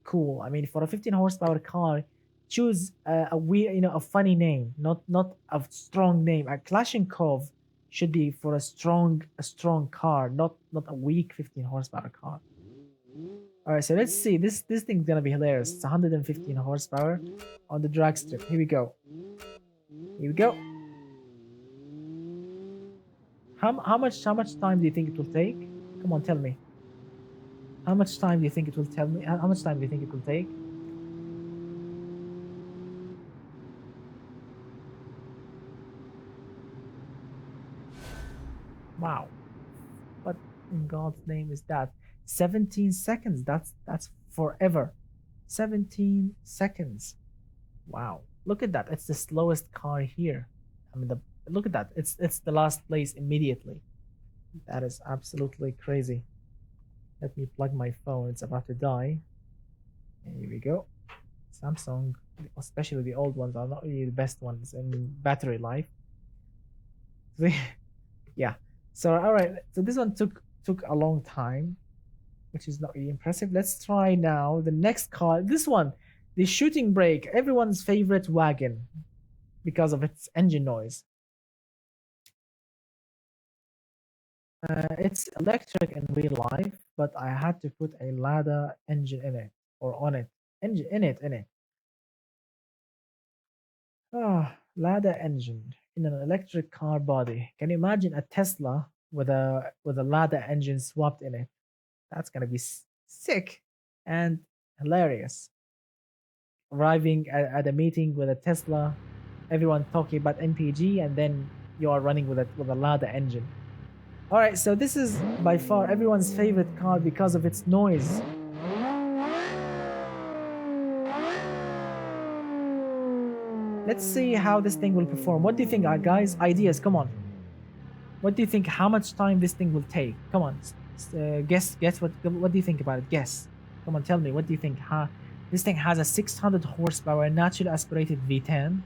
cool. I mean, for a 15 horsepower car, choose a weird, a funny name, not a strong name. A Kalashnikov should be for a strong car, not a weak 15 horsepower car. All right, so let's see. This thing's gonna be hilarious. It's 115 horsepower on the drag strip. Here we go. Here we go. How much time do you think it will take? Come on, tell me. How much time do you think it will tell me? How much time do you think it will take? Wow. What in God's name is that? 17 seconds. That's forever. 17 seconds. Wow. Look at that. It's the slowest car here. I mean, look at that. It's the last place immediately. That is absolutely crazy. Let me plug my phone. It's about to die. And here we go. Samsung, especially the old ones, are not really the best ones in battery life. Yeah. So all right. So this one took a long time, which is not really impressive. Let's try now the next car. This one, the shooting brake, everyone's favorite wagon because of its engine noise. It's electric in real life, but I had to put a Lada engine in it or on it. Engine in it. Ah, Lada engine in an electric car body. Can you imagine a Tesla with a Lada engine swapped in it? That's gonna be sick and hilarious. Arriving at a meeting with a Tesla, everyone talking about MPG, and then you are running with a Lada engine. All right, so this is by far everyone's favorite car because of its noise. Let's see how this thing will perform. What do you think, guys? Ideas, come on. What do you think? How much time this thing will take? Come on, guess. What do you think about it? Guess. Come on, tell me. What do you think? This thing has a 600 horsepower naturally aspirated V10.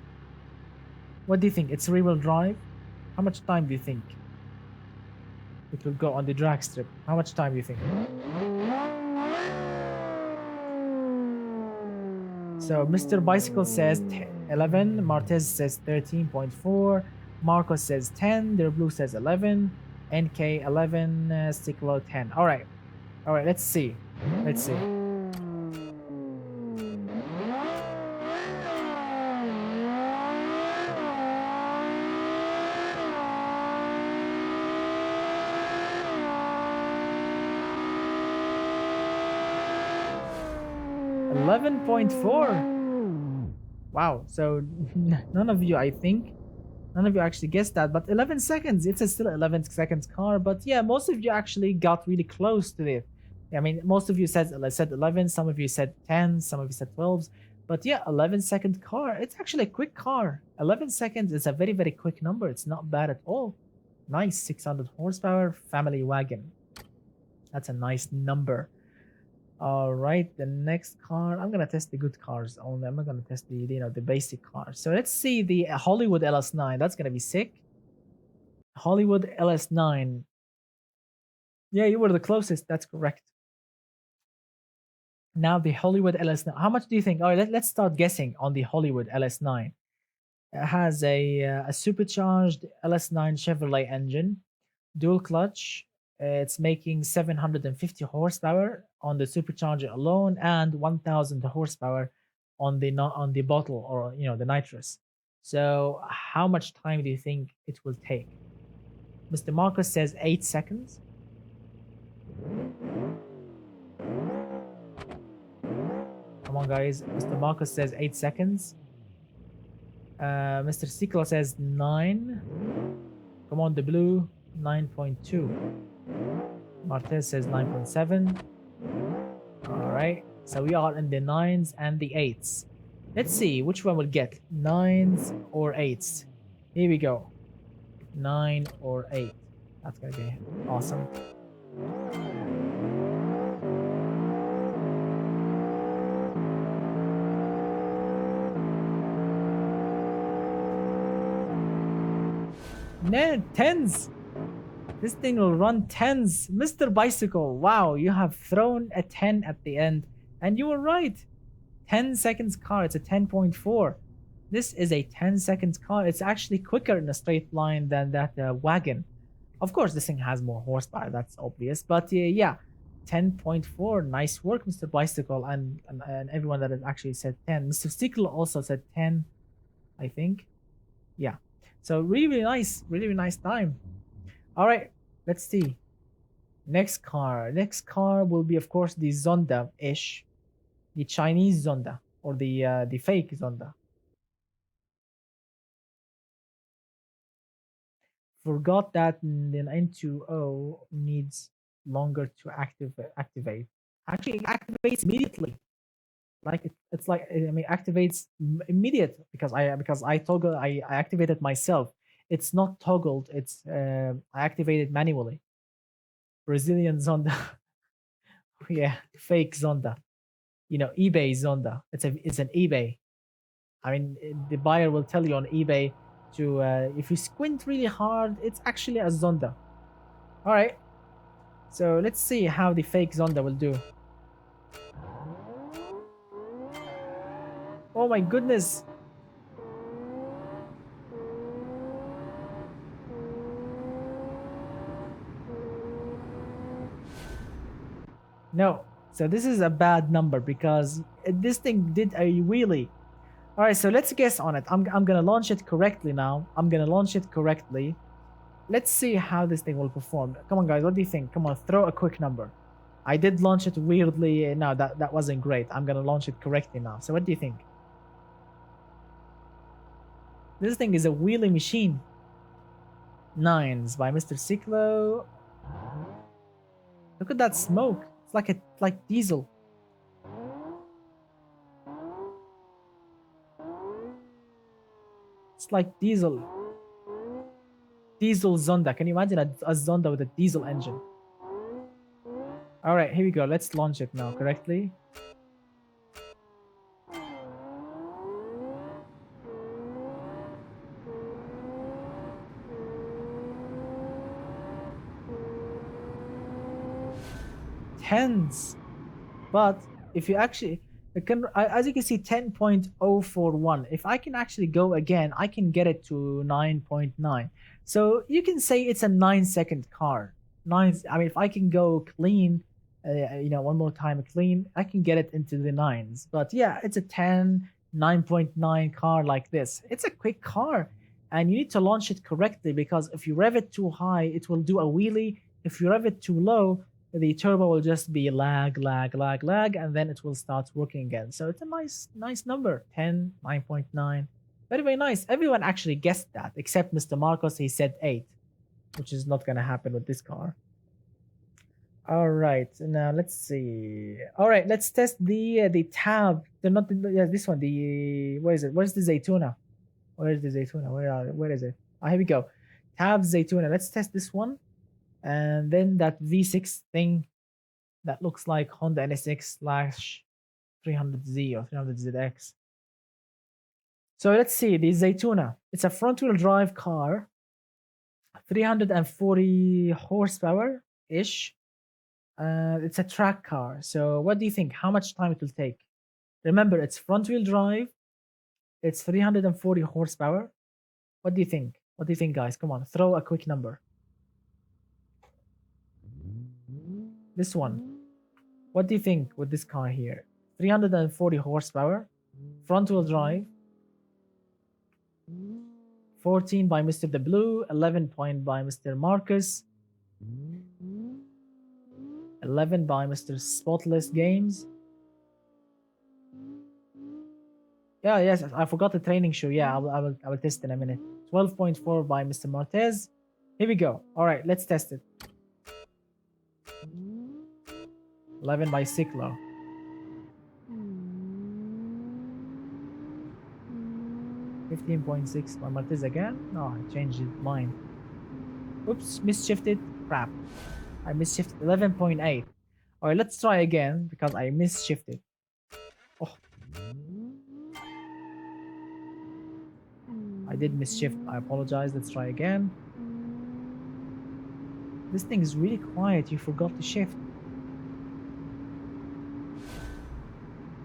What do you think? It's rear-wheel drive. How much time do you think it will go on the drag strip? How much time do you think? So Mr. Bicycle says 11, Martez says 13.4, Marcos says 10, Their Blue says 11, NK 11, Sticklow 10. All right, let's see. 11.4. Wow. So none of you, I think, none of you actually guessed that. But 11 seconds. It's a still 11 seconds car. But yeah, most of you actually got really close to it. I mean, most of you said 11. Some of you said 10. Some of you said 12. But yeah, 11-second car. It's actually a quick car. 11 seconds is a very, very quick number. It's not bad at all. Nice 600 horsepower family wagon. That's a nice number. All right, the next car. I'm gonna test the good cars only. I'm not gonna test the basic cars. So let's see the Hollywood LS9. That's gonna be sick. Hollywood LS9. Yeah, you were the closest. That's correct. Now the Hollywood LS9. How much do you think? All right, let's start guessing on the Hollywood LS9. It has a supercharged LS9 Chevrolet engine, dual clutch. It's making 750 horsepower on the supercharger alone, and 1,000 horsepower on the bottle, or the nitrous. So how much time do you think it will take? Mr. Marcos says 8 seconds. Come on, guys. Mr. Marcos says 8 seconds. Mr. Sikla says 9. Come on, the blue. 9.2. Martez says 9.7. All right. So we are in the 9s and the 8s. Let's see which one will get 9s or 8s. Here we go. 9 or 8. That's going to be awesome. Man, 10s. This thing will run 10s. Mr. Bicycle, wow, you have thrown a 10 at the end. And you were right. 10 seconds car, it's a 10.4. This is a 10 seconds car. It's actually quicker in a straight line than that wagon. Of course, this thing has more horsepower, that's obvious. But yeah, 10.4. Nice work, Mr. Bicycle, and everyone that has actually said 10. Mr. Stickle also said 10, I think. Yeah. So really, really nice. Really, really nice time. All right, let's see. Next car. Next car will be, of course, the Zonda-ish. The Chinese Zonda, or the fake Zonda. Forgot that the N2O needs longer to activate. Actually, it activates immediately. Like it's like, I mean, activates immediate because I toggle I activated myself. It's not toggled. It's I activated manually. Brazilian Zonda. Yeah, fake Zonda. You know, eBay Zonda. It's an eBay. I mean, the buyer will tell you on eBay to if you squint really hard, it's actually a Zonda. All right. So let's see how the fake Zonda will do. Oh my goodness. No. So this is a bad number because this thing did a wheelie. All right, so let's guess on it. I'm going to launch it correctly now. I'm going to launch it correctly. Let's see how this thing will perform. Come on, guys. What do you think? Come on, throw a quick number. I did launch it weirdly. No, that wasn't great. I'm going to launch it correctly now. So what do you think? This thing is a wheelie machine. 9s by Mr. Ciclo. Look at that smoke. It's like diesel. It's like diesel. Diesel Zonda. Can you imagine a Zonda with a diesel engine? All right, here we go. Let's launch it now correctly. Tens. But if you actually as you can see, 10.041. If I can actually go again, I can get it to 9.9. So you can say it's a 9-second car. I mean, if I can go clean, one more time clean, I can get it into the 9s. But yeah, it's a 9.9 car like this. It's a quick car, and you need to launch it correctly because if you rev it too high, it will do a wheelie. If you rev it too low, the turbo will just be lag, and then it will start working again. So it's a nice number. 10, 9.9. Very, very nice. Everyone actually guessed that, except Mr. Marcos. He said 8, which is not going to happen with this car. All right, now let's see. All right, let's test the tab. They're not this one. Where is it? Where's the Zaytuna? Where is the Zaytuna? Where is it? Here we go. Tab Zaytuna. Let's test this one. And then that V6 thing that looks like Honda NSX / 300Z or 300ZX. So let's see the Zaytuna. It's a front-wheel drive car, 340 horsepower-ish. It's a track car. So what do you think? How much time it will take? Remember, it's front-wheel drive. It's 340 horsepower. What do you think? What do you think, guys? Come on, throw a quick number. This one. What do you think with this car here? 340 horsepower, front wheel drive, 14 by Mr. The Blue, 11 point by Mr. Marcus, 11 by Mr. Spotless Games. Yeah, yes, I forgot the training shoe. Yeah, I will test in a minute. 12.4 by Mr. Martez, Here we go. All right, let's test it. 11 by Cyclo. 15.6 by Martiz again. No, I changed it mine. Oops, misshifted. Crap. I misshifted 11.8. All right, let's try again because I misshifted. Oh, I did misshift. I apologize. Let's try again. This thing is really quiet. You forgot to shift.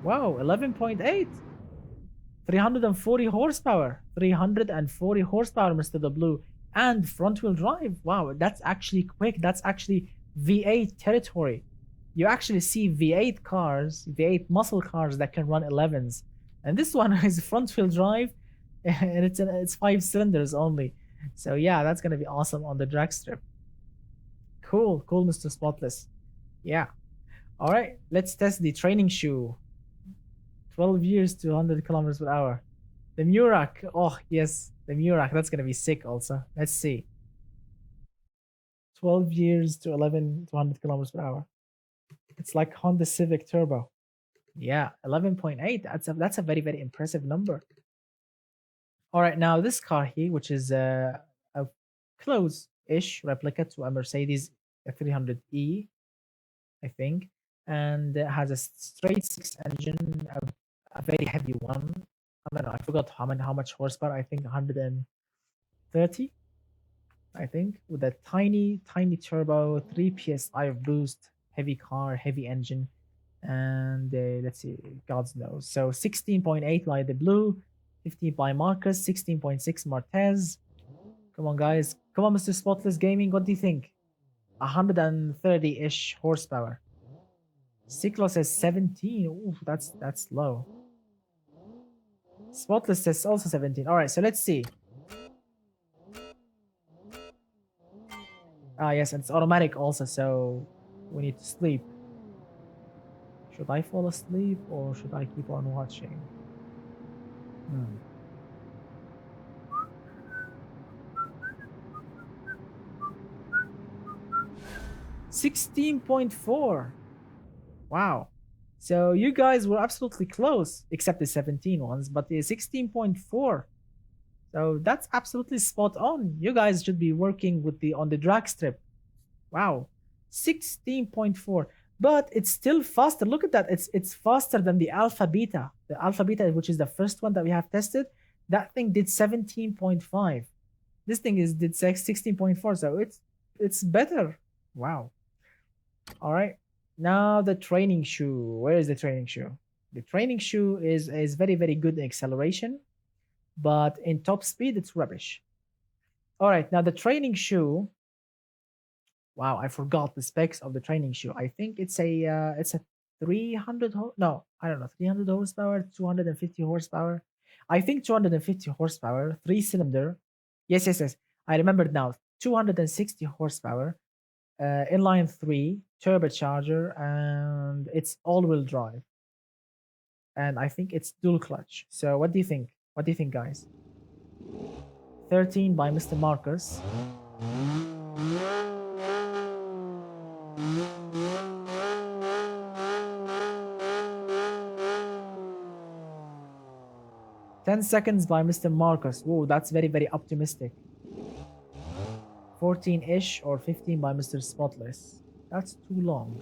Wow, 11.8. 340 horsepower. 340 horsepower, Mr. The Blue. And front wheel drive. Wow, that's actually quick. That's actually V8 territory. You actually see V8 cars, V8 muscle cars that can run 11s. And this one is front wheel drive and it's 5 cylinders only. So yeah, that's going to be awesome on the drag strip. Cool, cool, Mr. Spotless. Yeah. All right, let's test the training shoe. 12 years to 100 kilometers per hour. The Muroc. Oh, yes, the Muroc. That's going to be sick also. Let's see. 12 years to 11 to 100 kilometers per hour. It's like Honda Civic Turbo. Yeah, 11.8. That's a very, very impressive number. All right, now this car here, which is a close-ish replica to a Mercedes 300E, I think, and it has a straight six engine, a very heavy one. I don't know. I forgot how much horsepower. I think 130. I think with a tiny turbo, 3 psi of boost, heavy car, heavy engine, and let's see, God's knows. So 16.8 by the Blue, 15 by Marcus, 16.6 Martez. Come on, guys. Come on, Mr. Spotless Gaming. What do you think? 130-ish horsepower. Cyclo says 17. Ooh, that's low. Spotless says also 17. All right, so let's see. Ah, yes, and it's automatic also, so we need to sleep. Should I fall asleep or should I keep on watching? 16.4. Wow. So you guys were absolutely close, except the 17 ones, but the 16.4. So that's absolutely spot on. You guys should be working with on the drag strip. Wow. 16.4. But it's still faster. Look at that. It's faster than the Alpha Beta. The Alpha Beta, which is the first one that we have tested, that thing did 17.5. This thing did 16.4. So it's better. Wow. All right. Now the training shoe. Where is the training shoe? The training shoe is very, very good in acceleration, but in top speed, it's rubbish. All right. Now the training shoe. Wow, I forgot the specs of the training shoe. I think it's a 300 no, I don't know, 300 horsepower, 250 horsepower. I think 250 horsepower, 3-cylinder. Yes, yes, yes. I remembered now. 260 horsepower, inline 3, turbocharger, and it's all-wheel drive. And I think it's dual clutch. So what do you think? What do you think, guys? 13 by Mr. Marcus. Ten seconds by Mr. Marcus. Whoa, that's very, very optimistic. 14-ish or 15 by Mr. Spotless. That's too long.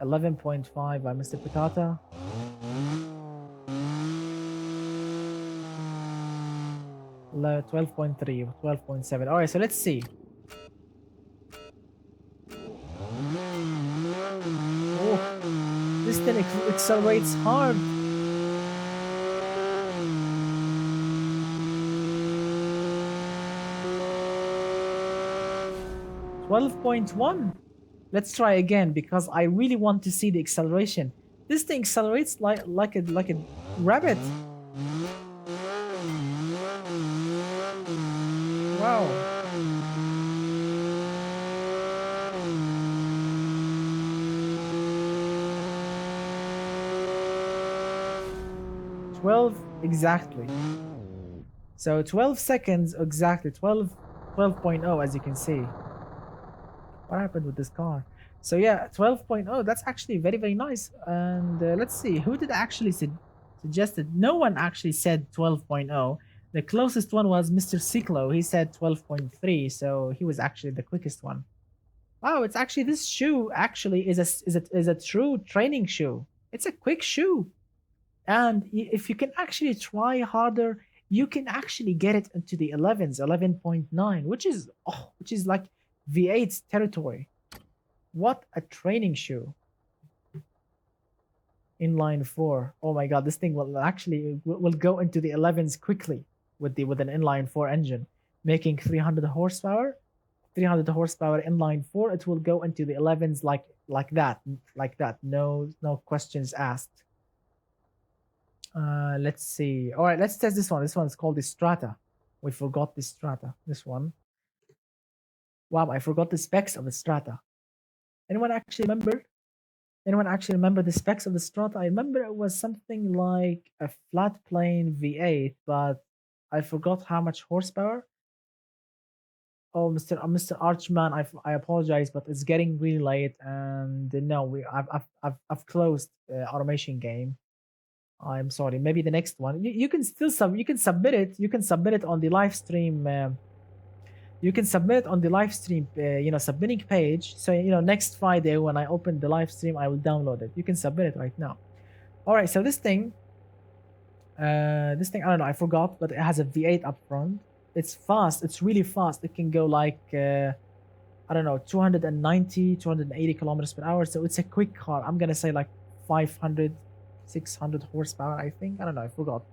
11.5 by Mr. Pitata. 12.3, 12.7. All right, so let's see. Oh, this thing accelerates hard. 12.1. Let's try again because I really want to see the acceleration. This thing accelerates like a rabbit. Wow. exactly. So 12 seconds exactly. 12 12.0, as you can see. What happened with this car? So yeah, 12.0, that's actually very, very nice. And let's see, who did actually suggested? No one actually said 12.0. The closest one was Mr. Ciclo. He said 12.3, so he was actually the quickest one. Wow, it's actually, this shoe actually is a true training shoe. It's a quick shoe. And if you can actually try harder, you can actually get it into the 11s, 11.9, which is like V8's territory. What a training shoe. Inline 4. Oh my god, this thing will actually will go into the 11s quickly with an inline 4 engine, making 300 horsepower. 300 horsepower inline 4, it will go into the 11s like that. No questions asked. Let's see. All right, let's test this one. This one is called the Strata. We forgot the Strata. This one. Wow, I forgot the specs of the Strata. Anyone actually remember? Anyone actually remember the specs of the Strata? I remember it was something like a flat plane V8, but I forgot how much horsepower. Oh, Mr. Archman, I apologize, but it's getting really late, and no, I've closed automation game. I'm sorry. Maybe the next one. You can still you can submit it. You can submit it on the live stream. You can submit it on the live stream. Submitting page. So next Friday when I open the live stream, I will download it. You can submit it right now. All right. So this thing. I don't know. I forgot, but it has a V8 up front. It's fast. It's really fast. It can go like I don't know, 290, 280 kilometers per hour. So it's a quick car. I'm gonna say like 500. 600 horsepower, I think. I don't know, I forgot.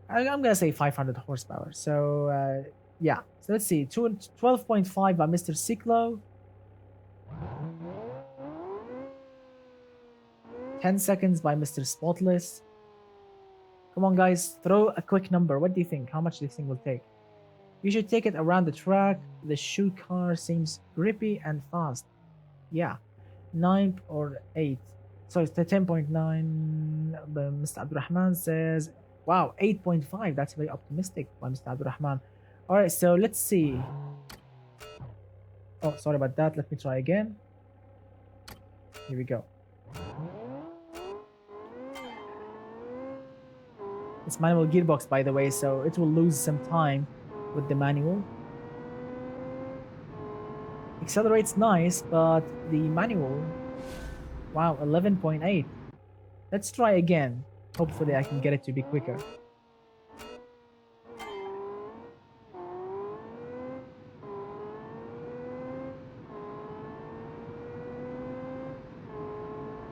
I'm gonna say 500 horsepower. So yeah, so let's see, 12.5 by Mr. Ciclo. 10 seconds by Mr. Spotless. Come on guys, throw a quick number. What do you think? How much this thing will take? You should take it around the track. The shoe car seems grippy and fast. Yeah, 9 or 8. So it's the 10.9. Mr. Abdurrahman says, wow, 8.5. That's very optimistic by Mr. Abdurrahman. All right, so let's see. Oh, sorry about that. Let me try again. Here we go. It's manual gearbox, by the way, so it will lose some time with the manual. Accelerates nice, but the manual, wow, 11.8. Let's try again. Hopefully I can get it to be quicker.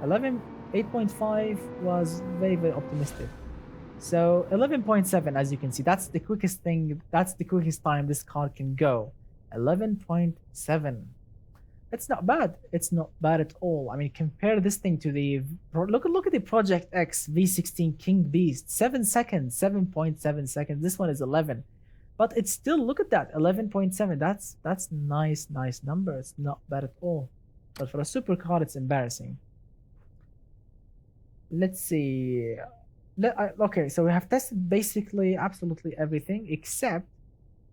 $11, 8.5 was very, very optimistic. So 11.7, as you can see, that's the quickest thing. That's the quickest time this car can go. 11.7. It's not bad. It's not bad at all. I mean, compare this thing to the look at the Project X V16 King Beast. 7 seconds, 7.7 seconds. This one is 11, but it's still, look at that, 11.7. That's nice number. It's not bad at all. But for a supercar, it's embarrassing. Let's see. Okay, so we have tested basically absolutely everything except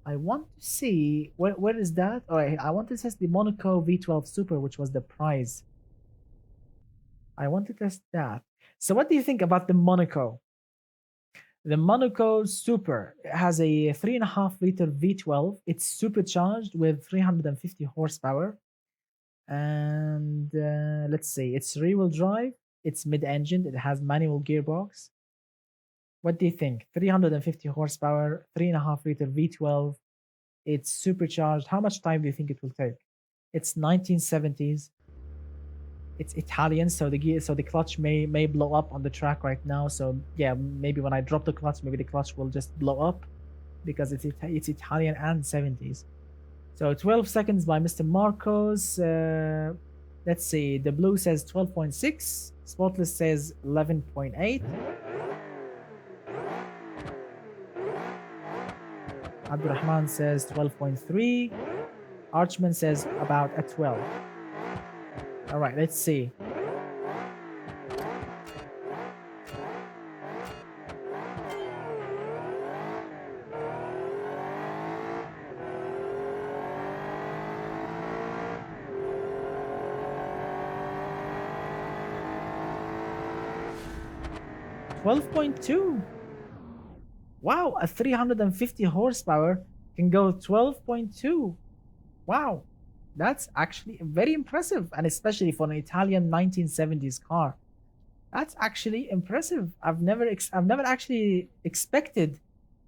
I want to see where is that? Oh, I want to test the Monaco V12 Super, which was the prize. I want to test that. So what do you think about the Monaco? The Monaco Super has a 3.5 liter V12. It's supercharged with 350 horsepower. And let's see, it's rear-wheel drive. It's mid-engine. It has manual gearbox. What do you think? 350 horsepower, 3.5 liter V12. It's supercharged. How much time do you think it will take? It's 1970s. It's Italian, so the clutch may blow up on the track right now. So yeah, maybe when I drop the clutch, maybe the clutch will just blow up because it's Italian and 70s. So 12 seconds by Mr. Marcos. Let's see. The blue says 12.6. Spotless says 11.8. Abdurrahman says 12.3. Archman says about a 12. All right, let's see. 12.2. Wow, a 350 horsepower can go 12.2. Wow, that's actually very impressive, and especially for an Italian 1970s car. That's actually impressive. I've never actually expected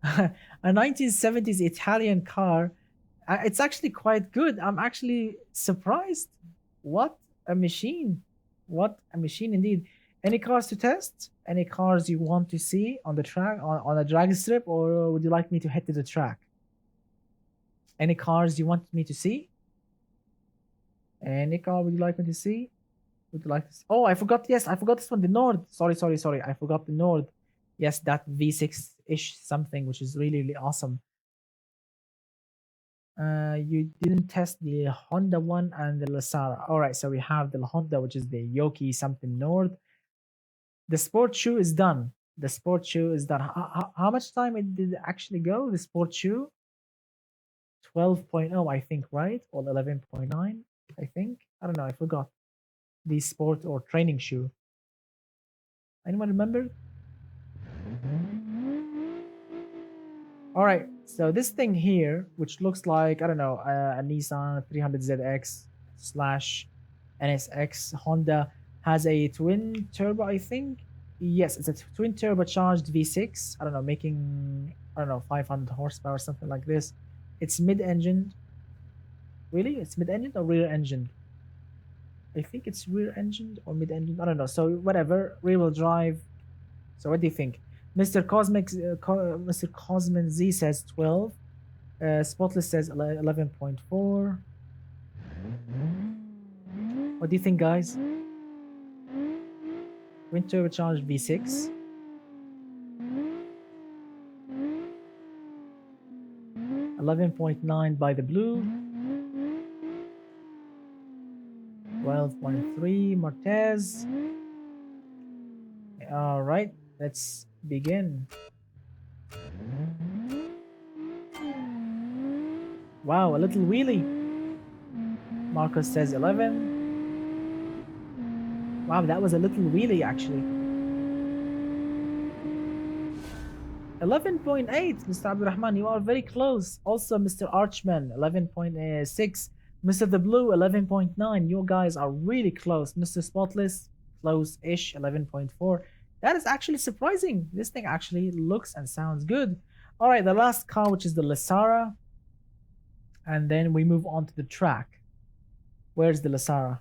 a 1970s Italian car. It's actually quite good. I'm actually surprised. What a machine. What a machine indeed. Any cars to test? Any cars you want to see on the track, on a drag strip, or would you like me to head to the track? Any cars you want me to see? Any car would you like me to see? Would you like to see? Oh, I forgot. Yes, I forgot this one. The Nord. Sorry. I forgot the Nord. Yes, that V6-ish something, which is really, really awesome. You didn't test the Honda one and the Lisara. All right, so we have the Honda, which is the Yoki something Nord. The sport shoe is done. The sport shoe is done. How much time it did it actually go? The sport shoe, 12.0, I think, right? Or 11.9, I think. I don't know. I forgot. The sport or training shoe. Anyone remember? All right, so this thing here, which looks like, I don't know, a Nissan 300ZX slash NSX Honda, has a twin turbo, I think. Yes, it's a twin turbocharged V6. I don't know, making, I don't know, 500 horsepower or something like this. It's mid-engined. Really? It's mid-engined or rear-engined? I think it's rear-engined or mid-engined. I don't know. So whatever, rear-wheel drive. So what do you think? Mr. Cosmin Z says 12. Spotless says 11.4. What do you think, guys? Twin turbocharged V6. 11.9 by the blue. 12.3 Marquez. All right, let's begin. Wow, a little wheelie. Marcus says 11. Wow, that was a little wheelie actually. 11.8, Mr. Abdurrahman, you are very close. Also, Mr. Archman, 11.6. Mr. The Blue, 11.9. You guys are really close. Mr. Spotless, close-ish, 11.4. That is actually surprising. This thing actually looks and sounds good. All right, the last car, which is the Lisara. And then we move on to the track. Where's the Lisara?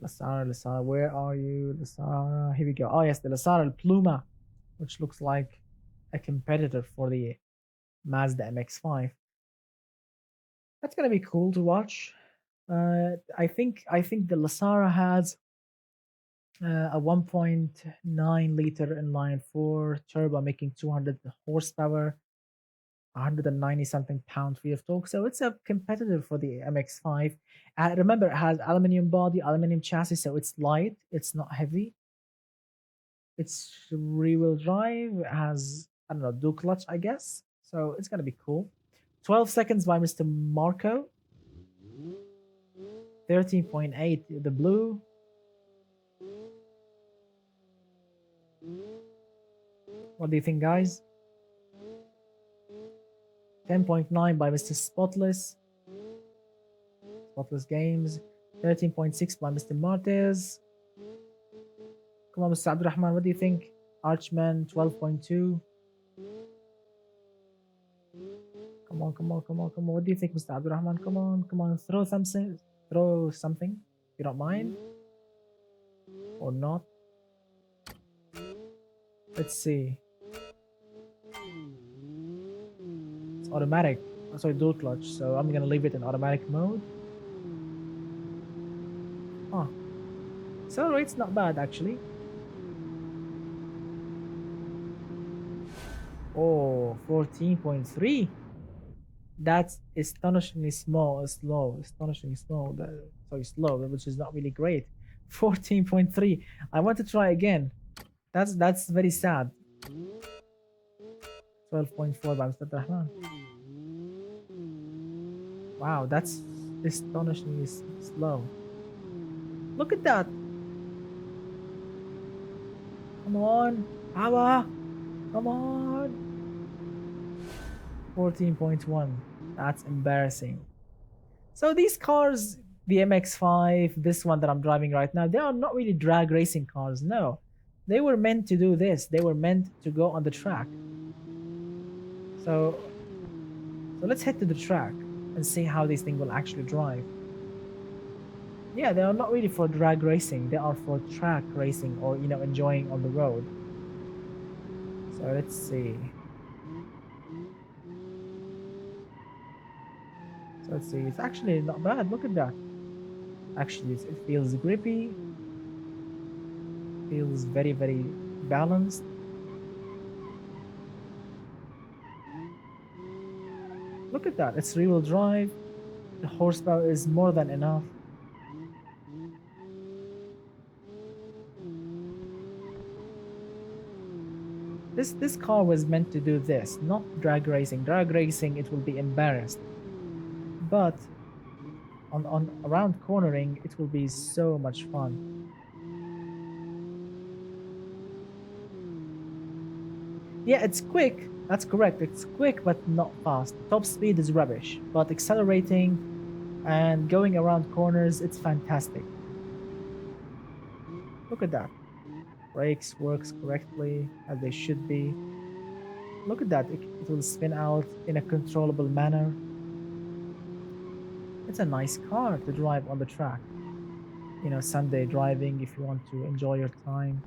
Lisara, where are you? Lisara, here we go. Oh, yes, the Lisara Pluma, which looks like a competitor for the Mazda MX-5. That's gonna be cool to watch. I think the Lisara has a 1.9 liter inline 4 turbo, making 200 horsepower, 190 something pound-feet of torque. So it's a competitor for the MX-5. Remember, it has aluminium body, aluminium chassis, so it's light. It's not heavy. It's rear-wheel drive. It has, I don't know, dual clutch, I guess. So it's gonna be cool. 12 seconds by Mr. Marco. 13.8 the blue. What do you think, guys? 10.9 by Mr. Spotless. Spotless Games. 13.6 by Mr. Martez. Come on, Mr. Abdurrahman, what do you think? Archman, 12.2. Come on. What do you think, Mr. Abdurrahman? Come on. Throw something, if you don't mind. Or not. Let's see. It's automatic. Sorry, dual clutch. So I'm gonna leave it in automatic mode. Huh. Accelerate's not bad actually. Oh, 14.3. That's astonishingly slow. Astonishingly slow. Sorry, slow, which is not really great. 14.3. I want to try again. That's very sad. 12.4 by Mr. Rahman. Wow, that's astonishingly slow. Look at that. Come on, power. Come on. 14.1. That's embarrassing. So these cars, the MX-5, this one that I'm driving right now, they are not really drag racing cars. No, they were meant to do this. They were meant to go on the track. So, so let's head to the track and see how this thing will actually drive. Yeah, they are not really for drag racing. They are for track racing or, enjoying on the road. So let's see. So let's see. It's actually not bad. Look at that. Actually, it feels grippy. Feels very, very balanced. Look at that. It's rear-wheel drive. The horsepower is more than enough. This car was meant to do this, not drag racing. Drag racing, it will be embarrassed. But on around cornering, it will be so much fun. Yeah, it's quick. That's correct. It's quick, but not fast. Top speed is rubbish, but accelerating and going around corners, it's fantastic. Look at that. Brakes works correctly as they should be. Look at that. It will spin out in a controllable manner. It's a nice car to drive on the track. Sunday driving if you want to enjoy your time.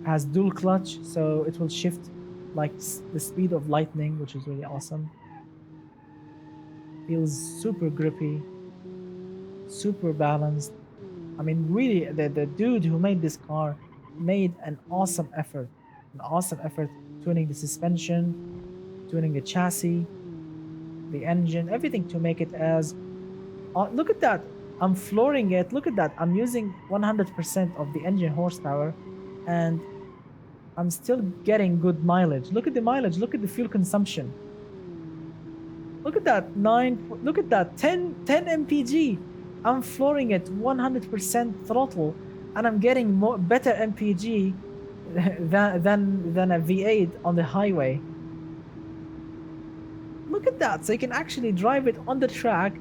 Has dual clutch, so it will shift like the speed of lightning, which is really awesome. Feels super grippy, super balanced. I mean, really, the dude who made this car made an awesome effort. An awesome effort tuning the suspension, tuning the chassis, the engine, everything to make it as... look at that. I'm flooring it. Look at that. I'm using 100% of the engine horsepower and I'm still getting good mileage. Look at the mileage. Look at the fuel consumption. Look at that. Look at that. 10 mpg. I'm flooring it 100% throttle and I'm getting better mpg than a V8 on the highway. Look at that. So you can actually drive it on the track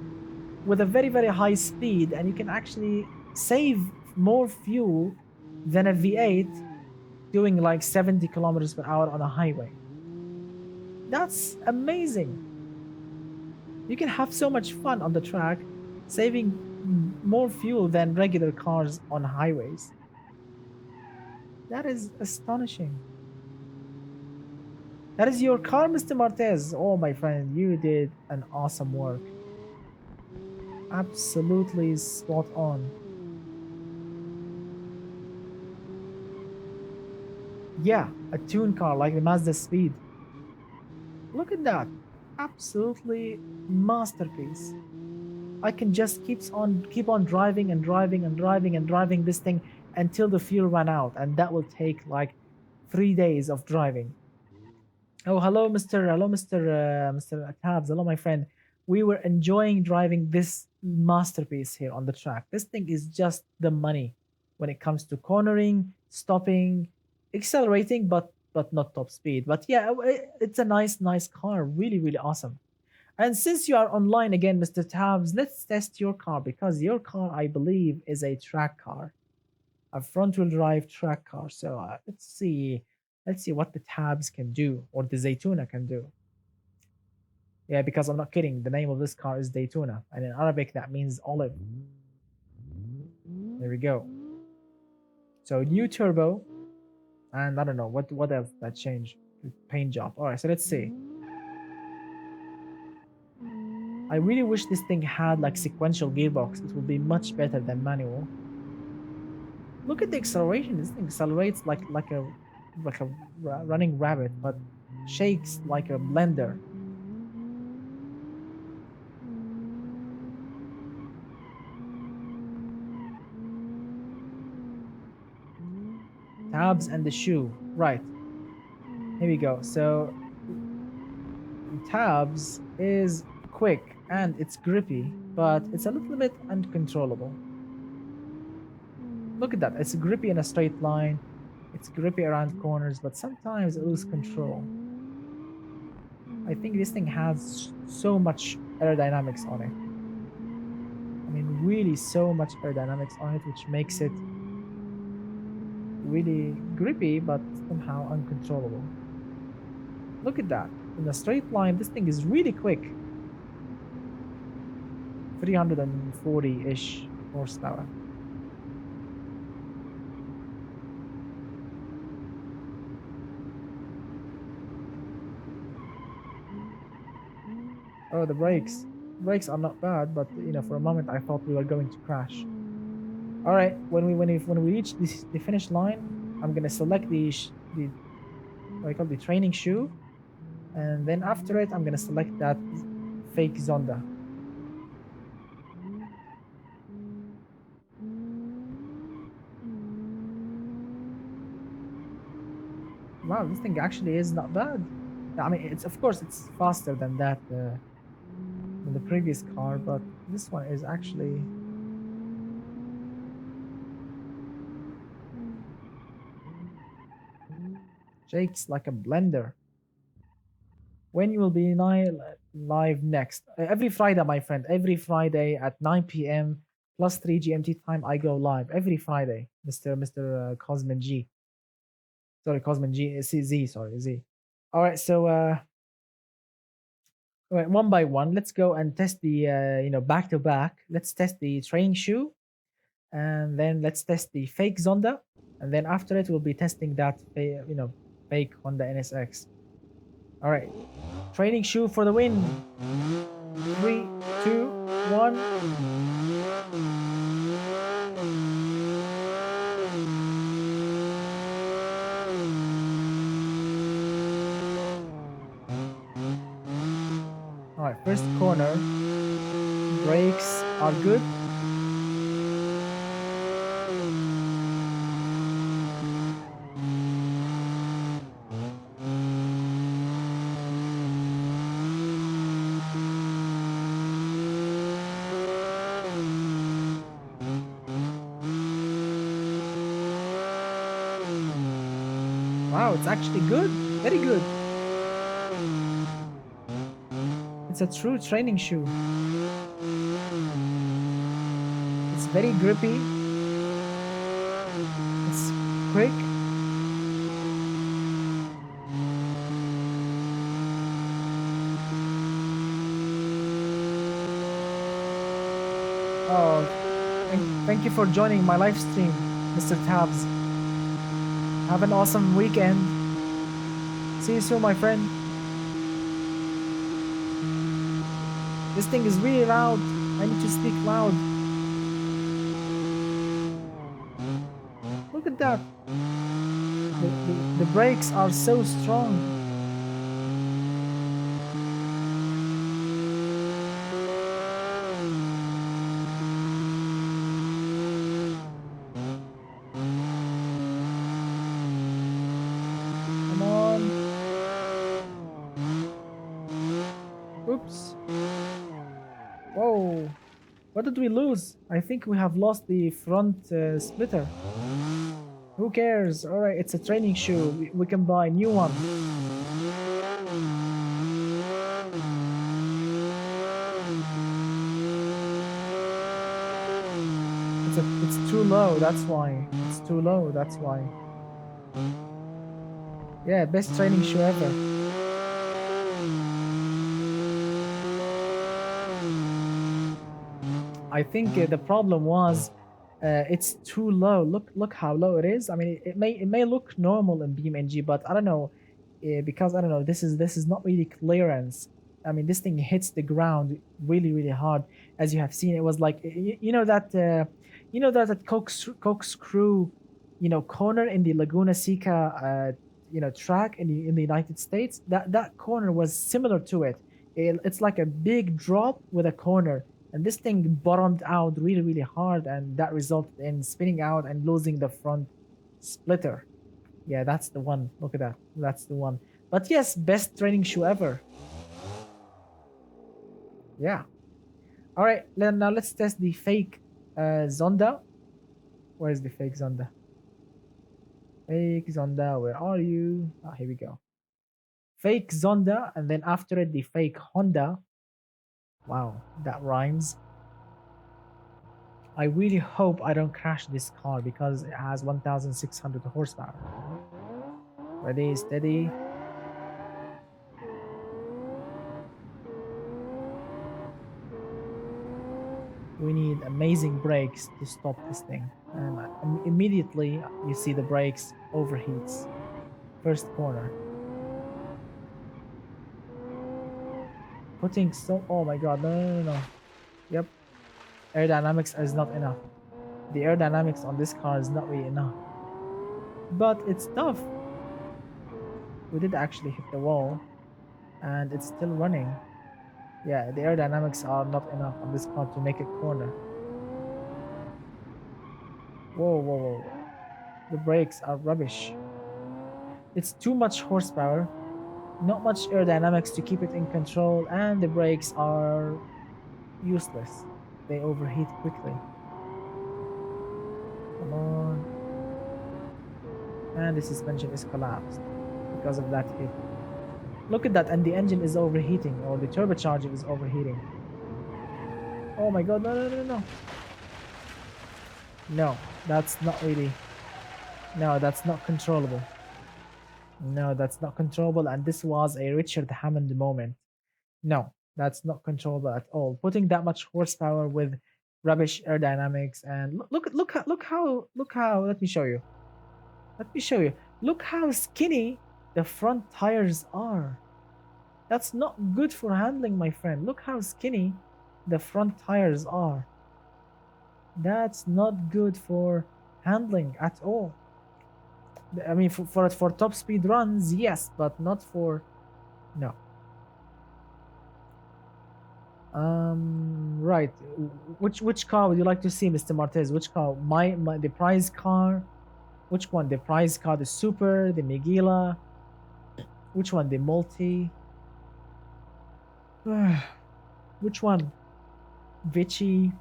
with a very, very high speed and you can actually save more fuel than a V8 doing like 70 kilometers per hour on a highway. That's amazing. You can have so much fun on the track, saving more fuel than regular cars on highways. That is astonishing. That is your car, Mr. Martez. Oh, my friend, you did an awesome work. Absolutely spot on. Yeah, a tuned car like the Mazda Speed. Look at that. Absolutely masterpiece. I can just keep on driving and driving and driving and driving this thing until the fuel ran out, and that will take like 3 days of driving. Oh, hello, Mr. Tabs. Hello, my friend. We were enjoying driving this masterpiece here on the track. This thing is just the money when it comes to cornering, stopping, accelerating, but not top speed. But yeah, it's a nice car. Really, really awesome. And since you are online again, Mr. Tabs, let's test your car because your car, I believe, is a track car, a front-wheel drive track car. So let's see what the Tabs can do or the Zaytuna can do. Yeah, because I'm not kidding. The name of this car is Zaytuna, and in Arabic that means olive. There we go. So new turbo, and I don't know what else that changed. Paint job. All right, so let's see. I really wish this thing had like sequential gearbox. It would be much better than manual. Look at the acceleration. This thing accelerates like a running rabbit, but shakes like a blender. Tabs and the shoe. Right. Here we go. So Tabs is quick and it's grippy, but it's a little bit uncontrollable. Look at that. It's grippy in a straight line. It's grippy around corners, but sometimes it loses control. I think this thing has so much aerodynamics on it. I mean, really so much aerodynamics on it, which makes it really grippy, but somehow uncontrollable. Look at that. In a straight line, this thing is really quick. 340-ish horsepower. Oh, the brakes. Brakes are not bad, but you know, for a moment I thought we were going to crash. All right, when we reach the finish line, I'm gonna select the what I call the training shoe, and then after it, I'm gonna select that fake Zonda. Wow, this thing actually is not bad. I mean, it's of course it's faster than that than the previous car, but this one is actually shakes like a blender. When you will be live next? Every Friday, my friend. Every Friday at 9 p.m. plus 3 GMT time, I go live every Friday, Mr. Cosmin G. Sorry, Cosmin G. Z. Sorry, Z. All right, so right, one by one, let's go and test the back to back. Let's test the training shoe, and then let's test the fake Zonda, and then after it, we'll be testing that fake Honda NSX. All right, training shoe for the win. 3, 2, 1. All right, first corner. Brakes are good. Wow, it's actually good. Very good. It's a true training shoe. It's very grippy. It's quick. Oh, thank you for joining my live stream, Mr. Tabs. Have an awesome weekend. See you soon, my friend. This thing is really loud. I need to speak loud. Look at that. The brakes are so strong. Come on. Oops. Whoa. What did we lose? I think we have lost the front splitter. Who cares? Alright, it's a training shoe. We can buy a new one. It's too low, that's why. It's too low, that's why. Yeah, best training shoe ever. I think the problem was it's too low. Look how low it is. I mean, it may look normal in BeamNG, but I don't know because I don't know. This is not really clearance. I mean, this thing hits the ground really hard, as you have seen. It was like you know that corkscrew, corner in the Laguna Seca, track in the United States. That corner was similar to it. It's like a big drop with a corner. And this thing bottomed out really hard, and that resulted in spinning out and losing the front splitter. Yeah, that's the one. Look at that. That's the one. But yes, best training shoe ever. Yeah. All right, now let's test the fake Zonda. Where's the fake Zonda? Fake Zonda, where are you? Ah, here we go. Fake Zonda, and then after it, the fake Honda. Wow, that rhymes. I really hope I don't crash this car because it has 1,600 horsepower. Ready, steady. We need amazing brakes to stop this thing. And immediately you see the brakes overheats. First corner. Putting so, oh my god, no. Yep, aerodynamics is not enough. The aerodynamics on this car is not really enough. But it's tough. We did actually hit the wall and it's still running. Yeah, the aerodynamics are not enough on this car to make a corner. Whoa. The brakes are rubbish. It's too much horsepower, not much aerodynamics to keep it in control, and the brakes are useless. They overheat quickly. Come on. And the suspension is collapsed because of that hit. Look at that, and the engine is overheating, or the turbocharger is overheating. Oh my god, no. No, that's not really. No, that's not controllable. No, that's not controllable, and this was a Richard Hammond moment. No, that's not controllable at all. Putting that much horsepower with rubbish aerodynamics, and look how. Let me show you. Let me show you. Look how skinny the front tires are. That's not good for handling, my friend. Look how skinny the front tires are. That's not good for handling at all. I mean, for top speed runs, yes, but not for no. Right. Which car would you like to see, Mr. Martez? Which car? My the prize car. Which one? The prize car, the super, the Megila. Which one? The multi. Which one? Vici,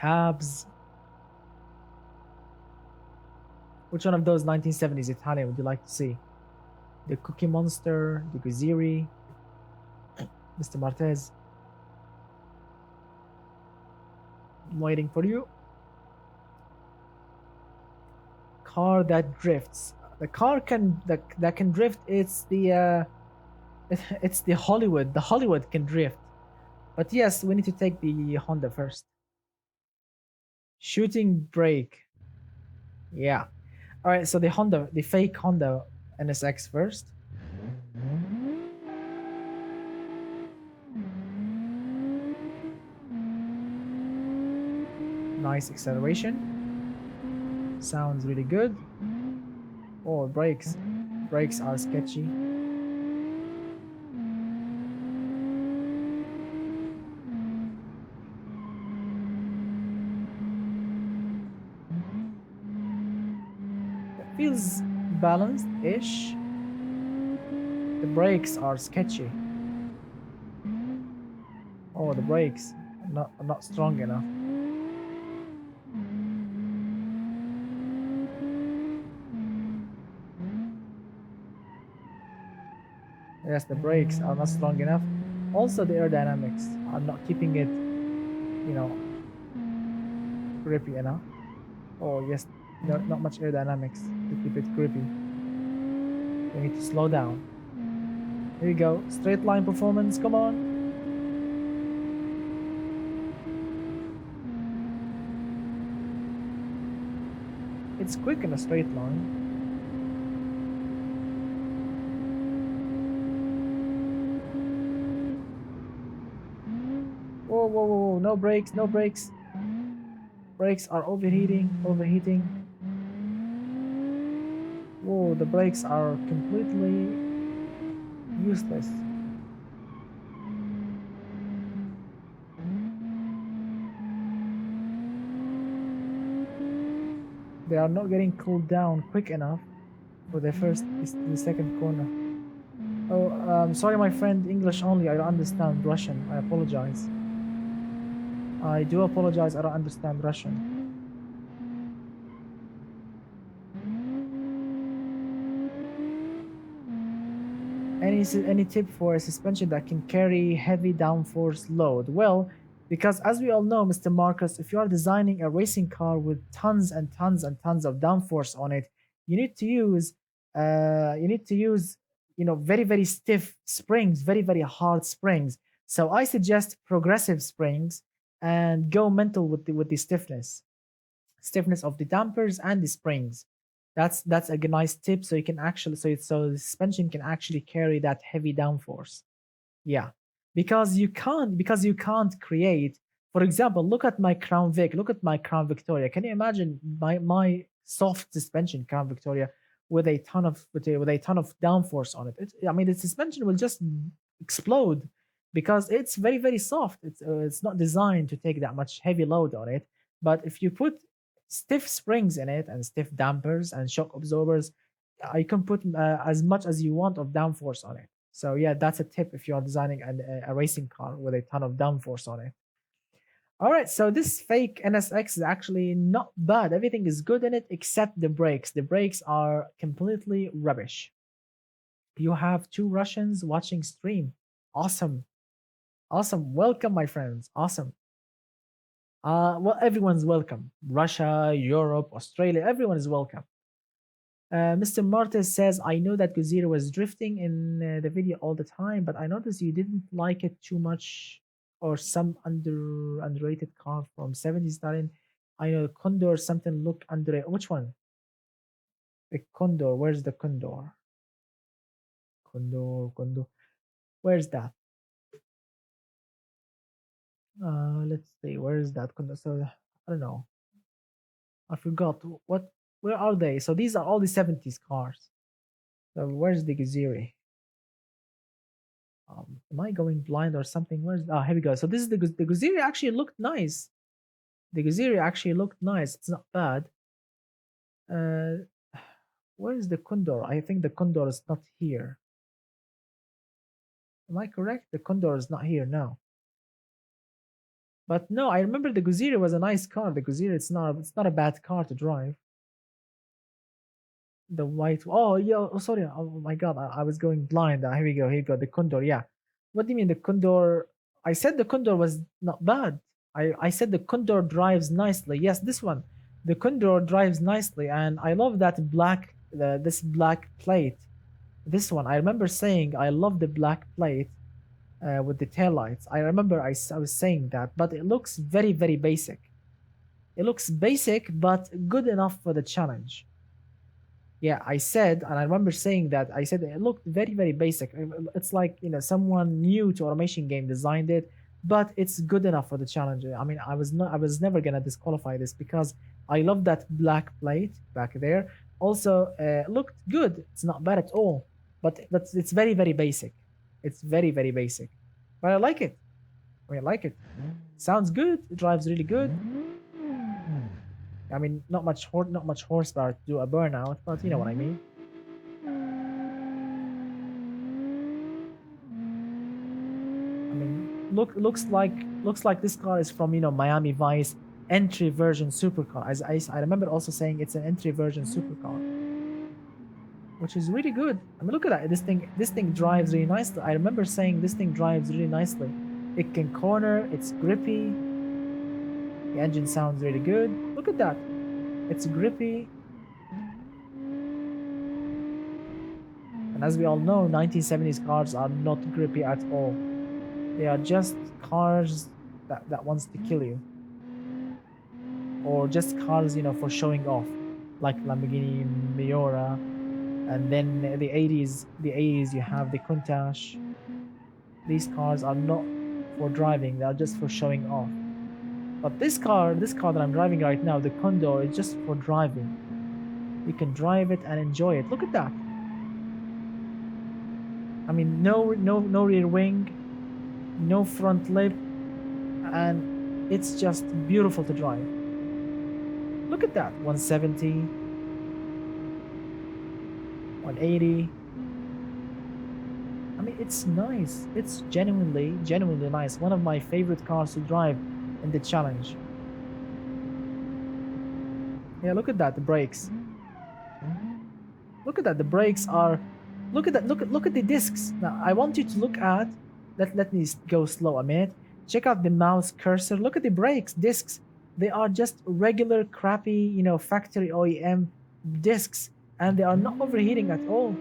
Tabs. Which one of those 1970s Italian would you like to see? The Cookie Monster, the Guziri, Mr. Martez. I'm waiting for you. Car that drifts. The car that can drift. It's the it's the Hollywood. The Hollywood can drift. But yes, we need to take the Honda first. Shooting brake. Yeah. All right. So the Honda, the fake Honda NSX first. Nice acceleration. Sounds really good. Oh, brakes. Brakes are sketchy. It feels balanced-ish. The brakes are sketchy. Oh, the brakes are not strong enough. Yes, the brakes are not strong enough. Also, the aerodynamics are not keeping it, grippy enough. Oh, yes, not much aerodynamics to keep it grippy. We need to slow down. Here we go. Straight line performance. Come on. It's quick in a straight line. Whoa. No brakes. Brakes are overheating. Whoa, the brakes are completely useless. They are not getting cooled down quick enough for the second corner. Oh, sorry, my friend, English only. I don't understand Russian. I apologize. I do apologize. I don't understand Russian. Any tip for a suspension that can carry heavy downforce load? Well, because as we all know, Mr. Marcus, if you are designing a racing car with tons and tons and tons of downforce on it, you need to use very very stiff springs, very very hard springs. So I suggest progressive springs and go mental with the stiffness of the dampers and the springs. That's a nice tip. So you can actually so the suspension can actually carry that heavy downforce. Yeah, because you can't create. For example, look at my Crown Vic. Look at my Crown Victoria. Can you imagine my soft suspension Crown Victoria with a ton of downforce on it? I mean, the suspension will just explode because it's very very soft. It's not designed to take that much heavy load on it. But if you put stiff springs in it and stiff dampers and shock absorbers, you can put as much as you want of downforce on it. So yeah, that's a tip if you are designing a racing car with a ton of downforce on it. All right, so this fake NSX is actually not bad. Everything is good in it except the brakes. The brakes are completely rubbish. You have two Russians watching stream. Awesome. Awesome. Welcome, my friends. Awesome. Well, everyone's welcome. Russia, Europe, Australia, everyone is welcome. Mr. Martes says, I know that Guzira was drifting in the video all the time, but I noticed you didn't like it too much, or some underrated car from 70s Stalin. I know Condor something look under. Which one? The Condor. Where's the Condor? Condor. Where's that? Let's see. Where is that Condor? So I don't know. I forgot. What? Where are they? So these are all the 70s cars. So where's the Guziri? Am I going blind or something? Here we go. So this is the Guziri actually looked nice. The Guziri actually looked nice. It's not bad. Uh, where is the Condor? I think the Condor is not here. Am I correct? The Condor is not here now. But no, I remember the Guziri was a nice car. The Guziri, it's not a bad car to drive. The white. Oh yeah. Oh sorry. Oh my God. I was going blind. Here we go. Here we go. The Condor. Yeah. What do you mean the Condor? I said the Condor was not bad. I said the Condor drives nicely. Yes, this one. The Condor drives nicely, and I love that this black plate. This one. I remember saying I love the black plate with the taillights. I remember I was saying that, but it looks very very basic. It looks basic, but good enough for the challenge. Yeah, I said, and I remember saying that. I said it looked very, very basic. It's like someone new to automation game designed it, but it's good enough for the challenge. I mean, I was never gonna disqualify this because I love that black plate back there. Also, looked good. It's not bad at all, but it's very, very basic. It's very, very basic, but I like it. I mean, I like it. Sounds good. It drives really good. I mean, not much horsepower to do a burnout, but you know what I mean. I mean, looks like this car is from Miami Vice entry version supercar. As I remember also saying it's an entry version supercar, which is really good. I mean, look at that. This thing drives really nicely. I remember saying this thing drives really nicely. It can corner. It's grippy. The engine sounds really good. Look at that. It's grippy. And as we all know, 1970s cars are not grippy at all. They are just cars that wants to kill you. Or just cars, for showing off. Like Lamborghini Miura. And then the 80s you have the Countach. These cars are not for driving, they are just for showing off. But this car that I'm driving right now, the Condor, is just for driving. You can drive it and enjoy it. Look at that. I mean, no rear wing, no front lip, and it's just beautiful to drive. Look at that. 170, 180. I mean, it's nice. It's genuinely nice. One of my favorite cars to drive in the challenge. Yeah, look at that, the brakes. Look at that, the brakes are Look at that. Look at the discs. Now I want you to look at. Let me go slow a minute. Check out the mouse cursor. Look at the brakes discs. They are just regular crappy, factory OEM discs, and they are not overheating at all.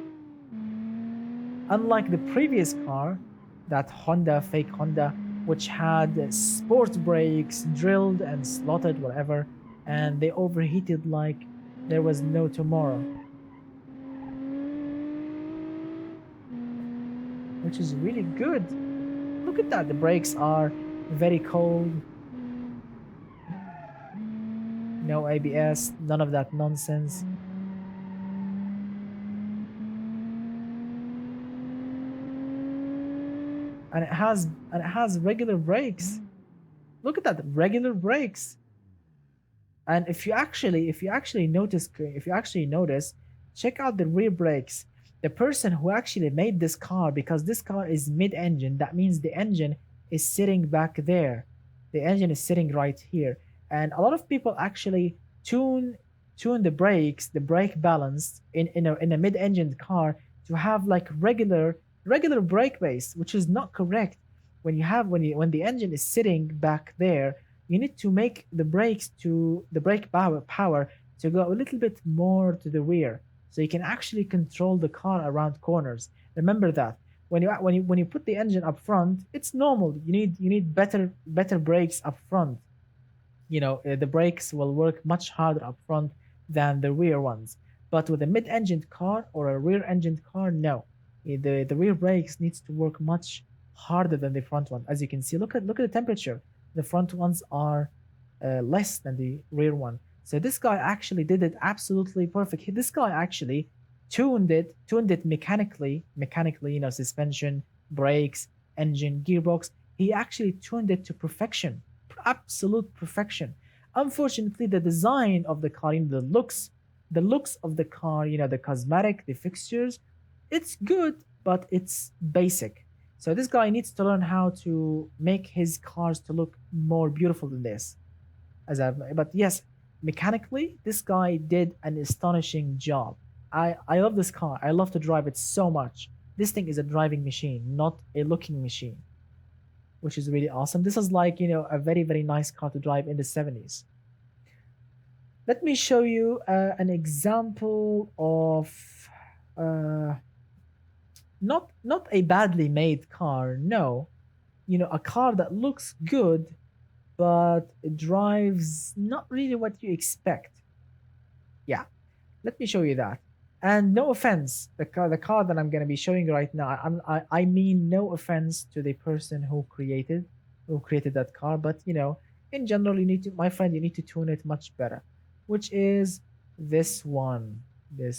Unlike the previous car, that Honda, fake Honda, which had sport brakes drilled and slotted, whatever, and they overheated like there was no tomorrow. Which is really good. Look at that. The brakes are very cold. No ABS, none of that nonsense. And it has regular brakes. Look at that, regular brakes. And if you actually notice, check out the rear brakes. The person who actually made this car, because this car is mid-engine, that means the engine is sitting back there. The engine is sitting right here. And a lot of people actually tune the brakes, the brake balance in a mid-engine car to have like regular brake base, which is not correct. When the engine is sitting back there, you need to make the brakes to the brake power to go a little bit more to the rear, so you can actually control the car around corners. Remember that when you put the engine up front, it's normal. You need better brakes up front. The brakes will work much harder up front than the rear ones. But with a mid-engined car or a rear-engined car, no, the rear brakes needs to work much harder than the front one. As you can see, look at the temperature. The front ones are less than the rear one. So this guy actually did it absolutely perfect. This guy actually tuned it mechanically, suspension, brakes, engine, gearbox. He actually tuned it to perfection, absolute perfection. Unfortunately, the design of the car, the looks of the car, the cosmetic, the fixtures, it's good, but it's basic. So this guy needs to learn how to make his cars to look more beautiful than this. But yes, mechanically, this guy did an astonishing job. I love this car. I love to drive it so much. This thing is a driving machine, not a looking machine, which is really awesome. This is like, a very, very nice car to drive in the 70s. Let me show you an example of not a badly made car, no. A car that looks good, but it drives not really what you expect. Yeah, let me show you that. And no offense, the car that I'm going to be showing right now, I mean no offense to the person who created that car, but in general, you need to tune it much better, which is this one, the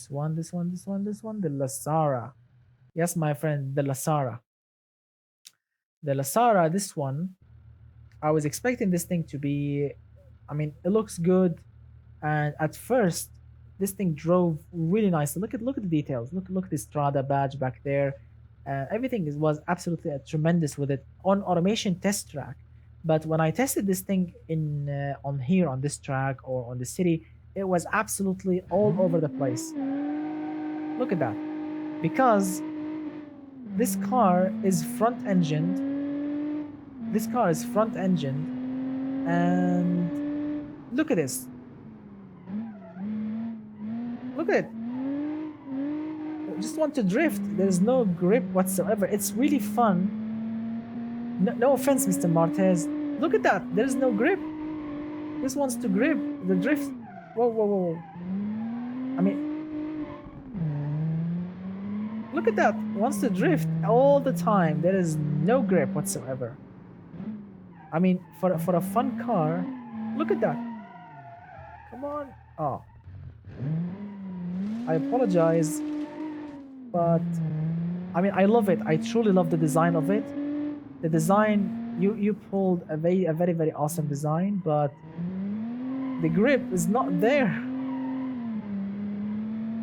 Lisara. Yes, my friend, the Lisara. The Lisara, this one, I was expecting this thing to be, it looks good, and at first, this thing drove really nicely. Look at the details. Look at the Strada badge back there. Everything was absolutely tremendous with it on automation test track. But when I tested this thing on this track or on the city, it was absolutely all over the place. Look at that, because this car is front engined. And look at this. Look at it. I just want to drift. There's no grip whatsoever. It's really fun. No offense, Mr. Marquez. Look at that. There's no grip. This wants to grip. The drift. Whoa. Look at that. It wants to drift all the time. There is no grip whatsoever. For a fun car, look at that. Come on. Oh. I apologize, but I love it. I truly love the design of it. The design, you pulled a very, very awesome design, but the grip is not there.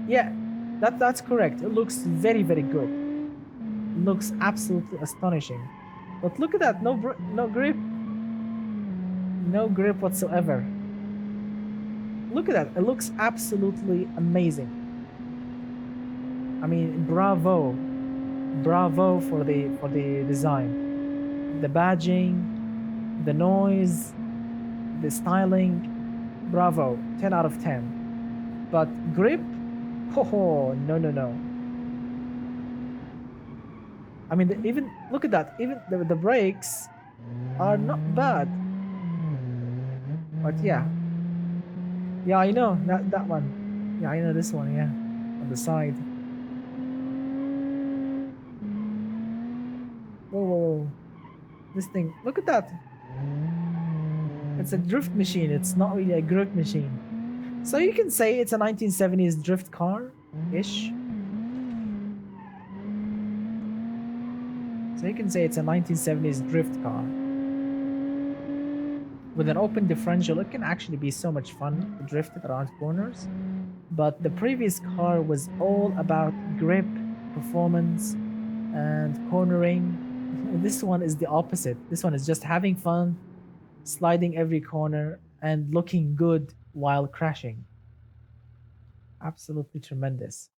Yeah, that's correct. It looks very, very good. It looks absolutely astonishing. But look at that, no grip. No grip whatsoever. Look at that, it looks absolutely amazing. I mean, bravo, bravo for the design, the badging, the noise, the styling. Bravo, 10 out of 10. But grip, oh no no no. I mean, even look at that. Even the brakes are not bad. But yeah, I know that one. Yeah, I know this one. Yeah, on the side. Whoa, whoa, whoa. This thing. Look at that. It's a drift machine. It's not really a grip machine. So you can say it's a 1970s drift car ish. So you can say it's a 1970s drift car. With an open differential, it can actually be so much fun to drift it around corners. But the previous car was all about grip, performance, and cornering. This one is the opposite. This one is just having fun, sliding every corner, and looking good while crashing. Absolutely tremendous.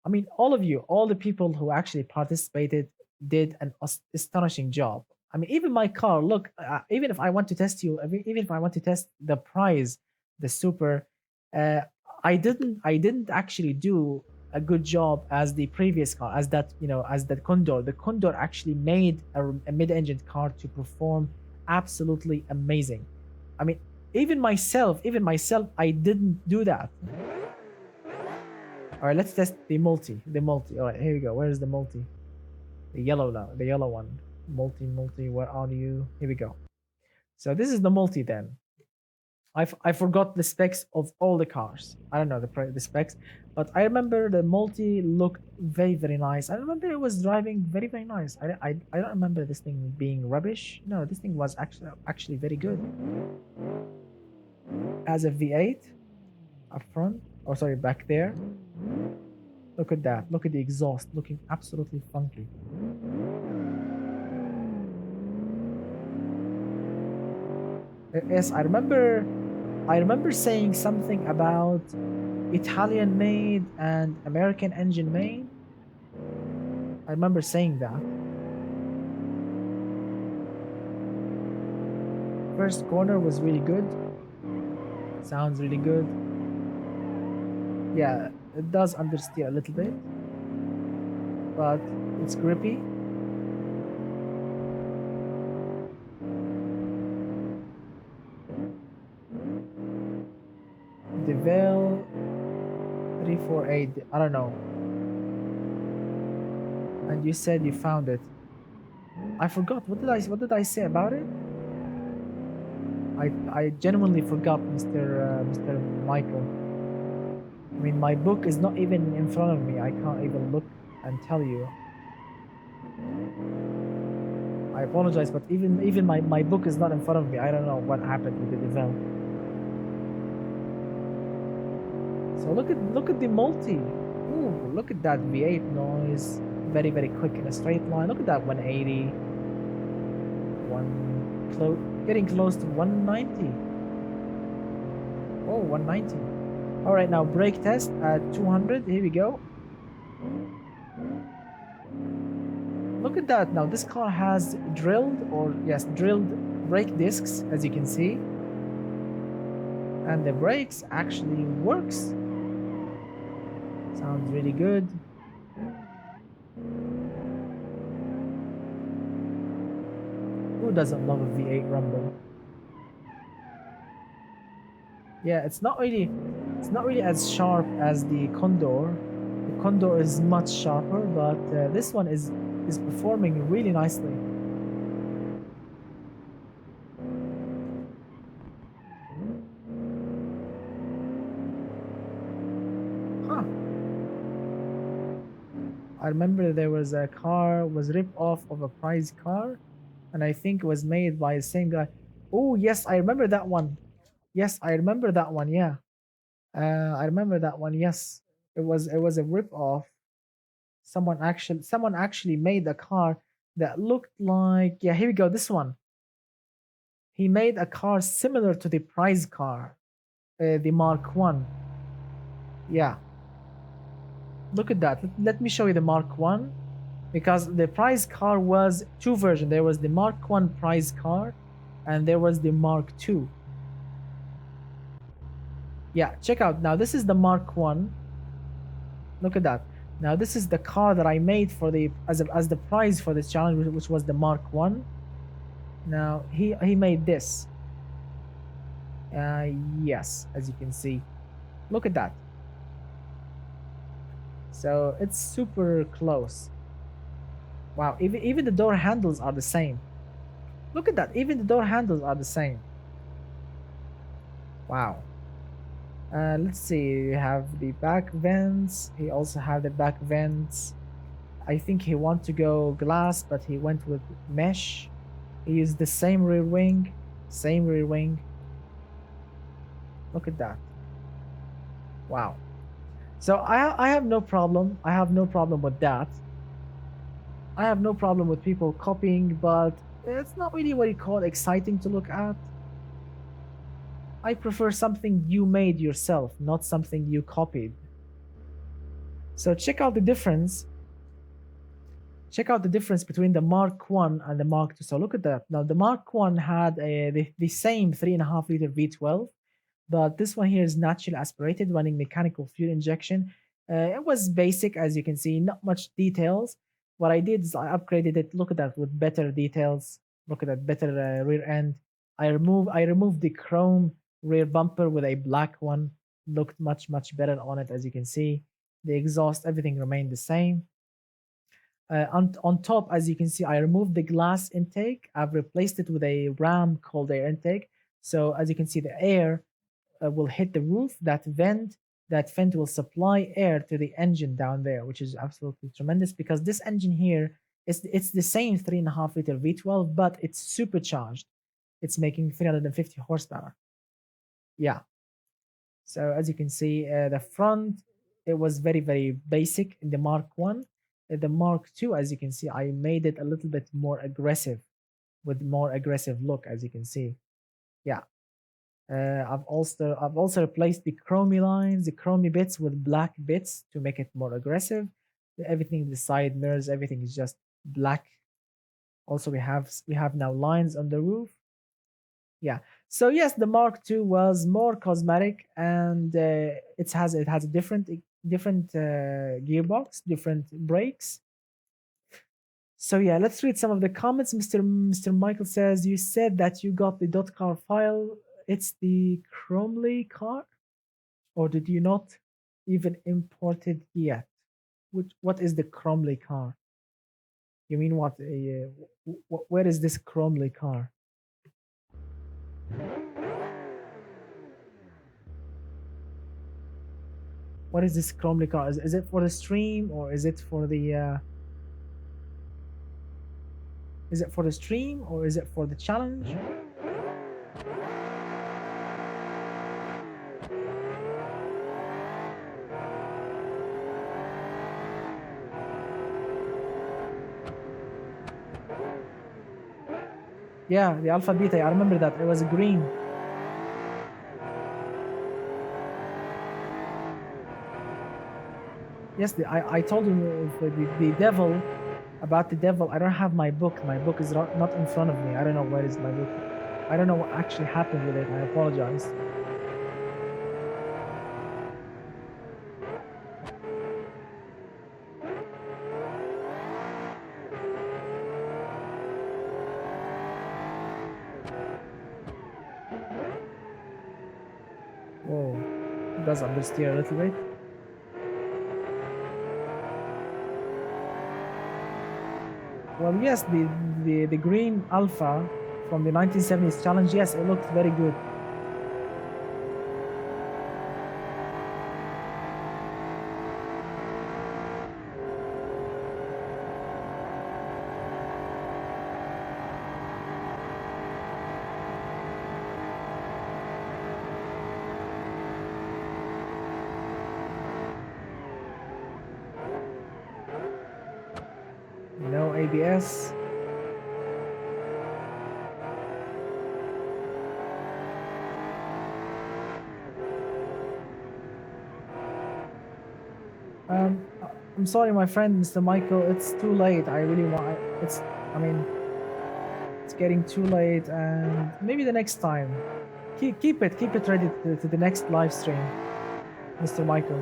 I mean, all of you, all the people who actually participated did an astonishing job. I mean, even my car, look, even if I want to test you, even if I want to test the prize, the super, uh, I didn't actually do a good job as the previous car, as that, as that Condor. The Condor actually made a mid-engine car to perform absolutely amazing. I mean, even myself, I didn't do that. All right, let's test the multi. The multi. All right, here we go. Where is the multi? The yellow now. The yellow one. Multi. Where are you? Here we go. So this is the multi then. I forgot the specs of all the cars. I don't know the specs, but I remember the multi looked very nice. I remember it was driving very nice. I don't remember this thing being rubbish. No, this thing was actually very good. As a V8 up front, or sorry, back there. Look at that. Look at the exhaust looking absolutely funky. Yes, I remember saying something about Italian made and American engine made. I remember saying that. First corner was really good. Sounds really good. Yeah, it does understeer a little bit, but it's grippy. Devel 348. I don't know. And you said you found it. I forgot. What did I say about it? I genuinely forgot, Mr. Michael. I mean, my book is not even in front of me. I can't even look and tell you. I apologize, but even my book is not in front of me. I don't know what happened with the develop. So look at the multi. Ooh, look at that V8 noise. Very quick in a straight line. Look at that 180. Getting close to 190. Oh, 190. All right, now brake test at 200. Here we go. Look at that. Now this car has drilled brake discs, as you can see. And the brakes actually works. Sounds really good. Who doesn't love a V8 rumble? Yeah, it's not really as sharp as the Condor. The Condor is much sharper, but this one is performing really nicely. Huh. I remember there was a car was ripped off of a prize car, and I think it was made by the same guy. Oh yes, I remember that one. Yes, I remember that one. Yeah, I remember that one. Yes, it was a rip off. Someone actually made a car that looked like, yeah, here we go, this one. He made a car similar to the prize car, the Mark 1. Yeah. Look at that. Let me show you the Mark 1, because the prize car was two versions. There was the Mark 1 prize car and there was the Mark 2. Yeah, check out. Now this is the Mark 1. Look at that. Now this is the car that I made for the as the prize for this challenge, which was the Mark 1. Now he made this. Yes, as you can see. Look at that. So it's super close. Wow, even the door handles are the same. Look at that. Even the door handles are the same. Wow. Let's see. We have the back vents. He also have the back vents. I think he want to go glass, but he went with mesh. He used the same rear wing. Same rear wing. Look at that. Wow. So I have no problem. I have no problem with that. I have no problem with people copying, but it's not really what you call exciting to look at. I prefer something you made yourself, not something you copied. So check out the difference. Check out the difference between the Mark 1 and the Mark 2. So look at that. Now the Mark 1 had the same 3.5 liter V12, but this one here is naturally aspirated, running mechanical fuel injection. It was basic, as you can see, not much details. What I did is I upgraded it. Look at that, with better details. Look at that, better rear end. I removed the chrome rear bumper with a black one. Looked much better on it, as you can see. The exhaust, everything remained the same. On top, as you can see, I removed the glass intake. I've replaced it with a ram cold air intake. So as you can see, the air will hit the roof. That vent will supply air to the engine down there, which is absolutely tremendous, because this engine here it's the same 3.5 liter V12, but it's supercharged. It's making 350 horsepower. Yeah. So as you can see, the front, it was very basic in the Mark 1. The Mark 2, as you can see, I made it a little bit more aggressive, with more aggressive look, as you can see. Yeah. I've also replaced the chromey lines, the chromey bits, with black bits to make it more aggressive. Everything, the side mirrors, everything is just black. Also, we have now lines on the roof. Yeah. So yes, the Mark II was more cosmetic, and it has a different gearbox, different brakes. So yeah, let's read some of the comments. Mr. Michael says, you said that you got the .car file. It's the Chromely car, or did you not even import it yet? What is the Chromely car? You mean what? Where is this Chromely car? What is this Chromely car? Is it for the stream, or is it for the? Is it for the stream, or is it for the challenge? Yeah, the Alpha Beta. I remember that. It was green. Yes, I told him the devil, about the devil. I don't have my book. My book is not in front of me. I don't know where is my book. I don't know what actually happened with it. I apologize. Whoa, it does understeer a little bit. Well, yes, the green Alpha from the 1970s challenge, yes, it looked very good. No ABS. I'm sorry, my friend, Mr. Michael. It's too late. I really want. It's. I mean, it's getting too late, and maybe the next time. Keep it ready to the next live stream, Mr. Michael.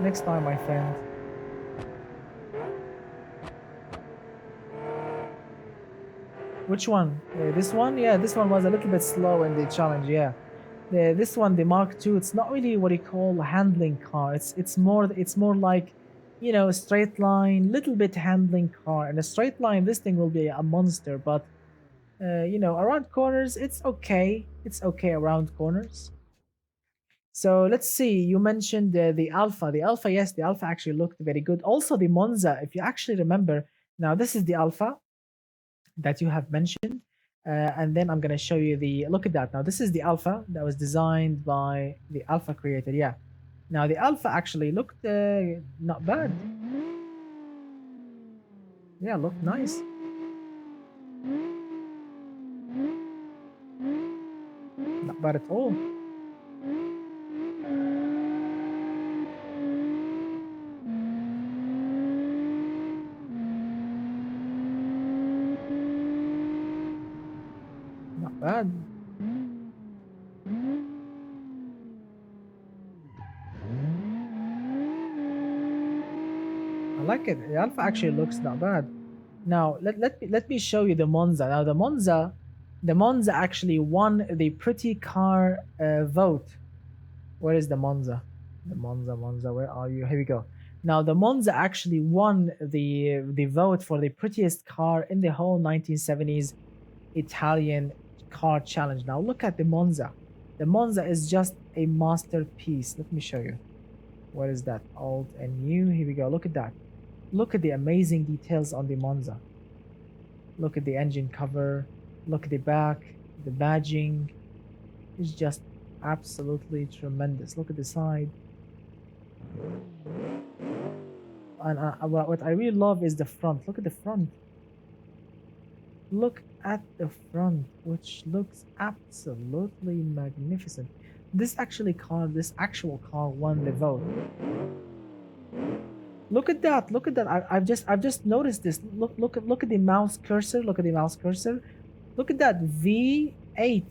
Next time, my friend. Which one? This one? Yeah, this one was a little bit slow in the challenge. Yeah, this one, the Mark II. It's not really what you call a handling car. It's more like, a straight line, little bit handling car. In a straight line, this thing will be a monster. But around corners, it's okay. It's okay around corners. So let's see. You mentioned the Alpha. The Alpha, yes, the Alpha actually looked very good. Also, the Monza, if you actually remember. Now, this is the Alpha that you have mentioned. And then I'm going to show you look at that. Now, this is the Alpha that was designed by the Alpha creator. Yeah. Now, the Alpha actually looked not bad. Yeah, looked nice. Not bad at all. Not bad. I like it. The Alpha actually looks not bad. Now let me show you the Monza. Now the Monza actually won the pretty car vote. Where is the Monza? The Monza, where are you? Here we go. Now the Monza actually won the vote for the prettiest car in the whole 1970s Italian car challenge. Now look at the Monza. The Monza is just a masterpiece. Let me show you. What is that? Alt and new. Here we go. Look at that. Look at the amazing details on the Monza. Look at the engine cover. Look at the back. The badging is just absolutely tremendous. Look at the side. And what I really love is the front. Look at the front. Look at the front, which looks absolutely magnificent. This actual car won the vote. Look at that! Look at that! I've just noticed this. Look at the mouse cursor. Look at the mouse cursor. Look at that V8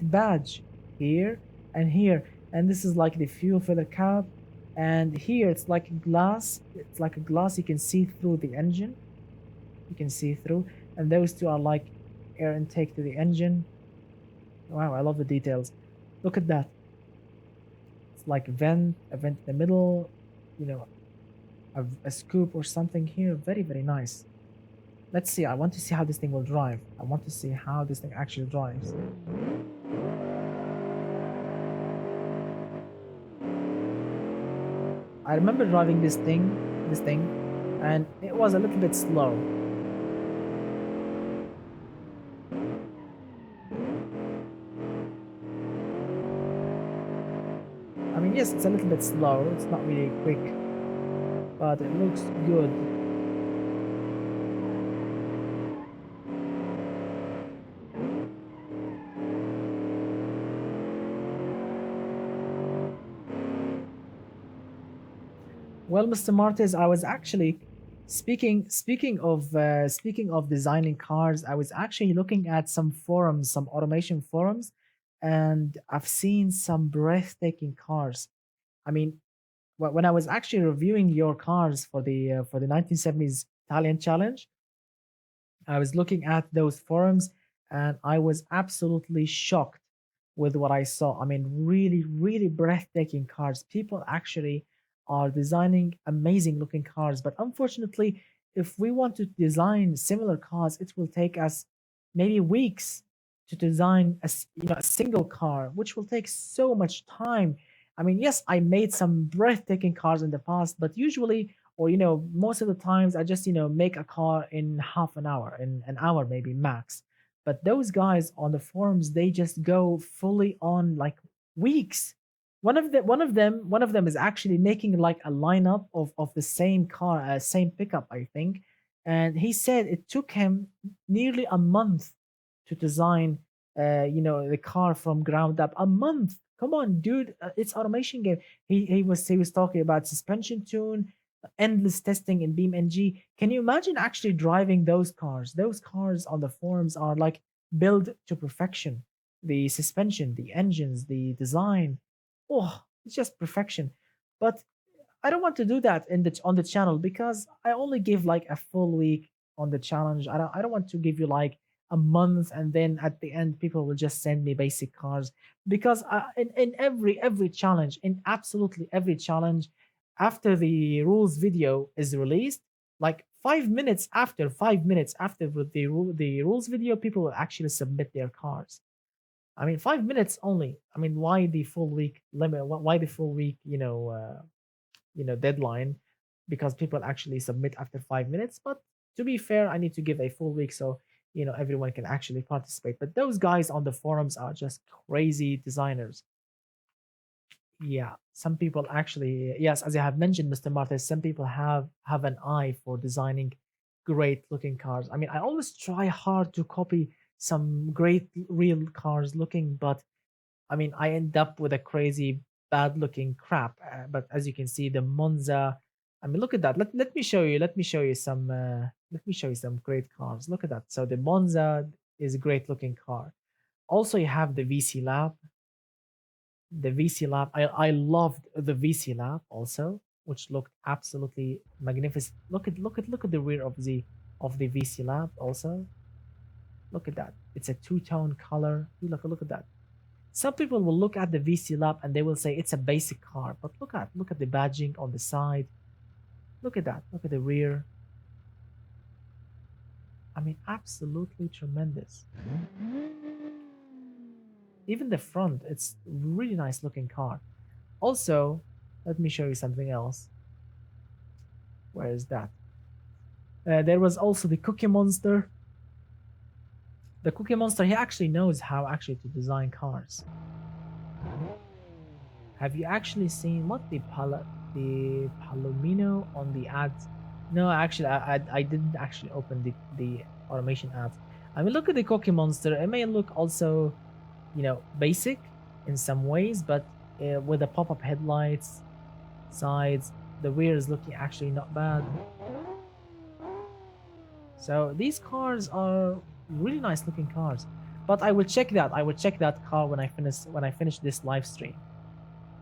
badge here and here, and this is like the fuel filler cap, and here it's like glass. It's like a glass. You can see through the engine. You can see through, and those two are like air intake to the engine. Wow, I love the details. Look at that. It's like a vent in the middle. A scoop or something here. Very, very nice. Let's see. I want to see how this thing will drive. I want to see how this thing actually drives. I remember driving this thing, and it was a little bit slow. I mean, yes, it's a little bit slow. It's not really quick, but it looks good. Well, Mr. Martez, I was actually speaking of designing cars. I was actually looking at some forums, some automation forums, and I've seen some breathtaking cars. I mean, when I was actually reviewing your cars for the 1970s Italian Challenge, I was looking at those forums and I was absolutely shocked with what I saw. I mean, really, really breathtaking cars. People actually are designing amazing looking cars, but unfortunately, if we want to design similar cars, it will take us maybe weeks to design a single car, which will take so much time. I mean, yes, I made some breathtaking cars in the past, but usually, or most of the times I just make a car in half an hour, in an hour maybe max. But those guys on the forums, they just go fully on like weeks. One of them is actually making like a lineup of the same car, same pickup, I think. And he said it took him nearly a month to design the car from ground up. A month. Come on, dude, it's automation game. He was talking about suspension tune, endless testing in BeamNG. Can you imagine actually driving those cars? Those cars on the forums are like built to perfection. The suspension, the engines, the design. Oh, it's just perfection. But I don't want to do that in the on the channel because I only give like a full week on the challenge. I don't want to give you like a month and then at the end people will just send me basic cars because in every challenge, in absolutely every challenge, after the rules video is released, like 5 minutes after, 5 minutes after the rules video, people will actually submit their cars. I mean, 5 minutes only. I mean, why the full week limit? Why the full week? Deadline, because people actually submit after 5 minutes. But to be fair, I need to give a full week so everyone can actually participate. But those guys on the forums are just crazy designers. Yeah, some people actually, yes, as I have mentioned, Mr. Martes, some people have an eye for designing great looking cars. I mean, I always try hard to copy some great real cars looking, but I mean, I end up with a crazy bad looking crap. But as you can see, the Monza. I mean, look at that. Let me show you. Let me show you some. Let me show you some great cars. Look at that. So the Monza is a great looking car. Also, you have the VC Lab. The VC Lab. I loved the VC Lab also, which looked absolutely magnificent. Look at the rear of the VC Lab also. Look at that. It's a two-tone color. Look at that. Some people will look at the VC Lab and they will say it's a basic car, but look at the badging on the side. Look at that. Look at the rear. I mean, absolutely tremendous. Even the front, it's really nice looking car. Also, let me show you something else. Where is that? There was also the Cookie Monster. The Cookie Monster, he actually knows how actually to design cars. Have you actually seen what the Palomino on the ads? No, actually, I didn't actually open the automation ads. I mean, look at the Cookie Monster. It may look also, basic in some ways, but with the pop-up headlights, sides, the rear is looking actually not bad. So these cars are really nice looking cars. But I will check that. I will check that car when I finish this live stream.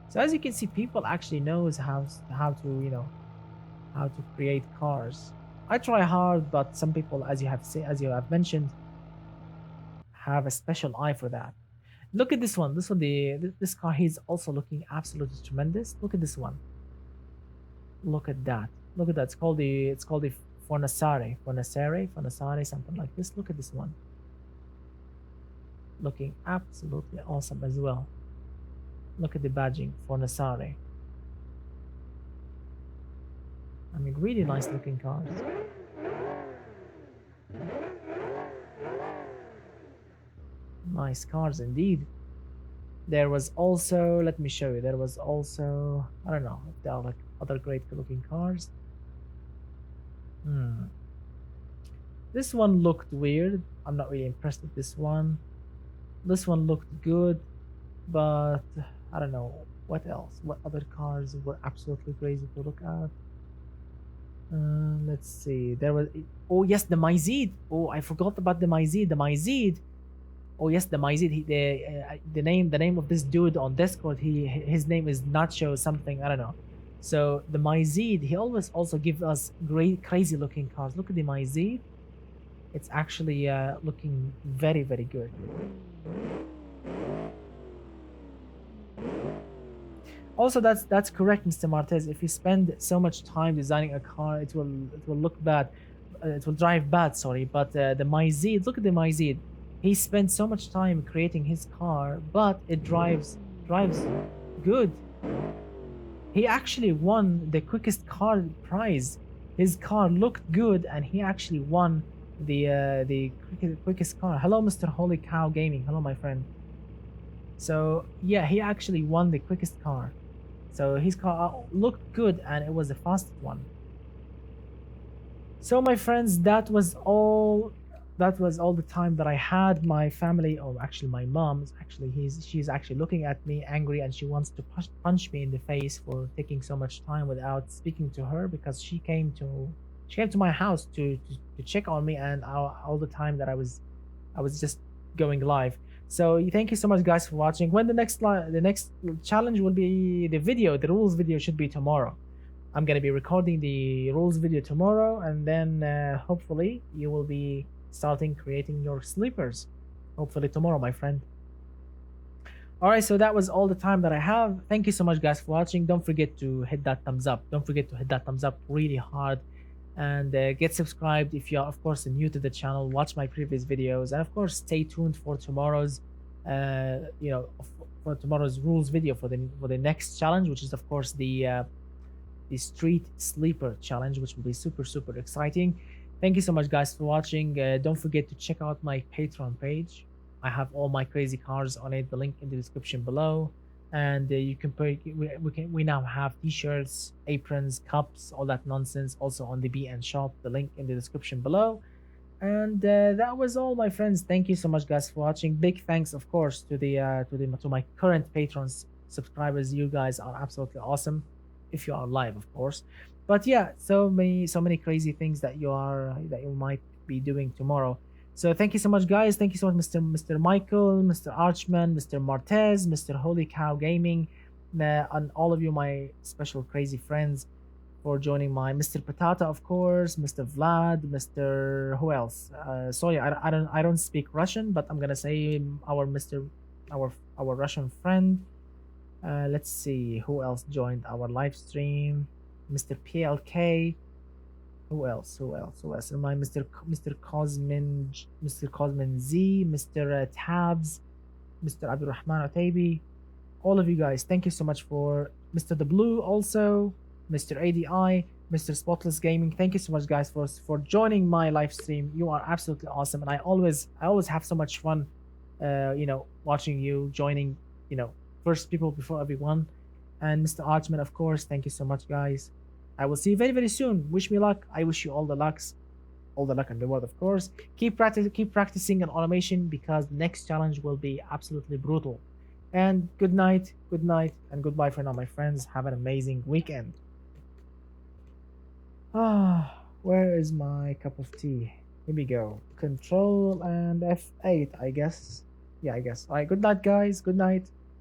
So as you can see, people actually knows how to create cars. I try hard, but some people, as you have mentioned, have a special eye for that. Look at this one. This car. He's also looking absolutely tremendous. Look at this one. Look at that. Look at that. It's called the Fornasare, something like this. Look at this one. Looking absolutely awesome as well. Look at the badging for Nasri. I mean, really nice looking cars. Nice cars indeed. There was also, let me show you, there was also, I don't know if there are like other great looking cars. This one looked weird. I'm not really impressed with this one. This one looked good, but I don't know what else. What other cars were absolutely crazy to look at? Let's see. There was, oh yes, the Myzid. Oh, I forgot about the Myzid. The Myzid. Oh yes, the Myzid. The name of this dude on Discord. His name is Nacho something. I don't know. So the Myzid. He always also gives us great, crazy looking cars. Look at the Myzid. It's actually looking very, very good. Also, that's correct, Mr. Martez. If you spend so much time designing a car, it will look bad. It will drive bad. Sorry, but the Myzid. Look at the Myzid. He spent so much time creating his car, but it drives good. He actually won the quickest car prize. His car looked good, and he actually won the quickest car. Hello, Mr. Holy Cow Gaming. Hello, my friend. So yeah, he actually won the quickest car. So his car looked good and it was the fastest one. So my friends, that was all that was all the time that I had. My family, or actually my mom's, actually she's actually looking at me angry, and she wants to punch me in the face for taking so much time without speaking to her, because she came to my house to check on me, and all the time that I was just going live. So thank you so much, guys, for watching. When the next challenge will be, the rules video should be tomorrow. I'm gonna be recording the rules video tomorrow, and then hopefully you will be starting creating your sleepers. Hopefully tomorrow, my friend. All right, so that was all the time that I have. Thank you so much, guys, for watching. Don't forget to hit that thumbs up. Don't forget to hit that thumbs up really hard, and get subscribed if you are, of course, new to the channel. Watch my previous videos, and of course, stay tuned for tomorrow's, for tomorrow's rules video for the next challenge, which is of course the street sleeper challenge, which will be super super exciting. Thank you so much, guys, for watching. Don't forget to check out my Patreon page. I have all my crazy cars on it, the link in the description below. And you can pay, we now have t-shirts, aprons, cups, all that nonsense also on the BN shop, the link in the description below. And that was all, my friends. Thank you so much, guys, for watching. Big thanks, of course, to my current patrons, subscribers. You guys are absolutely awesome, if you are live, of course. But yeah, so many crazy things that you might be doing tomorrow. So thank you so much, guys. Thank you so much, Mr. Michael, Mr. Archman, Mr. Martez, Mr. Holy Cow Gaming, and all of you, my special crazy friends, for joining my Mr. Patata, of course, Mr. Vlad, Mr. Who else? Sorry, I don't speak Russian, but I'm gonna say our Russian friend. Let's see who else joined our live stream. Mr. PLK. Who else? Who else? Who else? My Mr. Cosmin Z, Mr. Tabs, Mr. Abdurrahman Ataybi. All of you guys, thank you so much. For Mr. The Blue also, Mr. ADI, Mr. Spotless Gaming. Thank you so much, guys, for joining my live stream. You are absolutely awesome, and I always have so much fun, watching you joining. First people before everyone. And Mr. Archman, of course, thank you so much, guys. I will see you very, very soon. Wish me luck. I wish you all the luck in the world, of course. Keep practicing on automation, because the next challenge will be absolutely brutal. And good night, and goodbye for now, my friends. Have an amazing weekend. Where is my cup of tea? Here we go. Control and F8, I guess. Yeah, I guess. All right, good night, guys. Good night.